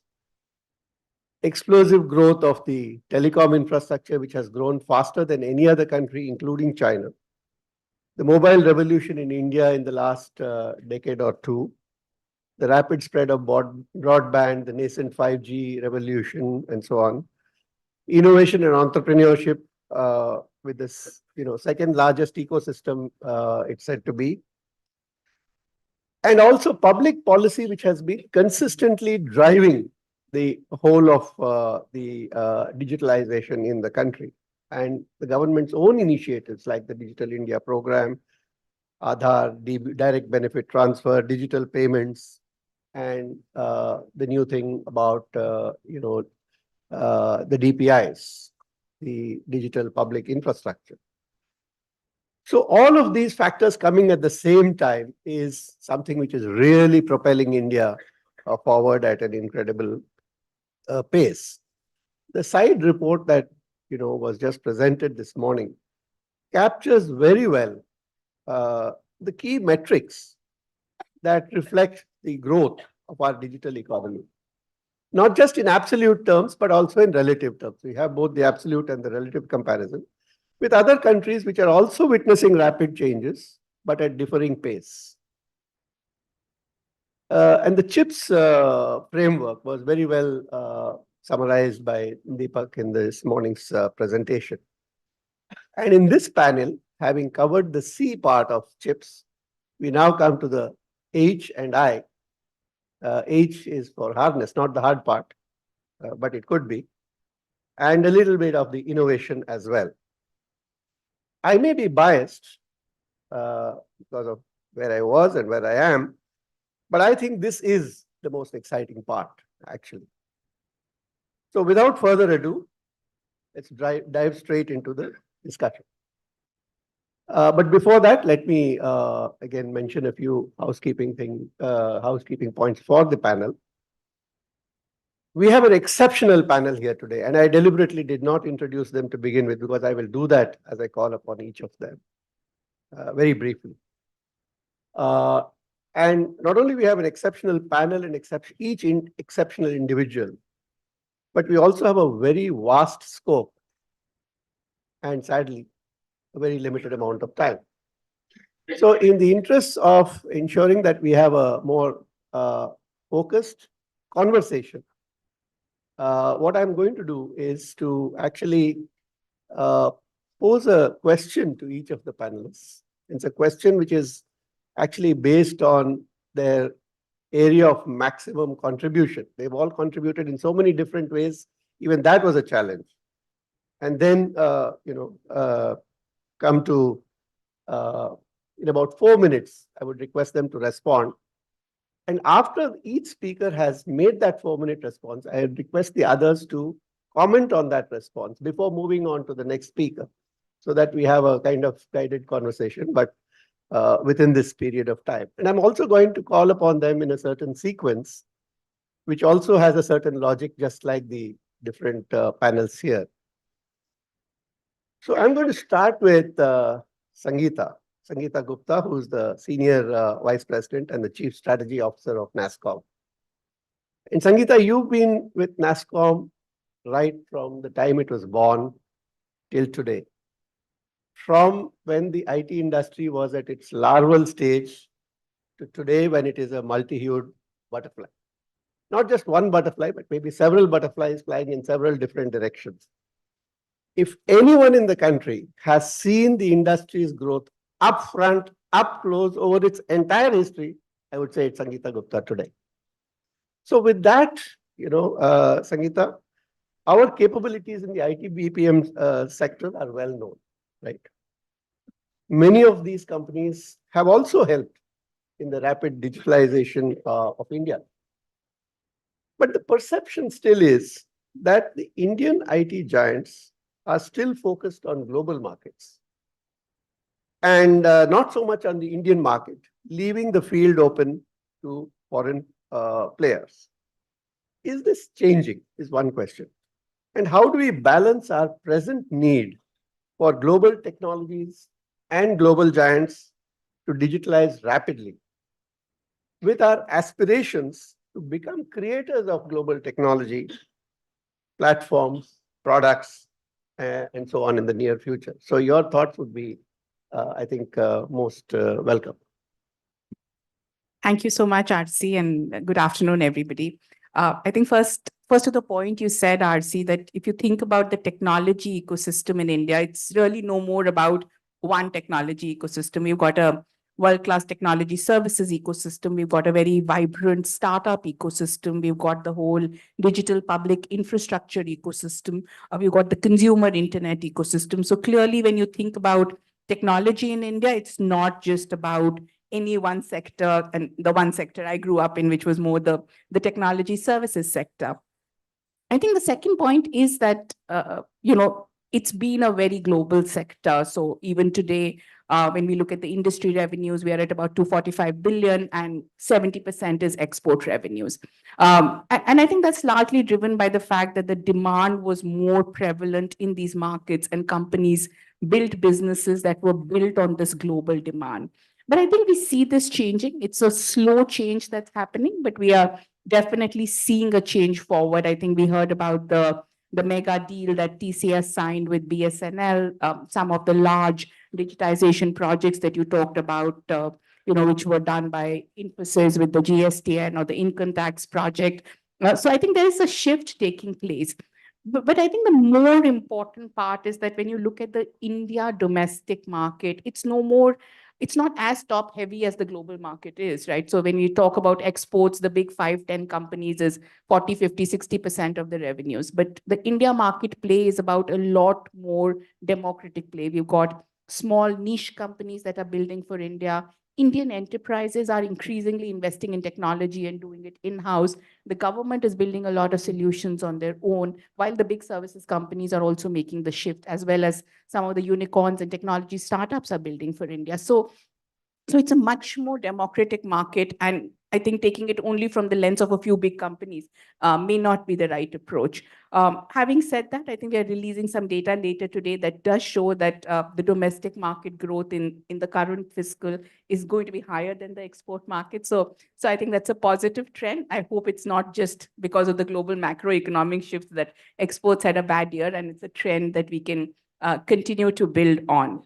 explosive growth of the telecom infrastructure, which has grown faster than any other country, including China, the mobile revolution in India in the last decade or two, the rapid spread of broadband, the nascent 5G revolution, and so on, innovation and entrepreneurship with this, second largest ecosystem it's said to be, and also public policy, which has been consistently driving the whole of the digitalization in the country, and the government's own initiatives like the Digital India program, Aadhaar, direct benefit transfer, digital payments, and the new thing about, the DPIs, the digital public infrastructure. So all of these factors coming at the same time is something which is really propelling India forward at an incredible pace. The side report that, was just presented this morning captures very well the key metrics that reflect the growth of our digital economy. Not just in absolute terms, but also in relative terms. We have both the absolute and the relative comparison with other countries which are also witnessing rapid changes, but at differing pace. And the CHIPS framework was very well summarized by Deepak in this morning's presentation. And in this panel, having covered the C part of CHIPS, we now come to the H and I. H is for harness, not the hard part, but it could be, and a little bit of the innovation as well. I may be biased because of where I was and where I am, but I think this is the most exciting part, actually. So without further ado, let's dive straight into the discussion. But before that, let me again mention a few housekeeping points for the panel. We have an exceptional panel here today, and I deliberately did not introduce them to begin with because I will do that as I call upon each of them very briefly. And not only we have an exceptional panel and exceptional individual, but we also have a very vast scope and sadly, a very limited amount of time. So in the interest of ensuring that we have a more focused conversation, what I'm going to do is to actually pose a question to each of the panelists. It's a question which is actually based on their area of maximum contribution. They've all contributed in so many different ways. Even that was a challenge. And then, come to, in about 4 minutes, I would request them to respond. And after each speaker has made that 4-minute response, I request the others to comment on that response before moving on to the next speaker, so that we have a kind of guided conversation, but within this period of time. And I'm also going to call upon them in a certain sequence, which also has a certain logic, just like the different panels here. So I'm going to start with Sangeeta Gupta, who's the Senior Vice President and the Chief Strategy Officer of NASSCOM. And Sangeeta, you've been with NASSCOM right from the time it was born till today. From when the IT industry was at its larval stage to today when it is a multi-hued butterfly. Not just one butterfly, but maybe several butterflies flying in several different directions. If anyone in the country has seen the industry's growth up front, up close over its entire history, I would say it's Sangeeta Gupta today. So with that, Sangeeta, our capabilities in the IT BPM sector are well known, right? Many of these companies have also helped in the rapid digitalization of India. But the perception still is that the Indian IT giants are still focused on global markets and not so much on the Indian market, leaving the field open to foreign players. Is this changing, is one question. And how do we balance our present need for global technologies and global giants to digitalize rapidly with our aspirations to become creators of global technology, platforms, products, and so on in the near future? So your thoughts would be, I think, most welcome. Thank you so much, RC, and good afternoon, everybody. I think first to the point you said, RC, that if you think about the technology ecosystem in India, it's really no more about one technology ecosystem. We've got a world-class technology services ecosystem. We've got a very vibrant startup ecosystem. We've got the whole digital public infrastructure ecosystem. We've got the consumer internet ecosystem. So clearly, when you think about technology in India, it's not just about any one sector, and the one sector I grew up in, which was more the technology services sector. I think the second point is that, it's been a very global sector. So even today, when we look at the industry revenues, we are at about 245 billion and 70% is export revenues. And I think that's largely driven by the fact that the demand was more prevalent in these markets and companies built businesses that were built on this global demand. But I think we see this changing. It's a slow change that's happening, but we are definitely seeing a change forward. I think we heard about the mega deal that TCS signed with BSNL, some of the large digitization projects that you talked about, which were done by Infosys with the GSTN or the income tax project. So I think there is a shift taking place. But I think the more important part is that when you look at the India domestic market, it's not as top heavy as the global market is, right? So when you talk about exports, the big 5, 10 companies is 40, 50, 60% of the revenues. But the India market play is about a lot more democratic play. We've got small niche companies that are building for India. Indian enterprises are increasingly investing in technology and doing it in-house. The government is building a lot of solutions on their own, while the big services companies are also making the shift, as well as some of the unicorns and technology startups are building for India. So it's a much more democratic market, and I think taking it only from the lens of a few big companies may not be the right approach. Having said that, I think we are releasing some data later today that does show that the domestic market growth in the current fiscal is going to be higher than the export market. So I think that's a positive trend. I hope it's not just because of the global macroeconomic shifts that exports had a bad year, and it's a trend that we can continue to build on.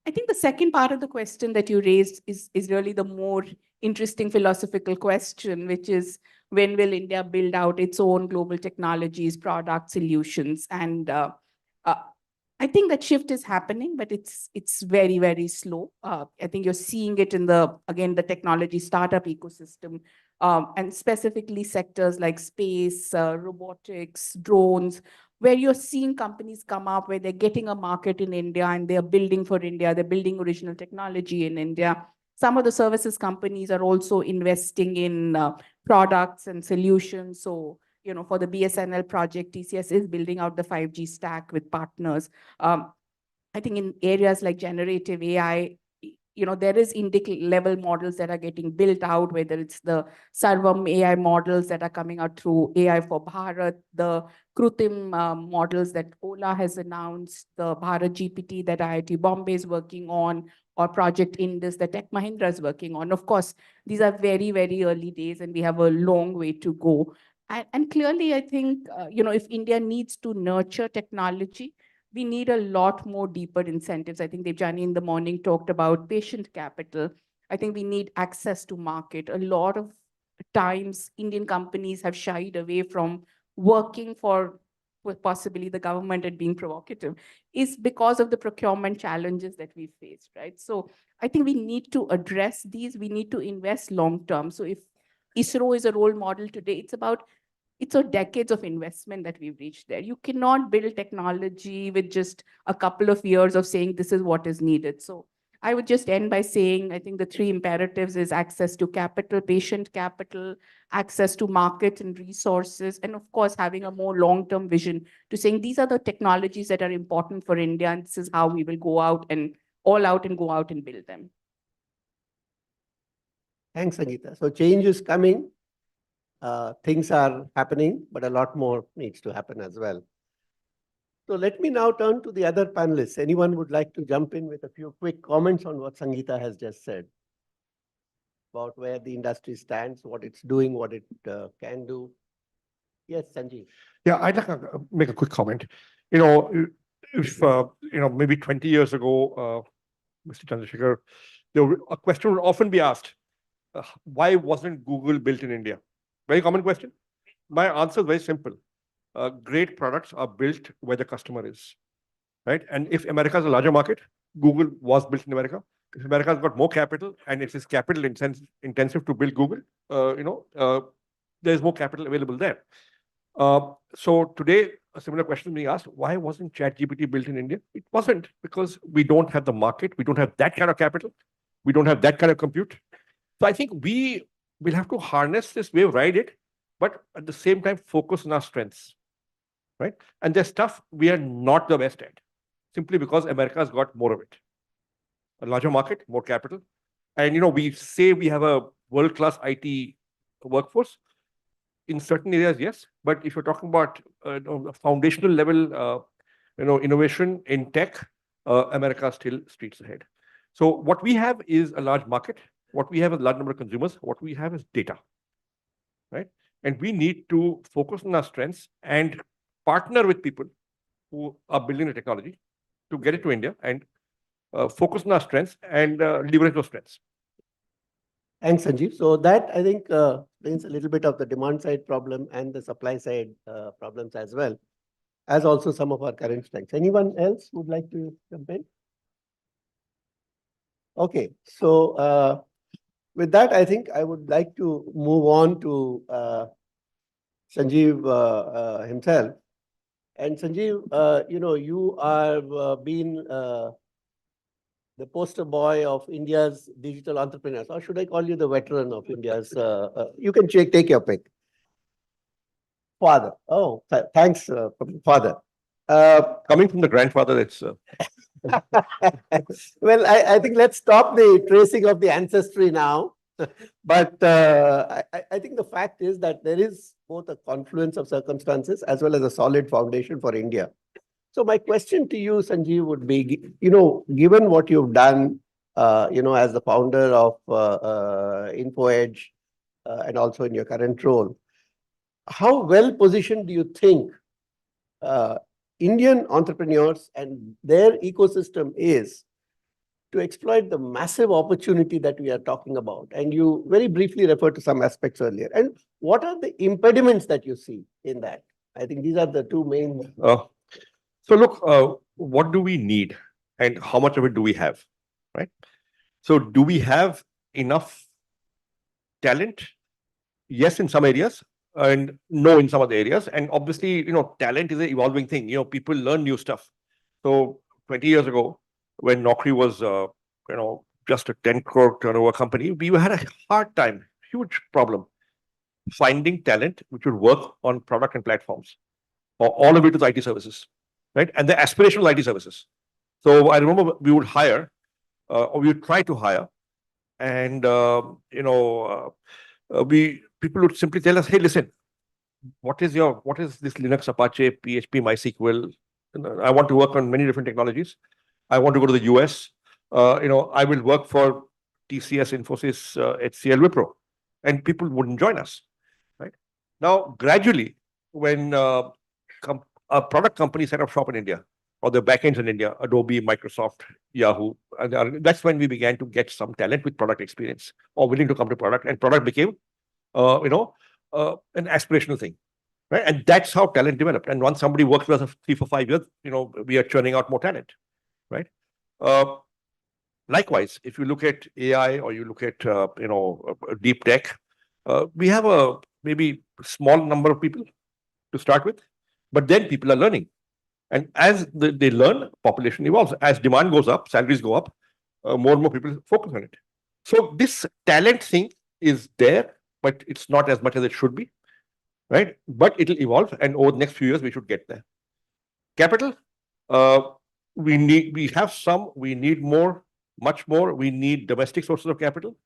I think the second part of the question that you raised is really the more interesting philosophical question, which is, when will India build out its own global technologies, product solutions? And I think that shift is happening, but it's very, very slow. I think you're seeing it in the technology startup ecosystem, and specifically sectors like space, robotics, drones, where you're seeing companies come up where they're getting a market in India and they're building for India, they're building original technology in India. some of the services companies are also investing in products and solutions. So, you know, for the BSNL project, TCS is building out the 5G stack with partners. I think in areas like generative AI, you know, there is Indic level models that are getting built out, whether it's the Sarvam AI models that are coming out through AI for Bharat, the Krutim models that Ola has announced, the Bharat GPT that IIT Bombay is working on, or Project Indus that Tech Mahindra is working on. Of course, these are very, very early days and we have a long way to go. And clearly, I think, you know, if India needs to nurture technology, we need a lot more deeper incentives. I think Debjani in the morning talked about patient capital. I think we need access to market. A lot of times, Indian companies have shied away from working for possibly the government and being provocative, is because of the procurement challenges that we faced, right? So I think we need to address these. We need to invest long term. So if ISRO is a role model today, it's a decades of investment that we've reached there. You cannot build technology with just a couple of years of saying this is what is needed. So I would just end by saying, I think the three imperatives is access to capital, patient capital, access to market and resources, and of course, having a more long-term vision to saying these are the technologies that are important for India, and this is how we will go out and go out and build them. Thanks, Sangeeta. So change is coming. Things are happening, but a lot more needs to happen as well. So let me now turn to the other panelists. Anyone would like to jump in with a few quick comments on what Sangeeta has just said about where the industry stands, what it's doing, what it can do? Yes, Sanjeev. Yeah, I'd like to make a quick comment. You know, if, you know, maybe 20 years ago, Mr. Chandrasekhar, a question would often be asked, why wasn't Google built in India? Very common question. My answer is very simple. Great products are built where the customer is, right? And if America is a larger market, Google was built in America. If America has got more capital and it is capital intensive to build Google, you know, there's more capital available there. So today, a similar question being asked, why wasn't ChatGPT built in India? It wasn't, because we don't have the market. We don't have that kind of capital. We don't have that kind of compute. So I think we will have to harness this wave, ride it, but at the same time, focus on our strengths, right? And there's stuff we are not the best at, simply because America has got more of it. A larger market, more capital. And, you know, we say we have a world-class IT workforce. In certain areas, yes. But if you're talking about foundational level, you know, innovation in tech, America is still streets ahead. So what we have is a large market. What we have is a large number of consumers. What we have is data, right? And we need to focus on our strengths and partner with people who are building the technology to get it to India and focus on our strengths and leverage those strengths. Thanks, Sanjeev. So that, I think, brings a little bit of the demand side problem and the supply side problems as well, as also some of our current strengths. Anyone else would like to jump in? Okay, so with that, I think I would like to move on to Sanjeev himself. And Sanjeev, you know, you are been the poster boy of India's digital entrepreneurs, or should I call you the veteran of India's? You can take your pick. Father. Oh, thanks, father. Coming from the grandfather, it's... Well, I think let's stop the tracing of the ancestry now. But I think the fact is that there is both a confluence of circumstances as well as a solid foundation for India. So my question to you, Sanjeev, would be, you know, given what you've done, you know, as the founder of InfoEdge and also in your current role, how well positioned do you think Indian entrepreneurs and their ecosystem is to exploit the massive opportunity that we are talking about? And you very briefly referred to some aspects earlier. And what are the impediments that you see in that? I think these are the two main. So look, what do we need and how much of it do we have, right? So do we have enough talent? Yes, in some areas, and no in some other areas. And obviously, you know, talent is an evolving thing. You know, people learn new stuff. So 20 years ago, when Naukri was, you know, just a 10 crore turnover company, we had a hard time, huge problem, finding talent which would work on product and platforms, or all of it is IT services, right? And the aspirational IT services. So I remember we would hire, or we would try to hire, and people would simply tell us, hey, listen, what is this Linux, Apache, PHP, MySQL? I want to work on many different technologies. I want to go to the US. I will work for TCS, Infosys, HCL, Wipro, and people wouldn't join us, right? Now, gradually, when a product company set up shop in India, or the backends in India, Adobe, Microsoft, Yahoo, and that's when we began to get some talent with product experience or willing to come to product, and product became, an aspirational thing, right? And that's how talent developed. And once somebody works with us 3 for 5 years, we are churning out more talent, right? Likewise, if you look at AI or you look at deep tech, we have a maybe small number of people to start with, but then people are learning. And as they learn, population evolves. As demand goes up, salaries go up, more and more people focus on it. So this talent thing is there, but it's not as much as it should be, right? But it'll evolve, and over the next few years, we should get there. Capital, we have some, we need more, much more. We need domestic sources of capital.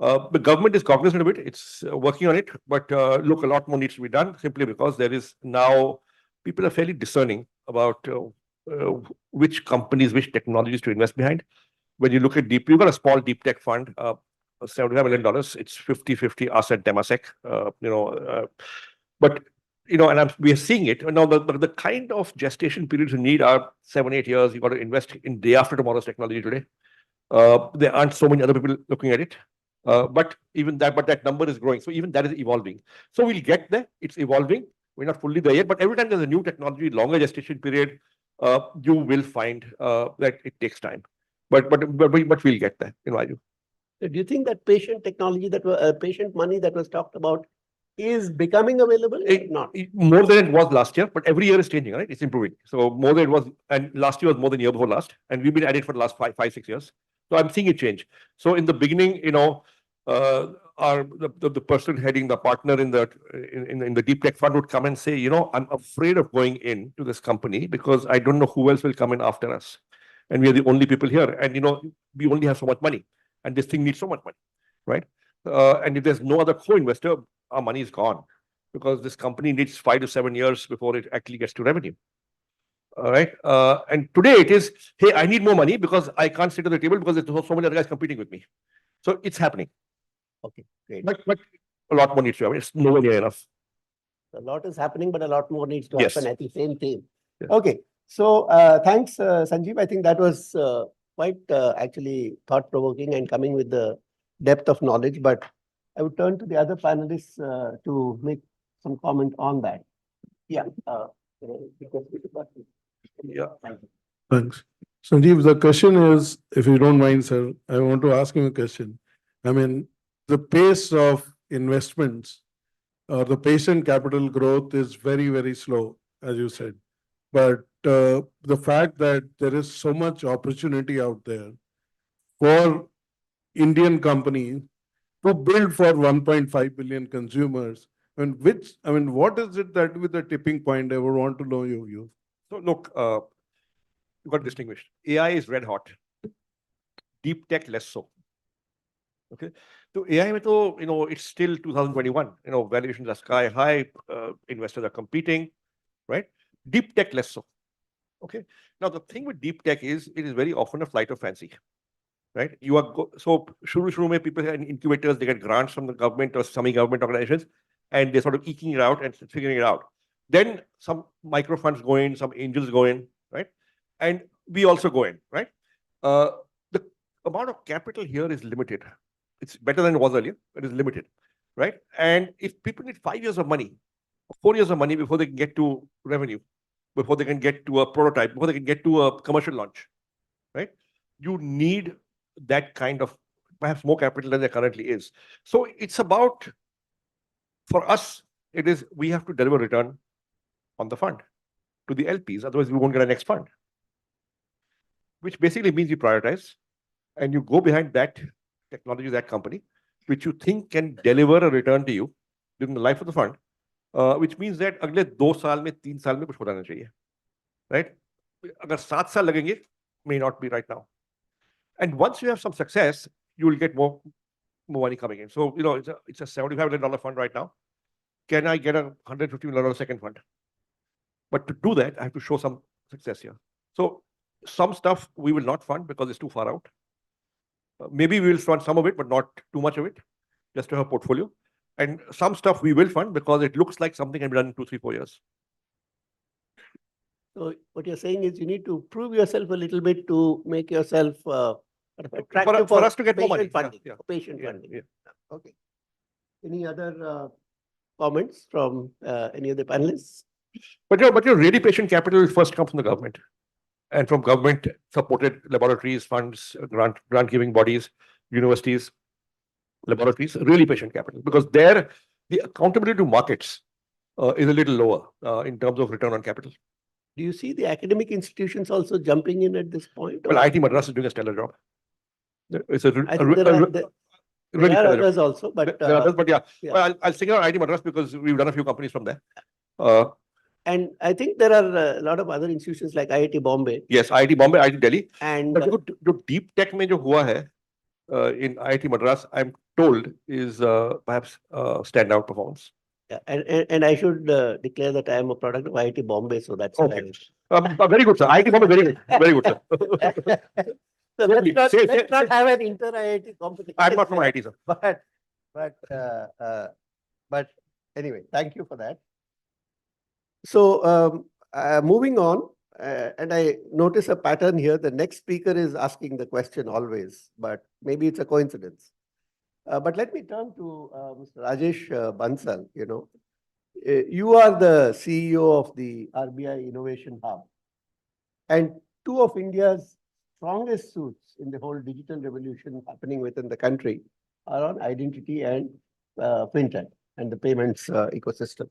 The government is cognizant of it. It's working on it, but look, a lot more needs to be done, simply because there is now, people are fairly discerning about which companies, which technologies to invest behind. When you look at we've got a small deep tech fund, $75 million. It's 50-50 us and Temasek, but we are seeing it now. The kind of gestation periods you need are 7-8 years. You got to invest in day after tomorrow's technology today. There aren't so many other people looking at it, but that number is growing. So even that is evolving. So we'll get there. It's evolving. We're not fully there yet, but every time there's a new technology, longer gestation period, you will find that it takes time. But we'll get there, in my view. So do you think that patient technology, patient money that was talked about, is becoming available or not? More than it was last year, but every year is changing, right? It's improving. So more than it was, and last year was more than year before last, and we've been at it for the last 5-6 years. So I'm seeing it change. So in the beginning, the person heading, the partner in the deep tech fund would come and say, I'm afraid of going into this company because I don't know who else will come in after us, and we are the only people here, and we only have so much money, and this thing needs so much money, right? And if there's no other co-investor, our money is gone, because this company needs 5 to 7 years before it actually gets to revenue. All right. And today it is, hey, I need more money because I can't sit at the table because there's so many other guys competing with me. So it's happening. Okay, great. But a lot more needs to happen. It's nowhere near enough. A lot is happening, but a lot more needs to Yes. happen at the same time. Yes. Okay. So thanks, Sanjeev. I think that was quite actually thought-provoking and coming with the depth of knowledge. But I would turn to the other panelists to make some comment on that. Yeah. Yeah. Thanks. Sanjeev, the question is, if you don't mind, sir, I want to ask him a question. I mean, the pace of investments or the patient capital growth is very, very slow, as you said. But the fact that there is so much opportunity out there for Indian companies to build for 1.5 billion consumers, and what is it that with the tipping point? I would want to know your view. So look, you've got to distinguish. AI is red hot. Deep tech less so. Okay. So AI, it's still 2021. Valuations are sky high. Investors are competing, right? Deep tech less so. Okay. Now the thing with deep tech is it is very often a flight of fancy, right? So shuru people in incubators, they get grants from the government or semi-government organizations, and they're sort of eking it out and figuring it out. Then some micro funds go in, some angels go in, right? And we also go in, right? The amount of capital here is limited. It's better than it was earlier, but it's limited, right? And if people need 5 years of money, 4 years of money before they can get to revenue, before they can get to a prototype, before they can get to a commercial launch, right? You need that kind of, perhaps more capital than there currently is. So it's about, for us, it is, we have to deliver return on the fund to the LPs, otherwise we won't get our next fund. Which basically means we prioritize, and you go behind that technology, that company, which you think can deliver a return to you during the life of the fund, which means that अगले 2 साल में 3 साल में कुछ हो जाना चाहिए, right? अगर 7 साल लगेंगे, may not be right now. And once you have some success, you will get more money coming in. So, it's a $75 million fund right now. Can I get a $150 million second fund? But to do that, I have to show some success here. So some stuff we will not fund because it's too far out. Maybe we will fund some of it, but not too much of it, just to have a portfolio. And some stuff we will fund because it looks like something can be done in 2, 3, 4 years. So what you're saying is you need to prove yourself a little bit to make yourself attractive for us to get more money. Funding, Yeah. Patient Yeah, funding. yeah. Okay. Any other comments from any of the panelists? But your really patient capital will first come from the government, and from government supported laboratories, funds, grant giving bodies, universities, laboratories, really patient capital, because there the accountability to markets is a little lower in terms of return on capital. Do you see the academic institutions also jumping in at this point? Well, IT Madras is doing a stellar job. It's a I think there are others also, but there are others, but yeah. yeah. Well, I'll single out IT Madras because we've done a few companies from there. And I think there are a lot of other institutions like IIT Bombay. Yes, IIT Bombay, IIT Delhi. And but जो deep tech में जो हुआ है in IIT Madras, I'm told is perhaps standout performance. Yeah, and I should declare that I am a product of IIT Bombay, so that's okay. Very good, sir. IIT Bombay, very good, sir. So let's not have an inter-IIT competition. I'm not from IIT, sir. But anyway, thank you for that. So moving on, and I notice a pattern here. The next speaker is asking the question always, but maybe it's a coincidence. But let me turn to Mr. Rajesh Bansal. You are the CEO of the RBI Innovation Hub, and two of India's strongest suits in the whole digital revolution happening within the country are on identity and fintech and the payments ecosystem.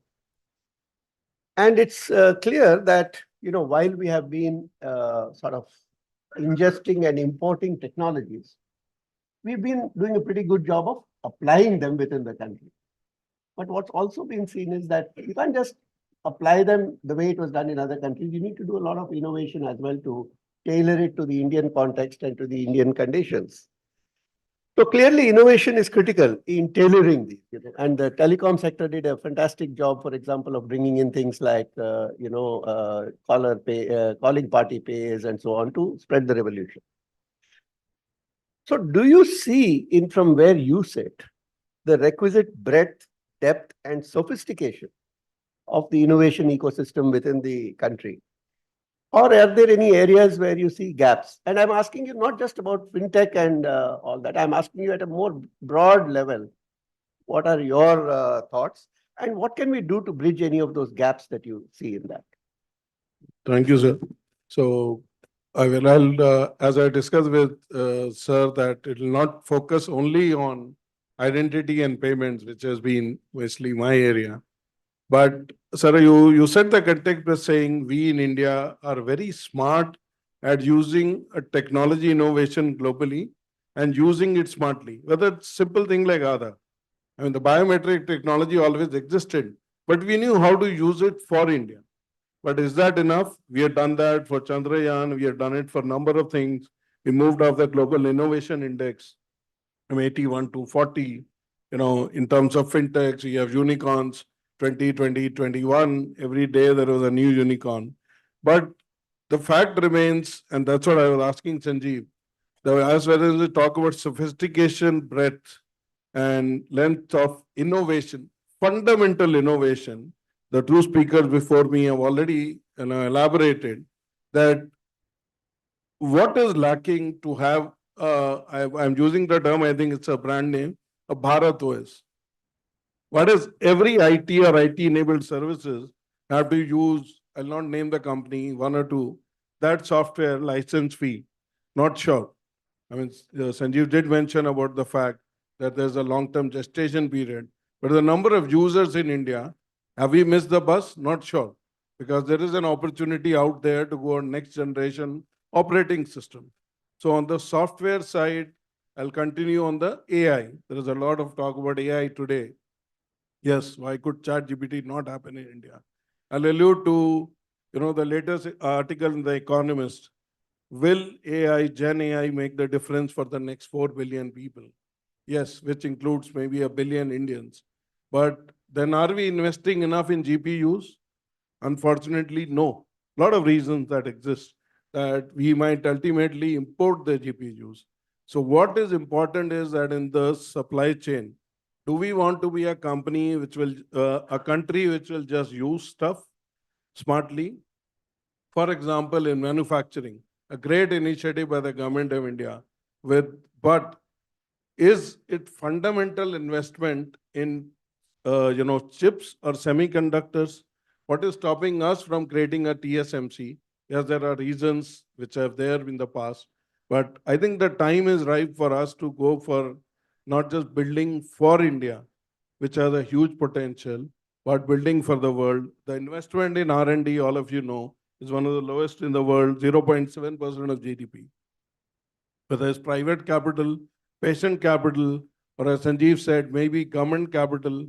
And it's clear that, while we have been sort of ingesting and importing technologies, we've been doing a pretty good job of applying them within the country. But what's also been seen is that you can't just apply them the way it was done in other countries. You need to do a lot of innovation as well to tailor it to the Indian context and to the Indian conditions. So clearly, innovation is critical in tailoring these. And the telecom sector did a fantastic job, for example, of bringing in things like, calling party pays and so on to spread the revolution. So do you see, from where you sit, the requisite breadth, depth, and sophistication of the innovation ecosystem within the country? Or are there any areas where you see gaps? And I'm asking you not just about fintech and all that. I'm asking you at a more broad level. What are your thoughts? And what can we do to bridge any of those gaps that you see in that? Thank you, sir. So I'll as I discussed with sir, that it will not focus only on identity and payments, which has been mostly my area. But sir, you said the context was saying we in India are very smart at using a technology innovation globally and using it smartly. Whether it's simple thing like Aadhaar. I mean, the biometric technology always existed, but we knew how to use it for India. But is that enough? We have done that for Chandrayaan. We have done it for a number of things. We moved off the Global Innovation Index from 81 to 40. In terms of fintechs, we have unicorns. 2020, 21, every day there was a new unicorn. But the fact remains, and that's what I was asking Sanjeev, as well as we talk about sophistication, breadth, and length of innovation, fundamental innovation, the two speakers before me have already elaborated that what is lacking to have, I'm using the term, I think it's a brand name, a Bharat OS. What is every IT or IT-enabled services have to use, I'll not name the company, one or two, that software license fee, not sure. I mean, Sanjeev did mention about the fact that there's a long-term gestation period, but the number of users in India, have we missed the bus? Not sure, because there is an opportunity out there to go on next generation operating system. So on the software side, I'll continue on the AI. There is a lot of talk about AI today. Yes, why could ChatGPT not happen in India? I'll allude to, the latest article in The Economist. Will AI, Gen AI, make the difference for the next 4 billion people? Yes, which includes maybe 1 billion Indians. But then are we investing enough in GPUs? Unfortunately, no. A lot of reasons that exist that we might ultimately import the GPUs. So what is important is that in the supply chain, do we want to be a company which will, a country which will just use stuff smartly? For example, in manufacturing, a great initiative by the government of India but is it fundamental investment in, chips or semiconductors? What is stopping us from creating a TSMC? Yes, there are reasons which are there in the past, but I think the time is ripe for us to go for not just building for India, which has a huge potential, but building for the world. The investment in R&D, all of you know, is one of the lowest in the world, 0.7% of GDP. Whether it's private capital, patient capital, or as Sanjeev said, maybe government capital,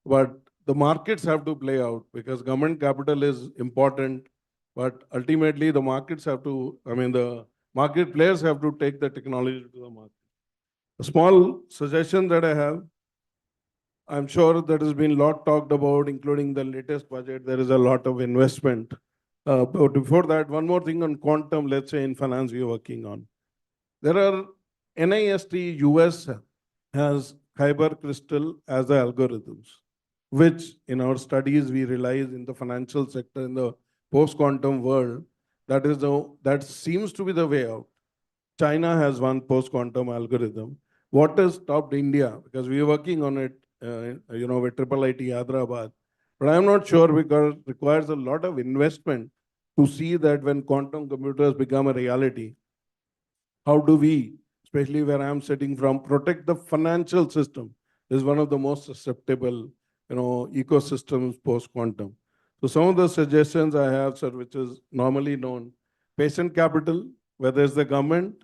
but the markets have to play out because government capital is important, but ultimately the markets have to, the market players have to take the technology to the market. A small suggestion that I have, I'm sure that has been a lot talked about, including the latest budget. There is a lot of investment. But before that, one more thing on quantum, let's say in finance we are working on. There are NIST US has Kyber Crystal as the algorithms, which in our studies we realize in the financial sector, in the post-quantum world, that seems to be the way out. China has one post-quantum algorithm. What has stopped India? Because we are working on it, with IIIT Hyderabad. But I'm not sure because it requires a lot of investment to see that when quantum computers become a reality, how do we, especially where I'm sitting from, protect the financial system? This is one of the most susceptible, ecosystems post-quantum. So some of the suggestions I have, sir, which is normally known, patient capital, whether it's the government,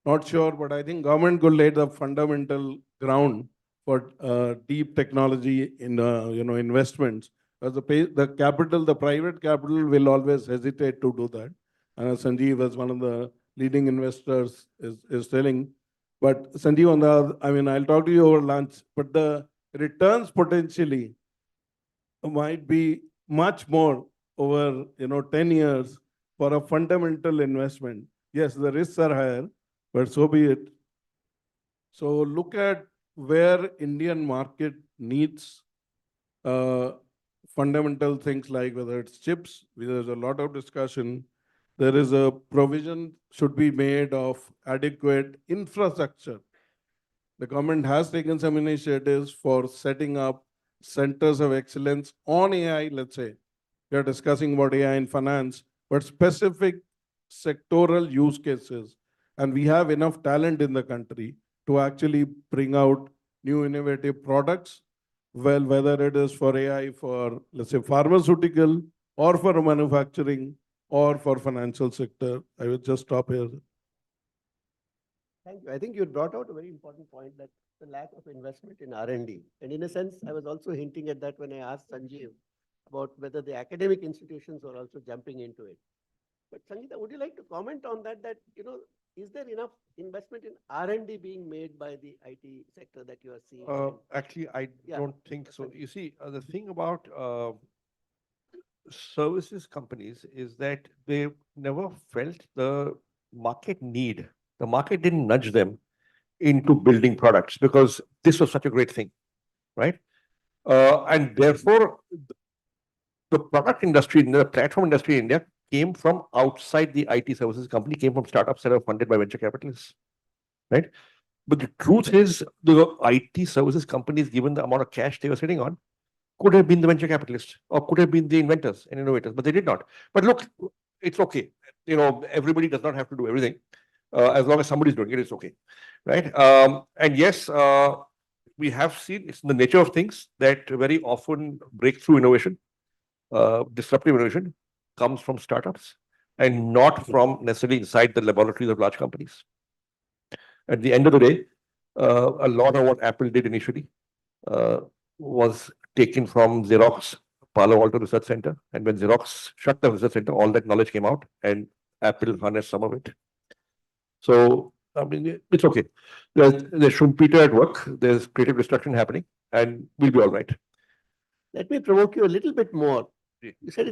not sure, but I think government could lay the fundamental ground for deep technology in, investments. As the capital, the private capital will always hesitate to do that. And Sanjeev, as one of the leading investors, is telling. But Sanjeev, I'll talk to you over lunch, but the returns potentially might be much more over 10 years for a fundamental investment. Yes, the risks are higher, but so be it. So look at where Indian market needs fundamental things like whether it's chips, there's a lot of discussion. There is a provision should be made of adequate infrastructure. The government has taken some initiatives for setting up centers of excellence on AI, let's say. We are discussing about AI in finance, but specific sectoral use cases. And we have enough talent in the country to actually bring out new innovative products. Well, whether it is for AI, for, let's say, pharmaceutical, or for manufacturing, or for financial sector. I will just stop here. Thank you. I think you brought out a very important point, that the lack of investment in R&D. And in a sense, I was also hinting at that when I asked Sanjeev about whether the academic institutions are also jumping into it. But Sangeeta, would you like to comment on that, is there enough investment in R&D being made by the IT sector that you are seeing? Actually, I don't think so. You see, the thing about services companies is that they never felt the market need. The market didn't nudge them into building products because this was such a great thing, right? And therefore, the product industry, the platform industry in India came from outside the IT services company, came from startups that are funded by venture capitalists, right? But the truth is, the IT services companies, given the amount of cash they were sitting on, could have been the venture capitalists or could have been the inventors and innovators, but they did not. But look, it's okay. Everybody does not have to do everything. As long as somebody's doing it, it's okay, right? And yes, we have seen it's in the nature of things that very often breakthrough innovation, disruptive innovation comes from startups. and not from necessarily inside the laboratories of large companies. At the end of the day, a lot of what Apple did initially was taken from Xerox Palo Alto Research Center. And when Xerox shut the research center, all that knowledge came out and Apple harnessed some of it. So, I mean, it's okay. There's Schumpeter at work. There's creative destruction happening and we'll be all right. Let me provoke you a little bit more. You said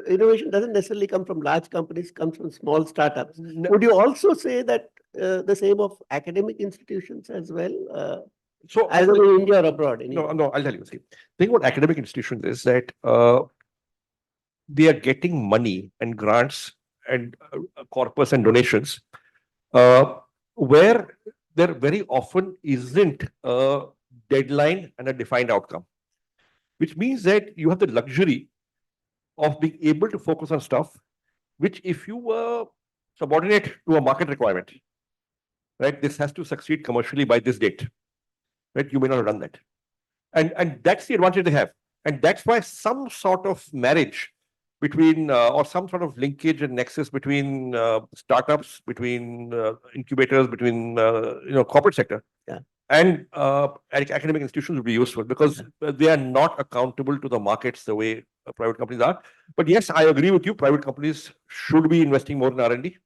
innovation doesn't necessarily come from large companies, comes from small startups. No. Would you also say that the same of academic institutions as well? So either in India or abroad? No, I'll tell you. See, the thing about academic institutions is that they are getting money and grants and corpus and donations where there very often isn't a deadline and a defined outcome, which means that you have the luxury of being able to focus on stuff which, if you were subordinate to a market requirement, right, this has to succeed commercially by this date, right, you may not have done that. And that's the advantage they have. And that's why some sort of marriage between or some sort of linkage and nexus between startups, between incubators, between corporate sector and academic institutions would be useful because they are not accountable to the markets the way private companies are. But yes, I agree with you. Private companies should be investing more in R&D.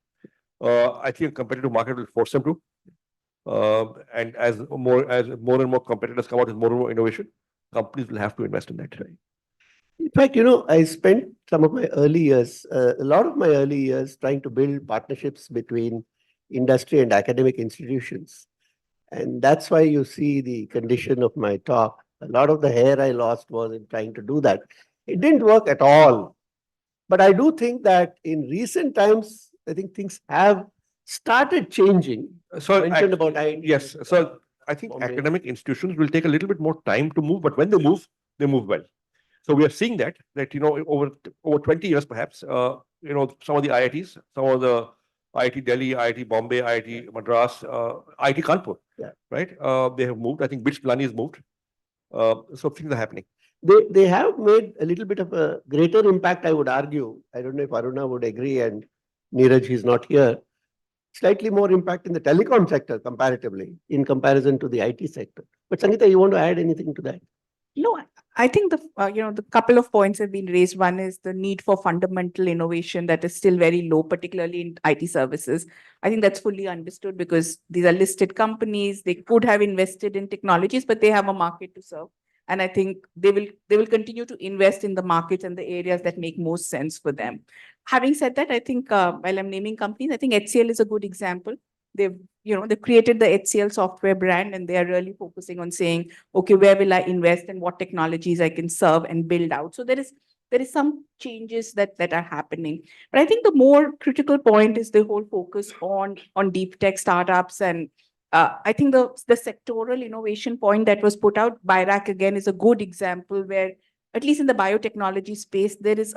I think a competitive market will force them to. And as more and more competitors come out with more and more innovation, companies will have to invest in that. In fact, I spent some of my early years, a lot of my early years trying to build partnerships between industry and academic institutions. And that's why you see the condition of my talk. A lot of the hair I lost was in trying to do that. It didn't work at all. But I do think that in recent times, I think things have started changing. So mentioned about yes. So I think academic institutions will take a little bit more time to move, but when they move well. So we are seeing that over 20 years, perhaps, some of the IITs, some of the IIT Delhi, IIT Bombay, IIT Madras, IIT Kanpur, right? They have moved. I think BITS Pilani has moved. So things are happening. They have made a little bit of a greater impact, I would argue. I don't know if Aruna would agree, and Neeraj, he's not here. Slightly more impact in the telecom sector comparatively, in comparison to the IT sector. But Sangeeta, you want to add anything to that? No, I think the couple of points have been raised. One is the need for fundamental innovation that is still very low, particularly in IT services. I think that's fully understood because these are listed companies. They could have invested in technologies, but they have a market to serve. And I think they will continue to invest in the markets and the areas that make most sense for them. Having said that, I think while I'm naming companies, I think HCL is a good example. They've created the HCL software brand and they are really focusing on saying, okay, where will I invest and what technologies I can serve and build out. So there is some changes that are happening. But I think the more critical point is the whole focus on deep tech startups. And I think the sectoral innovation point that was put out by BIRAC again is a good example where, at least in the biotechnology space, there is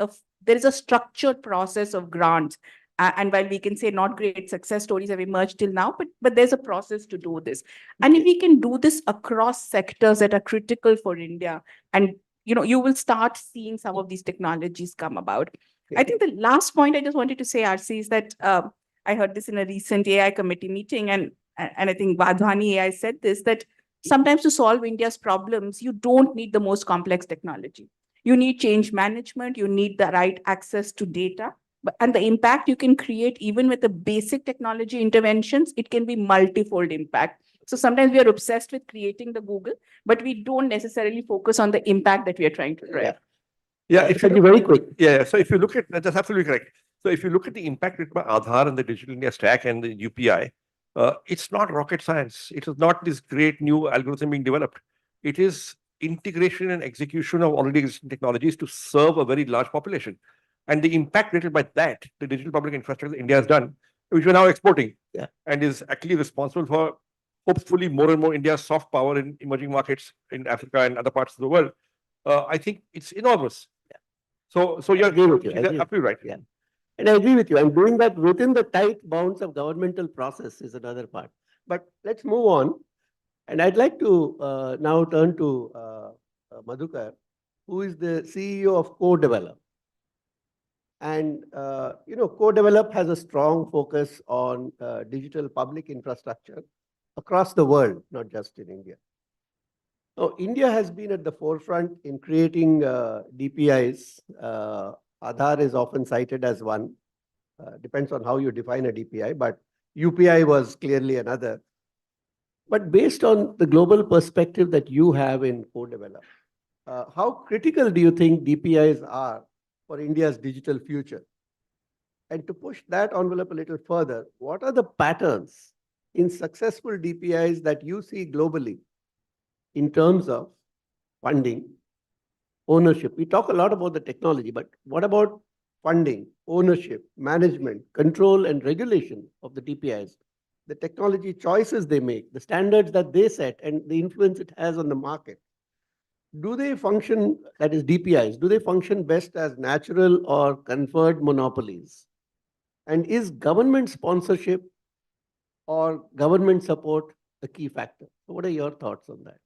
a structured process of grants. And while we can say not great success stories have emerged till now, but there's a process to do this. And if we can do this across sectors that are critical for India, and you will start seeing some of these technologies come about. I think the last point I just wanted to say, RC, is that I heard this in a recent AI committee meeting, and I think Vadhwani AI said this, that sometimes to solve India's problems, you don't need the most complex technology. You need change management, you need the right access to data. And the impact you can create even with the basic technology interventions, it can be multifold impact. So sometimes we are obsessed with creating the Google, but we don't necessarily focus on the impact that we are trying to drive. Yeah, it should be very quick. Yeah, so if you look at, that's absolutely correct. So if you look at the impact by Aadhaar and the Digital India Stack and the UPI, it's not rocket science. It is not this great new algorithm being developed. It is integration and execution of already existing technologies to serve a very large population. And the impact created by that, the digital public infrastructure that India has done, which we're now exporting, and is actually responsible for hopefully more and more India's soft power in emerging markets in Africa and other parts of the world. I think it's enormous. So you're absolutely right. Yeah. And I agree with you. I'm doing that within the tight bounds of governmental process is another part. But let's move on. And I'd like to now turn to Madhukar, who is the CEO of Co-Develop. And, co-develop has a strong focus on digital public infrastructure across the world, not just in India. Now, India has been at the forefront in creating DPIs. Aadhaar is often cited as one. Depends on how you define a DPI, but UPI was clearly another. But based on the global perspective that you have in co-develop, how critical do you think DPIs are for India's digital future? And to push that envelope a little further, what are the patterns in successful DPIs that you see globally in terms of funding, ownership? We talk a lot about the technology, but what about funding, ownership, management, control, and regulation of the DPIs? The technology choices they make, the standards that they set, and the influence it has on the market. Do they function, that is DPIs, do they function best as natural or conferred monopolies? And is government sponsorship or government support a key factor? So what are your thoughts on that?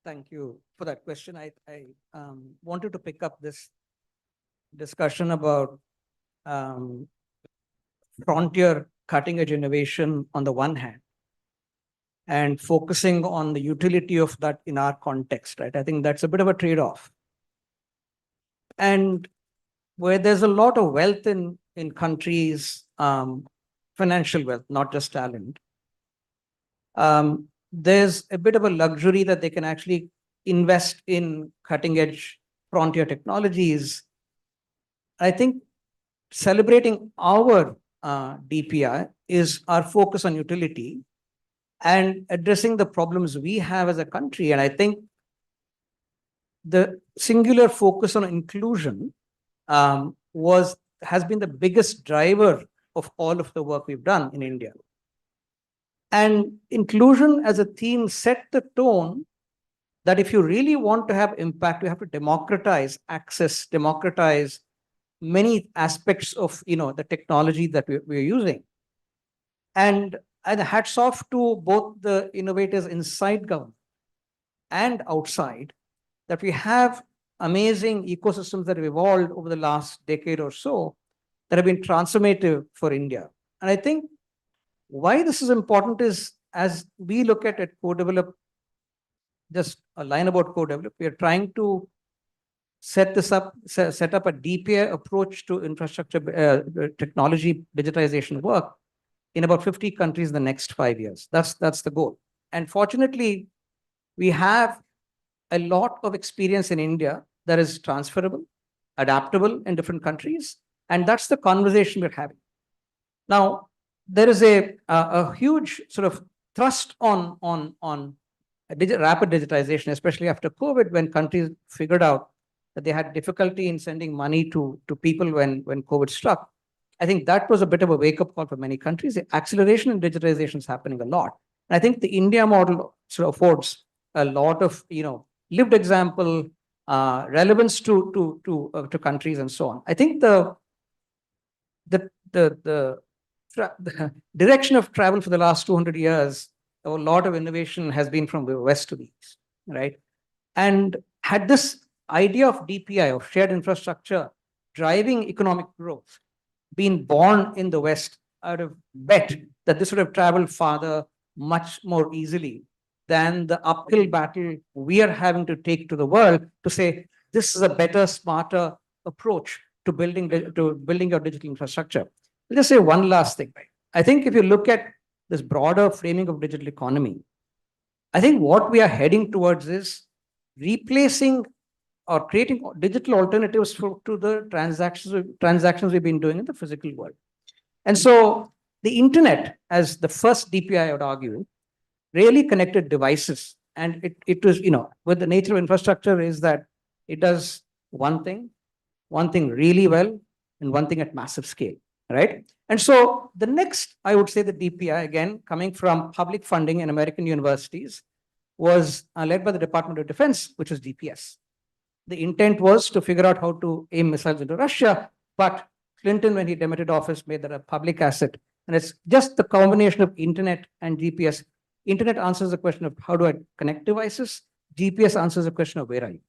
Thank you for that question. I wanted to pick up this discussion about frontier cutting edge innovation on the one hand, and focusing on the utility of that in our context, right? I think that's a bit of a trade-off. And where there's a lot of wealth in countries, financial wealth, not just talent, there's a bit of a luxury that they can actually invest in cutting edge frontier technologies. I think celebrating our DPI is our focus on utility and addressing the problems we have as a country. And I think the singular focus on inclusion has been the biggest driver of all of the work we've done in India. And inclusion as a theme set the tone that if you really want to have impact, you have to democratize access, democratize many aspects of the technology that we're using. And hats off to both the innovators inside government and outside, that we have amazing ecosystems that have evolved over the last decade or so that have been transformative for India. And I think why this is important is, as we look at co-develop, just a line about co-develop, we are trying to set up a DPI approach to infrastructure technology digitization work in about 50 countries in the next 5 years. That's the goal. And fortunately, we have a lot of experience in India that is transferable, adaptable in different countries. And that's the conversation we're having. Now, there is a huge sort of thrust on rapid digitization, especially after COVID, when countries figured out that they had difficulty in sending money to people when COVID struck. I think that was a bit of a wake-up call for many countries. The acceleration in digitization is happening a lot. And I think the India model sort of affords a lot of lived example, relevance to countries and so on. I think the direction of travel for the last 200 years, a lot of innovation has been from the west to the east, right? And had this idea of DPI, of shared infrastructure, driving economic growth, been born in the West, I would have bet that this would have traveled farther much more easily than the uphill battle we are having to take to the world to say, this is a better, smarter approach to building your digital infrastructure. I'll just say one last thing. I think if you look at this broader framing of digital economy, I think what we are heading towards is replacing or creating digital alternatives to the transactions we've been doing in the physical world. And so the internet, as the first DPI, I would argue, really connected devices. And it was, with the nature of infrastructure is that it does one thing really well, and one thing at massive scale, right? And so the next, I would say the DPI, again, coming from public funding in American universities, was led by the Department of Defense, which was DPS. The intent was to figure out how to aim missiles into Russia, but Clinton, when he demitted office, made that a public asset. And it's just the combination of internet and GPS. Internet answers the question of how do I connect devices? GPS answers the question of where are you?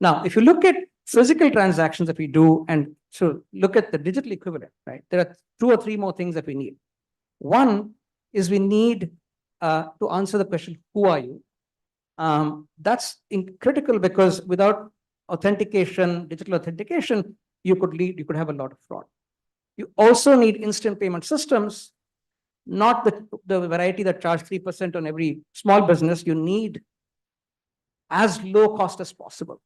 Now, if you look at physical transactions that we do, and so look at the digital equivalent, right? There are 2 or 3 more things that we need. One is we need to answer the question, who are you? That's critical because without authentication, digital authentication, you could have a lot of fraud. You also need instant payment systems, not the variety that charge 3% on every small business. You need as low cost as possible.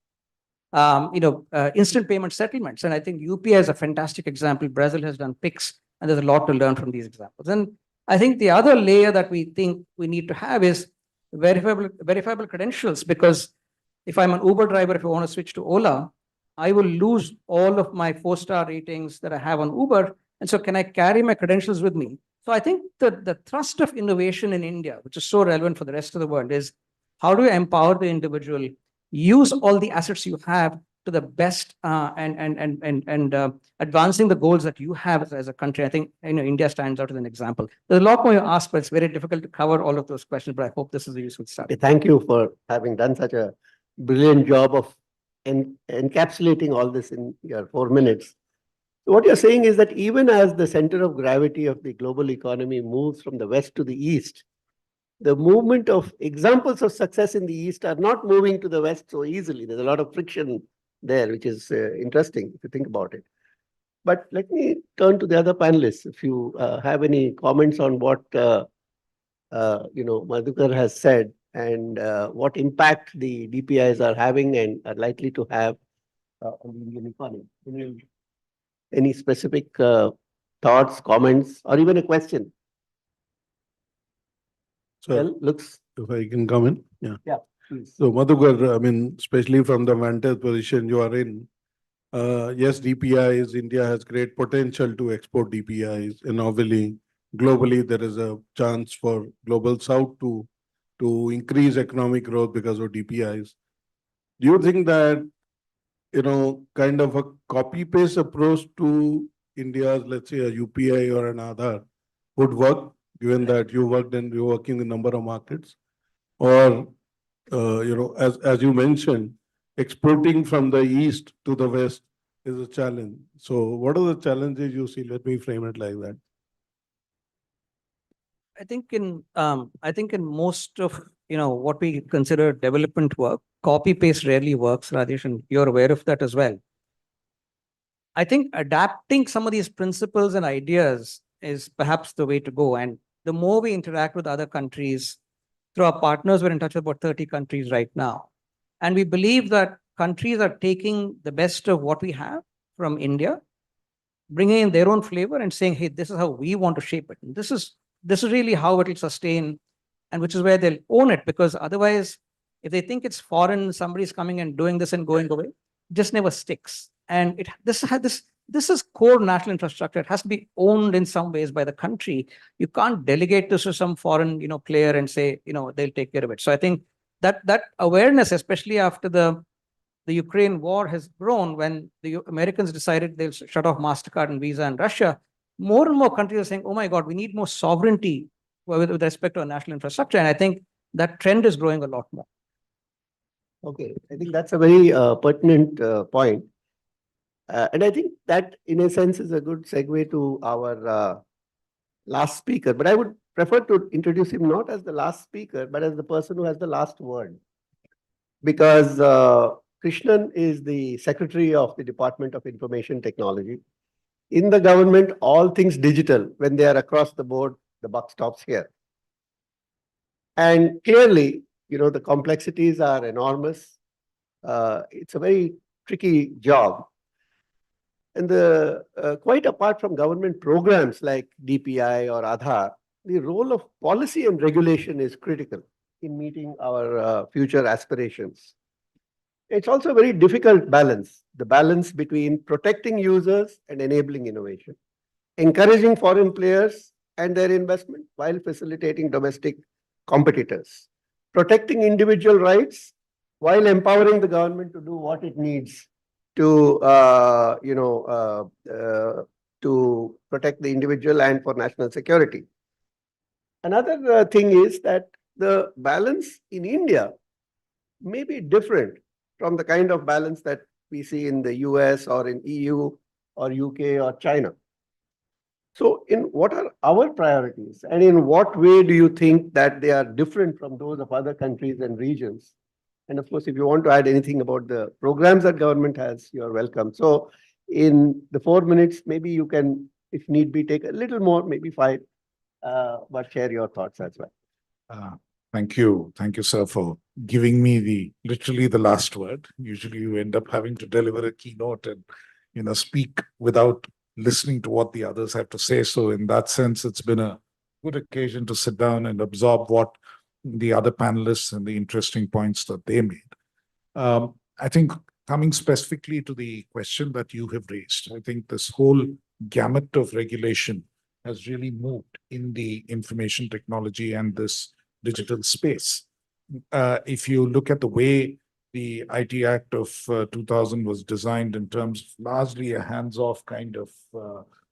Instant payment settlements. And I think UPI is a fantastic example. Brazil has done PIX, and there's a lot to learn from these examples. And I think the other layer that we think we need to have is verifiable credentials, because if I'm an Uber driver, if I want to switch to Ola, I will lose all of my 4-star ratings that I have on Uber. And so can I carry my credentials with me? So I think the thrust of innovation in India, which is so relevant for the rest of the world, is how do you empower the individual, use all the assets you have to the best, and advancing the goals that you have as a country. I think India stands out as an example. There's a lot more you ask, but it's very difficult to cover all of those questions. But I hope this is a useful start. Thank you for having done such a brilliant job of encapsulating all this in your 4 minutes. What you're saying is that even as the center of gravity of the global economy moves from the west to the east, the movement of examples of success in the east are not moving to the west so easily. There's a lot of friction there, which is interesting if you think about it. But let me turn to the other panelists. If you have any comments on what Madhukar has said and what impact the DPIs are having and are likely to have on the Indian economy. Any specific thoughts, comments, or even a question? So, well, looks. If I can come in, yeah. Yeah, please. So, Madhukar, I mean, especially from the vantage position you are in, yes, DPIs, India has great potential to export DPIs, and obviously, globally, there is a chance for Global South to increase economic growth because of DPIs. Do you think that, kind of a copy-paste approach to India's, let's say, a UPI or an Aadhaar would work, given that you're working in a number of markets? Or, as you mentioned, exporting from the east to the west is a challenge. So what are the challenges you see? Let me frame it like that. I think in most of what we consider development work, copy paste rarely works, Rajesh, and you're aware of that as well. I think adapting some of these principles and ideas is perhaps the way to go. And the more we interact with other countries, through our partners, we're in touch with about 30 countries right now. And we believe that countries are taking the best of what we have from India, bringing in their own flavor and saying, hey, this is how we want to shape it. And this is really how it will sustain, and which is where they'll own it, because otherwise, if they think it's foreign, somebody's coming and doing this and going away, it just never sticks. And this is core national infrastructure. It has to be owned in some ways by the country. You can't delegate this to some foreign, player and say, they'll take care of it. So I think that awareness, especially after the Ukraine war has grown, when the Americans decided they'll shut off MasterCard and Visa in Russia, more and more countries are saying, oh my God, we need more sovereignty with respect to our national infrastructure. And I think that trend is growing a lot more. Okay, I think that's a very pertinent point. And I think that, in a sense, is a good segue to our last speaker. But I would prefer to introduce him not as the last speaker, but as the person who has the last word. Because Krishnan is the Secretary of the Department of Information Technology. In the government, all things digital, when they are across the board, the buck stops here. And clearly, the complexities are enormous. It's a very tricky job. And quite apart from government programs like DPI or Aadhaar, the role of policy and regulation is critical in meeting our future aspirations. It's also a very difficult balance, the balance between protecting users and enabling innovation, encouraging foreign players and their investment while facilitating domestic competitors, protecting individual rights while empowering the government to do what it needs to protect the individual and for national security. Another thing is that the balance in India may be different from the kind of balance that we see in the US or in EU or UK or China. So what are our priorities, and in what way do you think that they are different from those of other countries and regions? And of course, if you want to add anything about the programs that government has, you're welcome. So in the 4 minutes, maybe you can, if need be, take a little more, maybe 5, but share your thoughts as well. Thank you. Thank you, sir, for giving me literally the last word. Usually you end up having to deliver a keynote and, speak without listening to what the others have to say. So in that sense, it's been a good occasion to sit down and absorb what the other panelists and the interesting points that they made. I think coming specifically to the question that you have raised, I think this whole gamut of regulation has really moved in the information technology and this digital space. If you look at the way the IT Act of 2000 was designed in terms of largely a hands-off kind of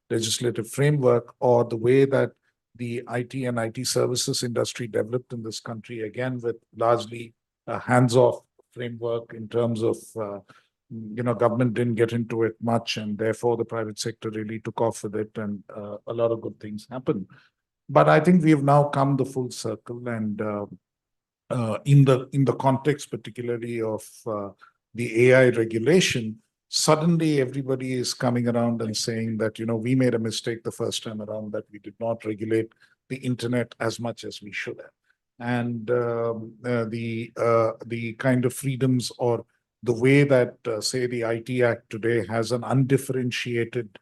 legislative framework, or the way that the IT and IT services industry developed in this country, again, with largely a hands-off framework in terms of, government didn't get into it much, and therefore the private sector really took off with it, and a lot of good things happened. But I think we have now come the full circle, and in the context particularly of the AI regulation, suddenly everybody is coming around and saying that, we made a mistake the first time around, that we did not regulate the internet as much as we should have. And the kind of freedoms, or the way that, say, the IT Act today has an undifferentiated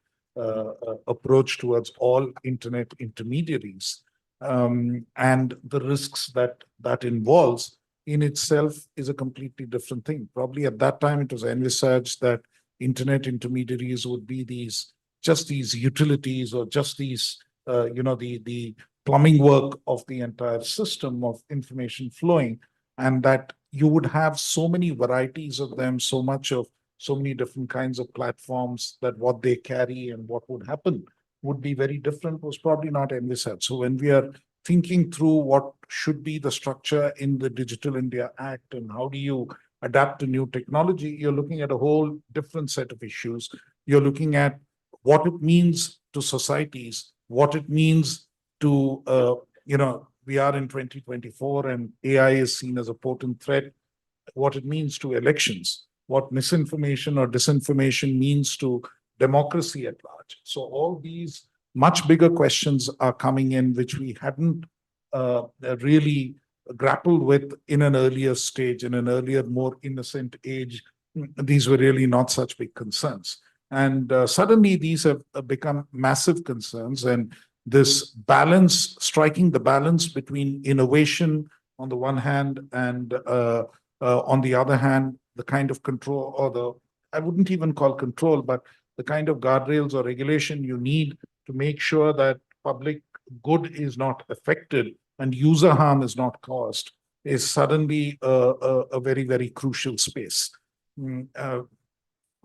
approach towards all internet intermediaries, and the risks that involves in itself is a completely different thing. Probably at that time it was envisaged that internet intermediaries would be just these utilities, or just these, the plumbing work of the entire system of information flowing, and that you would have so many varieties of them, so many different kinds of platforms, that what they carry and what would happen would be very different, was probably not envisaged. So when we are thinking through what should be the structure in the Digital India Act, and how do you adapt to new technology, you're looking at a whole different set of issues. You're looking at what it means to societies, what it means to, we are in 2024 and AI is seen as a potent threat, what it means to elections, what misinformation or disinformation means to democracy at large. So all these much bigger questions are coming in, which we hadn't really grappled with in an earlier stage, in an earlier, more innocent age. These were really not such big concerns. And suddenly these have become massive concerns. And this balance, striking the balance between innovation on the one hand, and on the other hand, the kind of control, or I wouldn't even call control, but the kind of guardrails or regulation you need to make sure that public good is not affected and user harm is not caused, is suddenly a very, very crucial space. From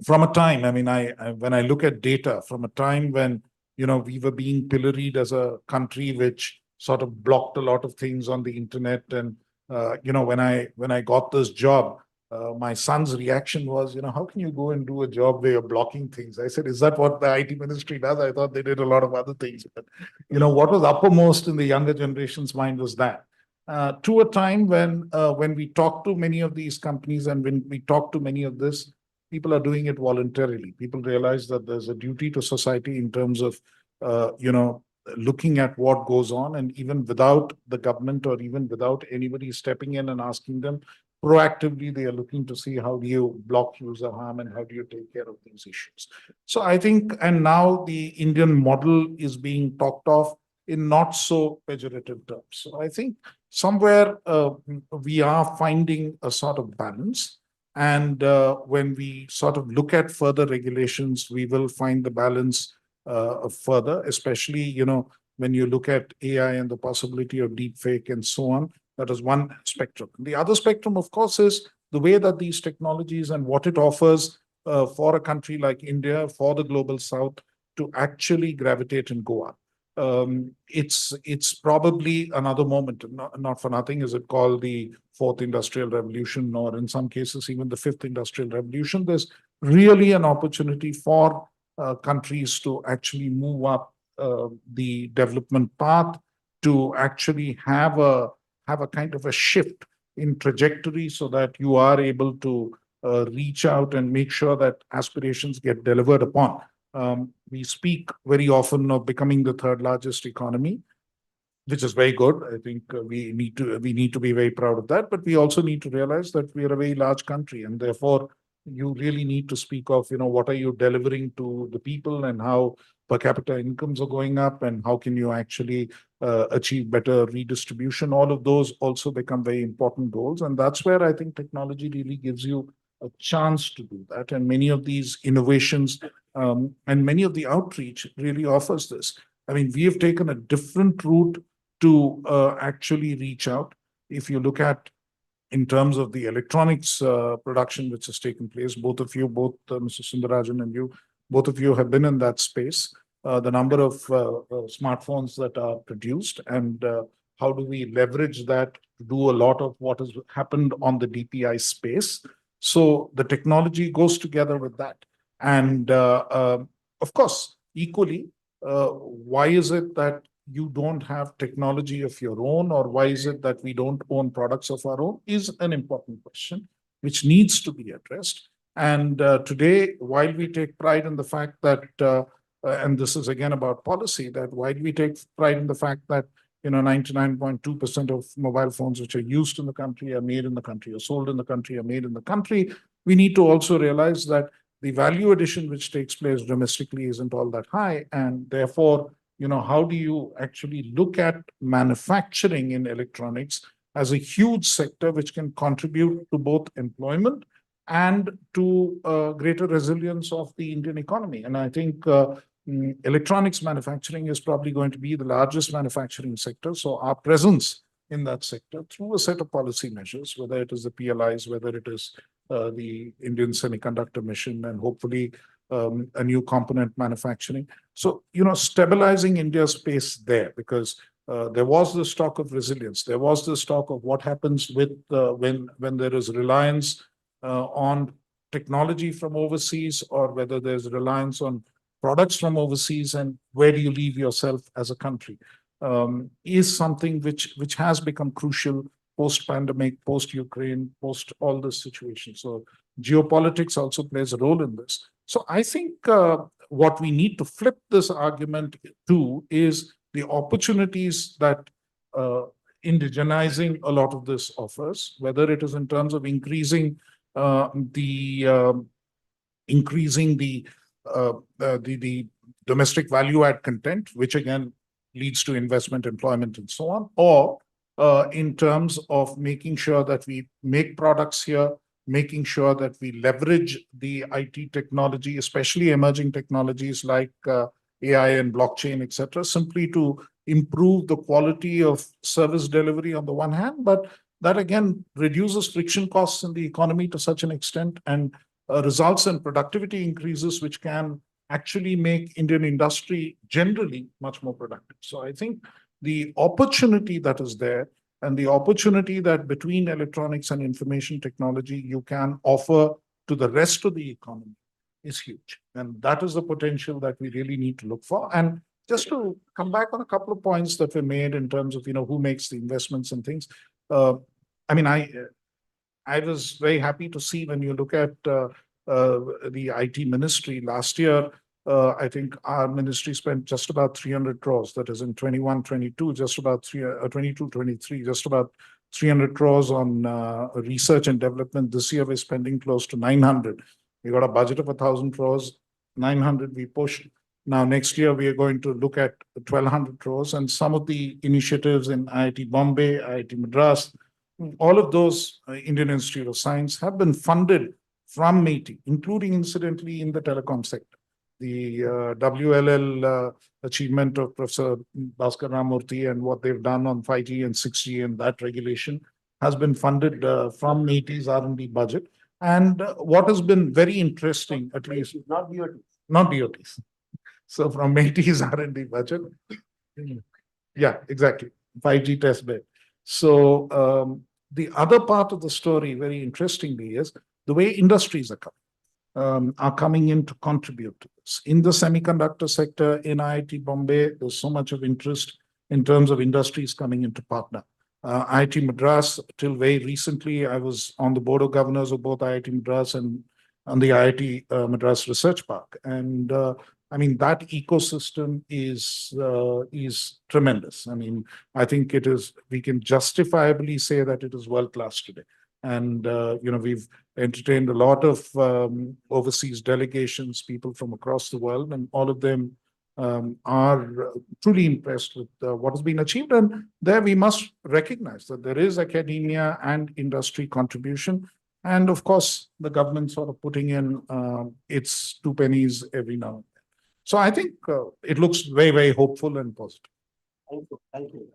a time, I mean, when I look at data, from a time when, we were being pilloried as a country which sort of blocked a lot of things on the internet. And, when I got this job, my son's reaction was, how can you go and do a job where you're blocking things? I said, is that what the IT ministry does? I thought they did a lot of other things. But, what was uppermost in the younger generation's mind was that. To a time when we talk to many of these companies, and when we talk to many of this, people are doing it voluntarily. People realize that there's a duty to society in terms of, looking at what goes on, and even without the government, or even without anybody stepping in and asking them, proactively, they are looking to see how do you block user harm and how do you take care of these issues. So I think, and now the Indian model is being talked of in not so pejorative terms. So I think somewhere we are finding a sort of balance. And when we sort of look at further regulations, we will find the balance further, especially, when you look at AI and the possibility of deepfake and so on. That is one spectrum. The other spectrum, of course, is the way that these technologies and what it offers for a country like India, for the global south, to actually gravitate and go up. it's probably another moment. Not for nothing is it called the fourth industrial revolution, or in some cases even the fifth industrial revolution. There's really an opportunity for countries to actually move up the development path, to actually have a kind of a shift in trajectory, so that you are able to reach out and make sure that aspirations get delivered upon. We speak very often of becoming the third largest economy, which is very good. I think we need to be very proud of that. But we also need to realize that we are a very large country, and therefore you really need to speak of, what are you delivering to the people, and how per capita incomes are going up, and how can you actually achieve better redistribution. All of those also become very important goals, and that's where I think technology really gives you a chance to do that. And many of these innovations and many of the outreach really offers this. I mean, we have taken a different route to actually reach out. If you look at in terms of the electronics production which has taken place, both of you, Mr. Sundarajan and you, both of you have been in that space. The number of smartphones that are produced, and how do we leverage that to do a lot of what has happened on the DPI space. So the technology goes together with that. And of course, equally, why is it that you don't have technology of your own, or why is it that we don't own products of our own, is an important question which needs to be addressed. And today, while we take pride in the fact that, and this is again about policy, that while we take pride in the fact that 99.2% of mobile phones which are used in the country are made in the country, or sold in the country, are made in the country, we need to also realize that the value addition which takes place domestically isn't all that high. And therefore, how do you actually look at manufacturing in electronics as a huge sector which can contribute to both employment and to greater resilience of the Indian economy? And I think electronics manufacturing is probably going to be the largest manufacturing sector. So our presence in that sector through a set of policy measures, whether it is the PLIs, whether it is the Indian Semiconductor Mission, and hopefully a new component manufacturing. So, stabilizing India's space there, because there was this talk of resilience. There was this talk of what happens with when there is reliance on technology from overseas, or whether there's reliance on products from overseas, and where do you leave yourself as a country, is something which has become crucial post-pandemic, post-Ukraine, post all this situation. So geopolitics also plays a role in this. So I think what we need to flip this argument to is the opportunities that indigenizing a lot of this offers, whether it is in terms of increasing the domestic value add content, which again leads to investment, employment, and so on, or in terms of making sure that we make products here, making sure that we leverage the IT technology, especially emerging technologies like AI and blockchain, etc., simply to improve the quality of service delivery on the one hand, but that again reduces friction costs in the economy to such an extent, and results in productivity increases, which can actually make Indian industry generally much more productive. So I think the opportunity that is there, and the opportunity that between electronics and information technology you can offer to the rest of the economy is huge. And that is the potential that we really need to look for. And just to come back on a couple of points that were made in terms of, who makes the investments and things. I mean, I was very happy to see when you look at the IT ministry last year. I think our ministry spent just about 300 crores. That is in 21-22, just about 22-23, just about 300 crores on research and development. This year we're spending close to 900. We got a budget of 1,000 crores, 900 we pushed. Now next year we are going to look at 1,200 crores, and some of the initiatives in IIT Bombay, IIT Madras, all of those Indian Institute of Science have been funded from MeitY, including incidentally in the telecom sector. The WLL achievement of Professor Bhaskar Ramurthy and what they've done on 5G and 6G and that regulation has been funded from MeitY's R&D budget. And what has been very interesting, at least not BOTs. So from MeitY's R&D budget. Yeah, exactly. 5G test bed. So the other part of the story, very interestingly, is the way industries are coming in to contribute to this. In the semiconductor sector, in IIT Bombay, there's so much of interest in terms of industries coming into partner. IIT Madras, till very recently, I was on the board of governors of both IIT Madras and on the IIT Madras Research Park. And I mean, that ecosystem is tremendous. I mean, I think it is, we can justifiably say that it is world-class today. And, we've entertained a lot of overseas delegations, people from across the world, and all of them are truly impressed with what has been achieved. And there we must recognize that there is academia and industry contribution. And of course, the government sort of putting in its 2 pennies every now and then. So I think it looks very, very hopeful and positive. Thank you. Thank you.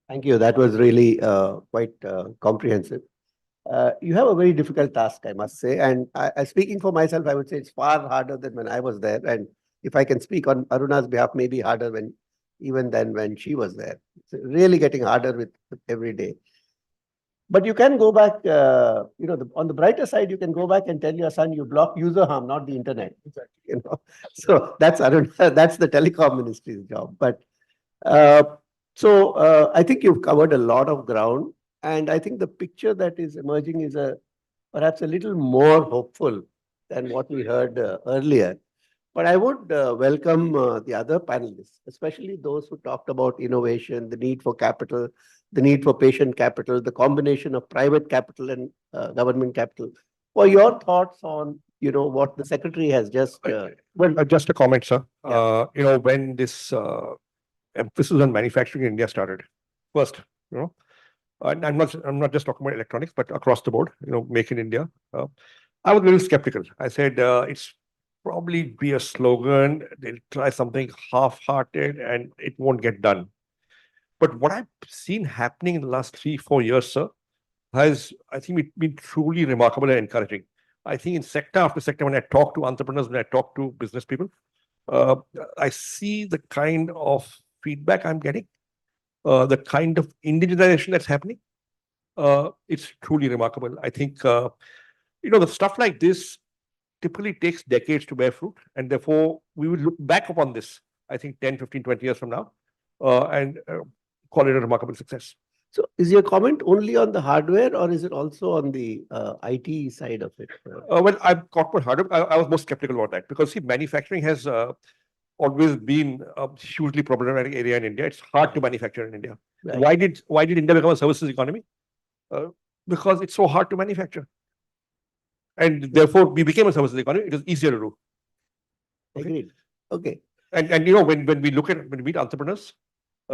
Thank you. That was really quite comprehensive. You have a very difficult task, I must say. And speaking for myself, I would say it's far harder than when I was there. And if I can speak on Aruna's behalf, maybe harder even than when she was there. It's really getting harder with every day. But you can go back, on the brighter side, you can go back and tell your son you block user harm, not the internet. Exactly. So that's Aruna, that's the telecom ministry's job. But I think you've covered a lot of ground. And I think the picture that is emerging is perhaps a little more hopeful than what we heard earlier. But I would welcome the other panelists, especially those who talked about innovation, the need for capital, the need for patient capital, the combination of private capital and government capital. For your thoughts on, what the secretary has just... just a comment, sir. Yeah. When this emphasis on manufacturing in India started, first, and I'm not just talking about electronics, but across the board, make in India. I was a little skeptical. I said, it's probably be a slogan. They'll try something half-hearted and it won't get done. But what I've seen happening in the last 3-4 years, sir, has, I think, been truly remarkable and encouraging. I think in sector after sector, when I talk to entrepreneurs, when I talk to business people, I see the kind of feedback I'm getting, the kind of indigenization that's happening. It's truly remarkable. I think, the stuff like this typically takes decades to bear fruit. And therefore, we will look back upon this, I think, 10, 15, 20 years from now, and call it a remarkable success. So is your comment only on the hardware or is it also on the IT side of it? Well, I've got more hardware. I was more skeptical about that because, see, manufacturing has always been a hugely problematic area in India. It's hard to manufacture in India. Right. Why did India become a services economy? Because it's so hard to manufacture. And therefore, we became a services economy. It is easier to do. Agreed. Okay. And when we meet entrepreneurs,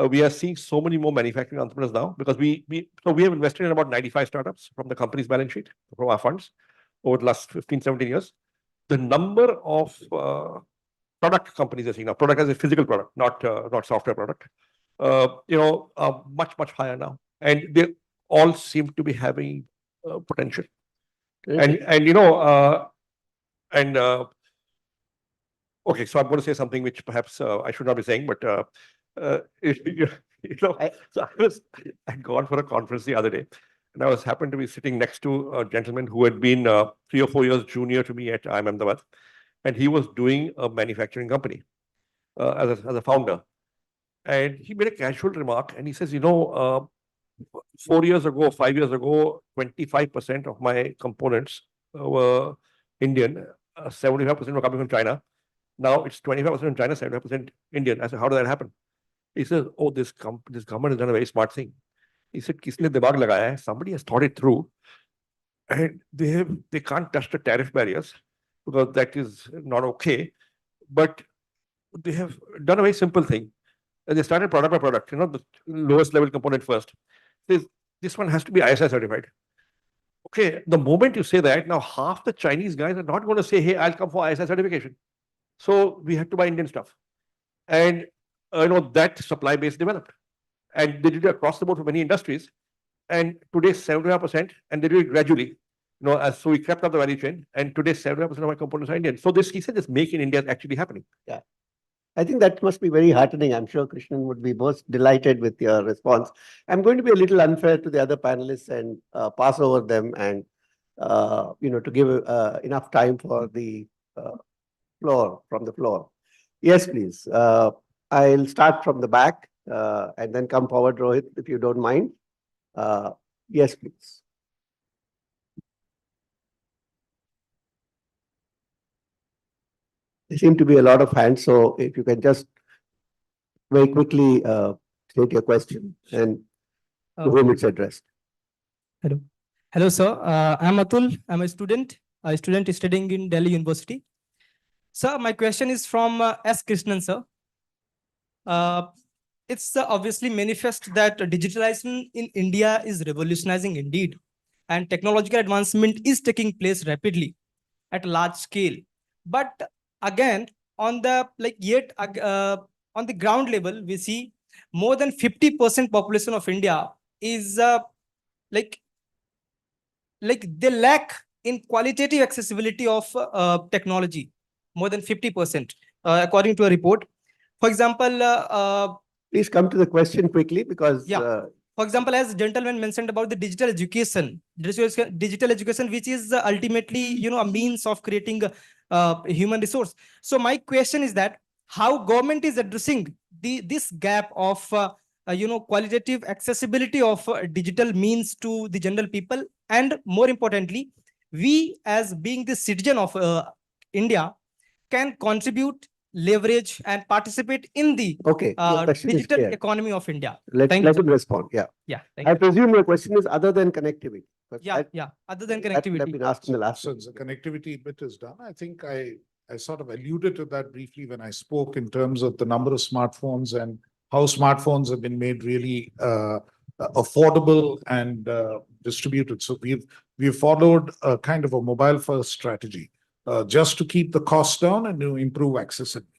we are seeing so many more manufacturing entrepreneurs now because we have invested in about 95 startups from the company's balance sheet, from our funds over the last 15, 17 years. The number of product companies are seeing now, product as a physical product, not software product, are much, much higher now. And they all seem to be having potential. Okay. Okay, so I'm going to say something which perhaps I should not be saying, but so I'd gone for a conference the other day, and I happened to be sitting next to a gentleman who had been 3 or 4 years junior to me at IIM Ahmedabad, and he was doing a manufacturing company as a founder. And he made a casual remark, and he says, 4 years ago, 5 years ago, 25% of my components were Indian, 75% were coming from China. Now it's 25% from China, 75% Indian. I said, how did that happen? He says, oh, this government has done a very smart thing. He said, kisne dimag lagaya hai? Somebody has thought it through, and they can't touch the tariff barriers because that is not okay. But they have done a very simple thing. And they started product by product, the lowest level component first. This one has to be ISI certified. Okay, the moment you say that, now half the Chinese guys are not going to say, hey, I'll come for ISI certification. So we had to buy Indian stuff. And that supply base developed. And they did it across the board for many industries. And today 75%, and they do it gradually. So we crept up the value chain, and today 75% of my components are Indian. So he said this make in India is actually happening. Yeah. I think that must be very heartening. I'm sure Krishnan would be most delighted with your response. I'm going to be a little unfair to the other panelists and pass over them and, to give enough time for the from the floor. Yes, please. I'll start from the back and then come forward, Rohit, if you don't mind. Yes, please. There seem to be a lot of hands, so if you can just very quickly state your question and to whom it's addressed. Hello. Hello, sir. I'm Atul. I'm a student studying in Delhi University. Sir, my question is from S. Krishnan, sir. It's obviously manifest that digitalization in India is revolutionizing indeed, and technological advancement is taking place rapidly at a large scale. But again, on the on the ground level, we see more than 50% population of India is they lack in qualitative accessibility of technology, more than 50%, according to a report. For example, please come to the question quickly because for example, as gentleman mentioned about the digital education, which is ultimately a means of creating human resource. So my question is that how government is addressing this gap of qualitative accessibility of digital means to the general people, and more importantly, we as being the citizen of India can contribute, leverage, and participate in the digital economy of India. Let him respond. Yeah. I presume your question is other than connectivity. Other than connectivity. That been asked in the last. So the connectivity bit is done. I think I sort of alluded to that briefly when I spoke in terms of the number of smartphones and how smartphones have been made really affordable and distributed. So we've followed a kind of a mobile first strategy just to keep the costs down and to improve accessibility.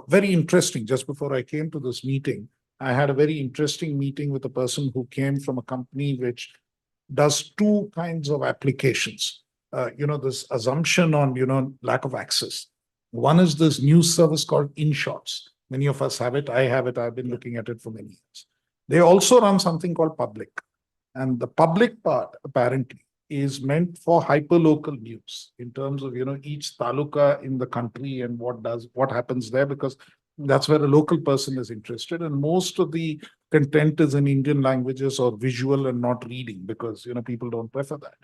Very interesting. Just before I came to this meeting, I had a very interesting meeting with a person who came from a company which does two kinds of applications. This assumption on, lack of access. One is this news service called InShots. Many of us have it. I have it. I've been looking at it for many years. They also run something called public. And the public part, apparently, is meant for hyperlocal news in terms of, each taluka in the country and what happens there, because that's where a local person is interested. And most of the content is in Indian languages or visual and not reading because, people don't prefer that.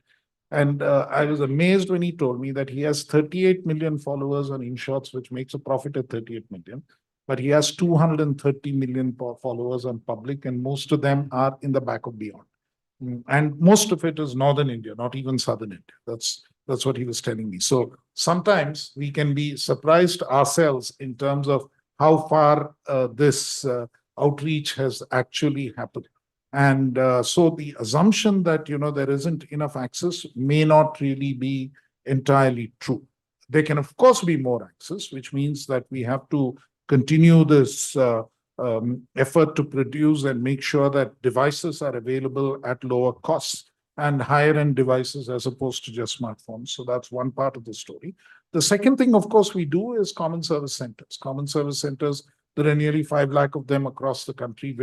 And I was amazed when he told me that he has 38 million followers on InShots, which makes a profit at 38 million. But he has 230 million followers on public, and most of them are in the back of beyond. And most of it is northern India, not even southern India. That's what he was telling me. So sometimes we can be surprised ourselves in terms of how far this outreach has actually happened. And so the assumption that, there isn't enough access may not really be entirely true. There can, of course, be more access, which means that we have to continue this effort to produce and make sure that devices are available at lower costs and higher end devices as opposed to just smartphones. So that's one part of the story. The second thing, of course, we do is common service centers. Common service centers, there are nearly 5 lakh of them across the country,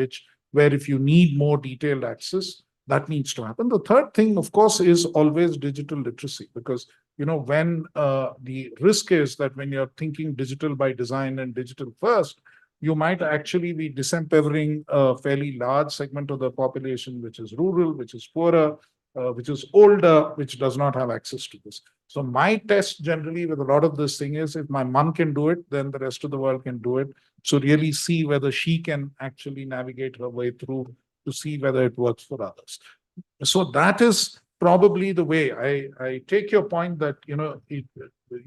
where if you need more detailed access, that needs to happen. The third thing, of course, is always digital literacy, because when the risk is that when you're thinking digital by design and digital first, you might actually be disempowering a fairly large segment of the population, which is rural, which is poorer, which is older, which does not have access to this. So my test generally with a lot of this thing is, if my mom can do it, then the rest of the world can do it. So really see whether she can actually navigate her way through to see whether it works for others. So that is probably the way. I take your point that,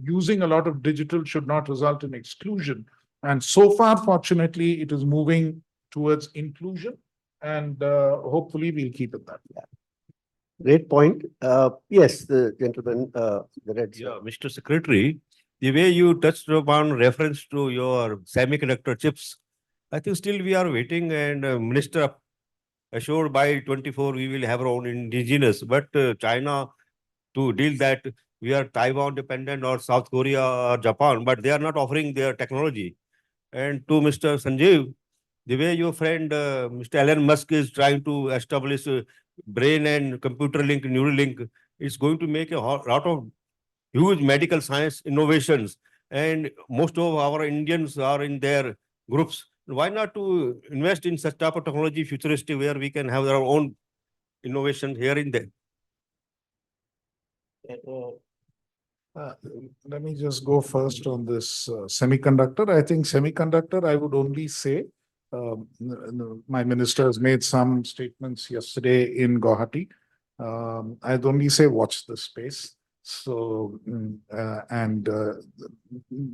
using a lot of digital should not result in exclusion. And so far, fortunately, it is moving towards inclusion, and hopefully we'll keep it that way. Great point. Yes, the gentleman, the red. Yeah, Mr. Secretary, the way you touched upon reference to your semiconductor chips, I think still we are waiting, and Minister assured by 24 we will have our own indigenous, but China to deal that we are Taiwan dependent or South Korea or Japan, but they are not offering their technology. And to Mr. Sanjeev, the way your friend Mr. Elon Musk is trying to establish brain and computer link, neural link, it's going to make a lot of huge medical science innovations. And most of our Indians are in their groups. Why not to invest in such type of technology, futuristic, where we can have our own innovation here and there? Let me just go first on this semiconductor. I think semiconductor, I would only say, my minister has made some statements yesterday in Guwahati. I'd only say watch this space. So,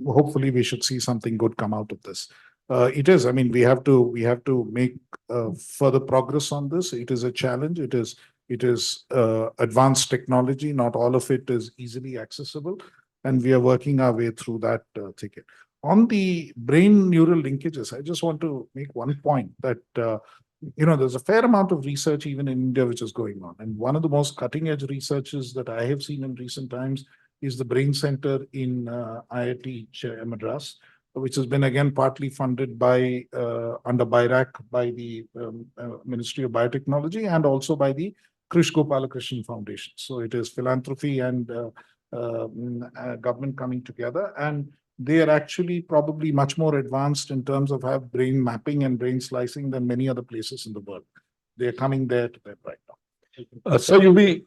hopefully we should see something good come out of this. It is, I mean, we have to make further progress on this. It is a challenge. It is advanced technology. Not all of it is easily accessible. And we are working our way through that thicket. On the brain neural linkages, I just want to make one point that, there's a fair amount of research even in India which is going on. And one of the most cutting edge researches that I have seen in recent times is the Brain Center in IIT Madras, which has been again partly funded by under BIRAC by the Ministry of Biotechnology and also by the Krish Gopalakrishnan Foundation. So it is philanthropy and government coming together, and they are actually probably much more advanced in terms of have brain mapping and brain slicing than many other places in the world. They are coming there to that right now. So you'll be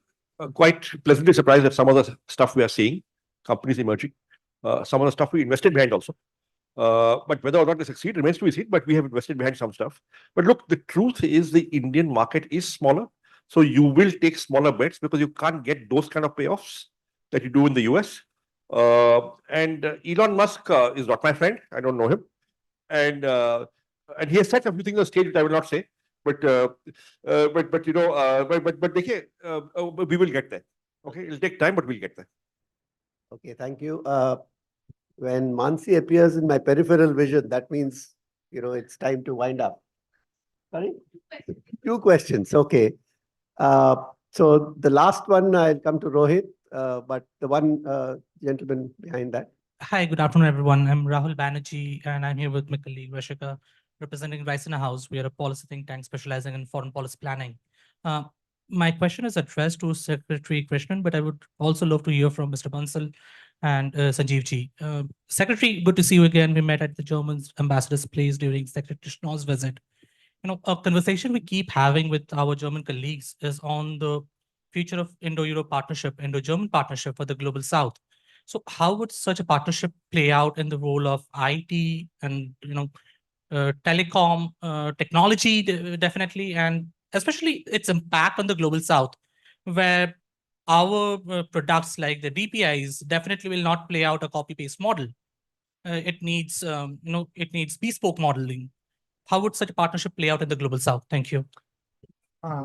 quite pleasantly surprised at some of the stuff we are seeing, companies emerging, some of the stuff we invested behind also. But whether or not they succeed remains to be seen, but we have invested behind some stuff. But look, the truth is the Indian market is smaller. So you will take smaller bets because you can't get those kind of payoffs that you do in the US. And Elon Musk is not my friend. I don't know him. And he has said a few things on stage which I will not say. But we will get there. Okay, it'll take time, but we'll get there. Okay, thank you. When Mansingh appears in my peripheral vision, that means, it's time to wind up. Sorry? 2 questions. Okay. So the last one, I'll come to Rohit, but the one gentleman behind that. Hi, good afternoon, everyone. I'm Rahul Banerjee, and I'm here with my colleague Rashika, representing Raisina House. We are a policy think tank specializing in foreign policy planning. My question is addressed to Secretary Krishnan, but I would also love to hear from Mr. Bansal and Sanjeev ji. Secretary, good to see you again. We met at the German ambassador's place during Secretary Krishnan's visit. A conversation we keep having with our German colleagues is on the future of Indo-Europe partnership, Indo-German partnership for the global South. So how would such a partnership play out in the role of IT and, telecom, technology, definitely, and especially its impact on the global South, where our products like the DPIs definitely will not play out a copy-paste model. It needs, it needs bespoke modeling. How would such a partnership play out in the global South? Thank you.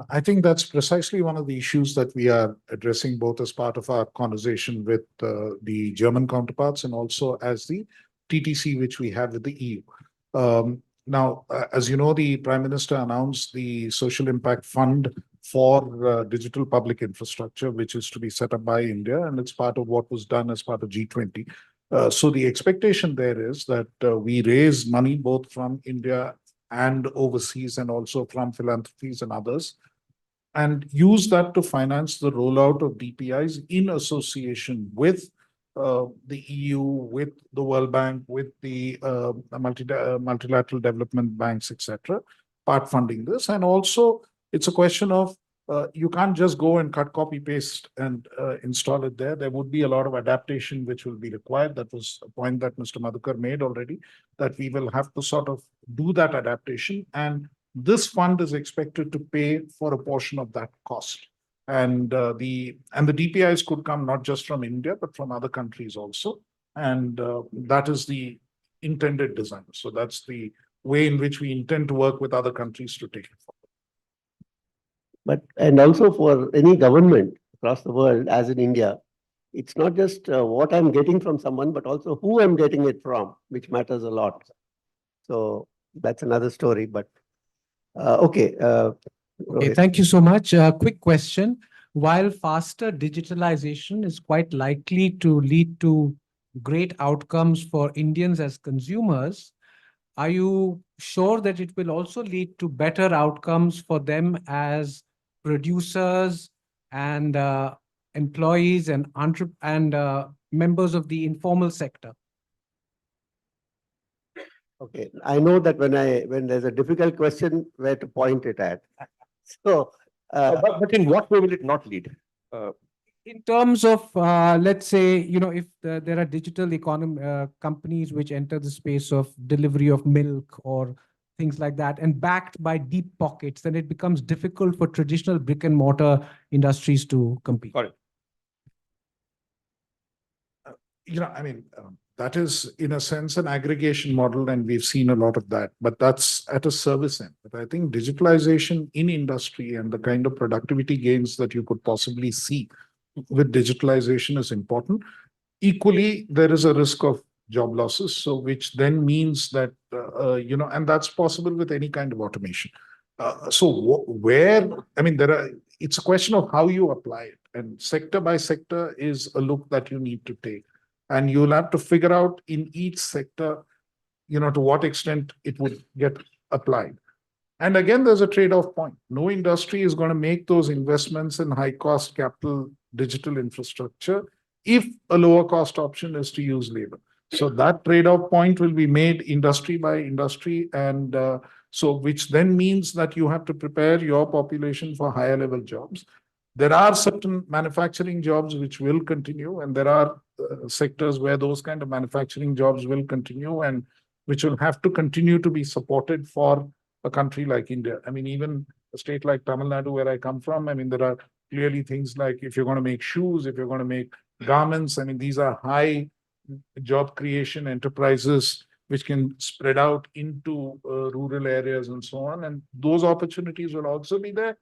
I think that's precisely one of the issues that we are addressing both as part of our conversation with the German counterparts and also as the TTC, which we have with the EU. Now, as you know, the Prime Minister announced the Social Impact Fund for digital public infrastructure, which is to be set up by India, and it's part of what was done as part of G20. So the expectation there is that we raise money both from India and overseas and also from philanthropies and others, and use that to finance the rollout of DPIs in association with the EU, with the World Bank, with the multilateral development banks, etc., part funding this. And also it's a question of you can't just go and cut, copy, paste and install it there. There would be a lot of adaptation which will be required. That was a point that Mr. Madhukar made already, that we will have to sort of do that adaptation. And this fund is expected to pay for a portion of that cost. And the DPIs could come not just from India, but from other countries also. And that is the intended design. So that's the way in which we intend to work with other countries to take it forward. And also for any government across the world, as in India, it's not just what I'm getting from someone, but also who I'm getting it from, which matters a lot. So that's another story, but okay. Okay, thank you so much. Quick question. While faster digitalization is quite likely to lead to great outcomes for Indians as consumers, are you sure that it will also lead to better outcomes for them as producers and employees and members of the informal sector? Okay, I know that when there's a difficult question, where to point it at. So, but in what way will it not lead? In terms of, let's say, if there are digital economy companies which enter the space of delivery of milk or things like that, and backed by deep pockets, then it becomes difficult for traditional brick and mortar industries to compete. Got it. I mean, that is in a sense an aggregation model, and we've seen a lot of that, but that's at a service end. But I think digitalization in industry and the kind of productivity gains that you could possibly see with digitalization is important. Equally, there is a risk of job losses, so which then means that, and that's possible with any kind of automation. It's a question of how you apply it, and sector by sector is a look that you need to take. And you'll have to figure out in each sector, to what extent it would get applied. And again, there's a trade-off point. No industry is going to make those investments in high-cost capital digital infrastructure if a lower cost option is to use labor. So that trade-off point will be made industry by industry, and which then means that you have to prepare your population for higher level jobs. There are certain manufacturing jobs which will continue, and there are sectors where those kind of manufacturing jobs will continue and which will have to continue to be supported for a country like India. I mean, even a state like Tamil Nadu, where I come from, I mean, there are clearly things like if you're going to make shoes, if you're going to make garments, I mean, these are high job creation enterprises which can spread out into rural areas and so on. And those opportunities will also be there.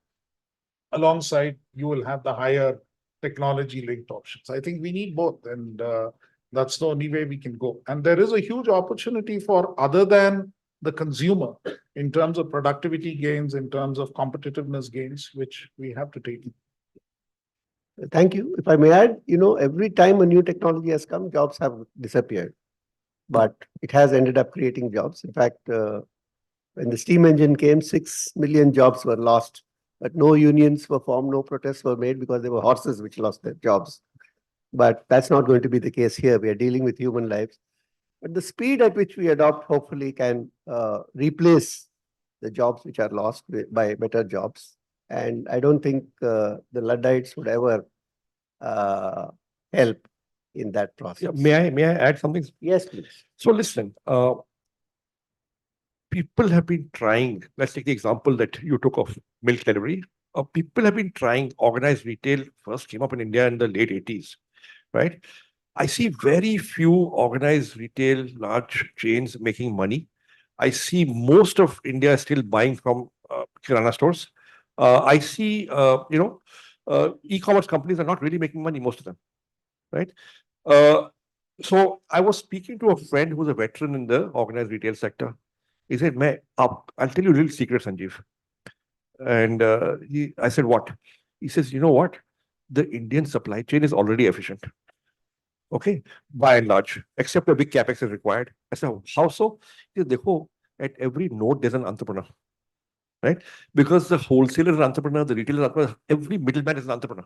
Alongside, you will have the higher technology linked options. I think we need both, and that's the only way we can go. And there is a huge opportunity for other than the consumer in terms of productivity gains, in terms of competitiveness gains, which we have to take. Thank you. If I may add, every time a new technology has come, jobs have disappeared, but it has ended up creating jobs. In fact, when the steam engine came, 6 million jobs were lost. But no unions were formed, no protests were made because there were horses which lost their jobs. But that's not going to be the case here. We are dealing with human lives. But the speed at which we adopt hopefully can replace the jobs which are lost by better jobs. And I don't think the Luddites would ever help in that process. Yeah, may I add something? Yes, please. So listen, people have been trying, let's take the example that you took of milk delivery. People have been trying organized retail, first came up in India in the late 80s, right? I see very few organized retail, large chains making money. I see most of India still buying from Kirana stores. I see, e-commerce companies are not really making money, most of them, right? So I was speaking to a friend who's a veteran in the organized retail sector. He said, I'll tell you a little secret, Sanjeev. And I said, what? He says, you know what? The Indian supply chain is already efficient. Okay, by and large, except a big capex is required. I said, how so? He said, at every node, there's an entrepreneur, right? Because the wholesaler is an entrepreneur, the retailer is an entrepreneur, every middleman is an entrepreneur.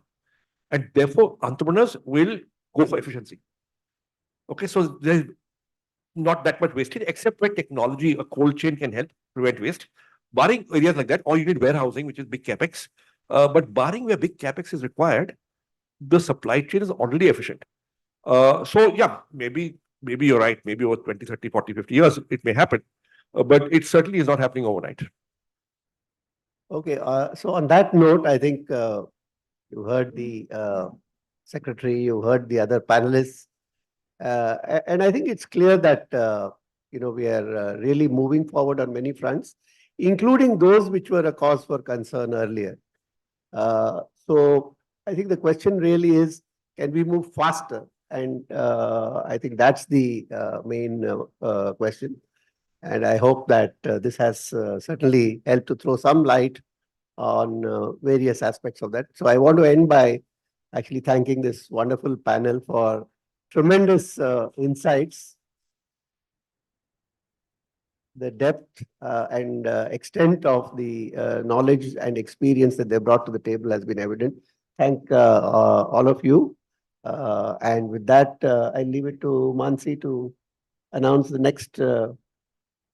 And therefore, entrepreneurs will go for efficiency. Okay, so there's not that much wastage, except where technology, a cold chain can help prevent waste. Barring areas like that, or you need warehousing, which is big capex. But barring where big capex is required, the supply chain is already efficient. So yeah, maybe you're right. Maybe over 20, 30, 40, 50 years, it may happen. But it certainly is not happening overnight. Okay, so on that note, I think you heard the secretary, you heard the other panelists. And I think it's clear that, we are really moving forward on many fronts, including those which were a cause for concern earlier. So I think the question really is, can we move faster? And I think that's the main question. And I hope that this has certainly helped to throw some light on various aspects of that. So I want to end by actually thanking this wonderful panel for tremendous insights. the depth and extent of the knowledge and experience that they brought to the table has been evident. Thank all of you. And with that, I leave it to Mansingh to announce the next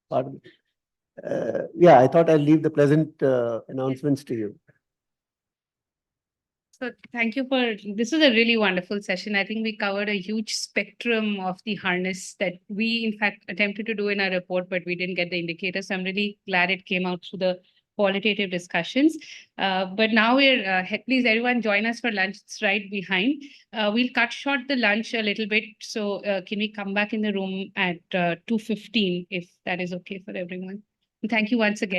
part. Yeah, I thought I'll leave the pleasant announcements to you. So thank you for, this was a really wonderful session. I think we covered a huge spectrum of the harness that we in fact attempted to do in our report, but we didn't get the indicators. So I'm really glad it came out through the qualitative discussions. But now we're, please everyone join us for lunch. It's right behind. We'll cut short the lunch a little bit. So can we come back in the room at 2:15 if that is okay for everyone? And thank you once again.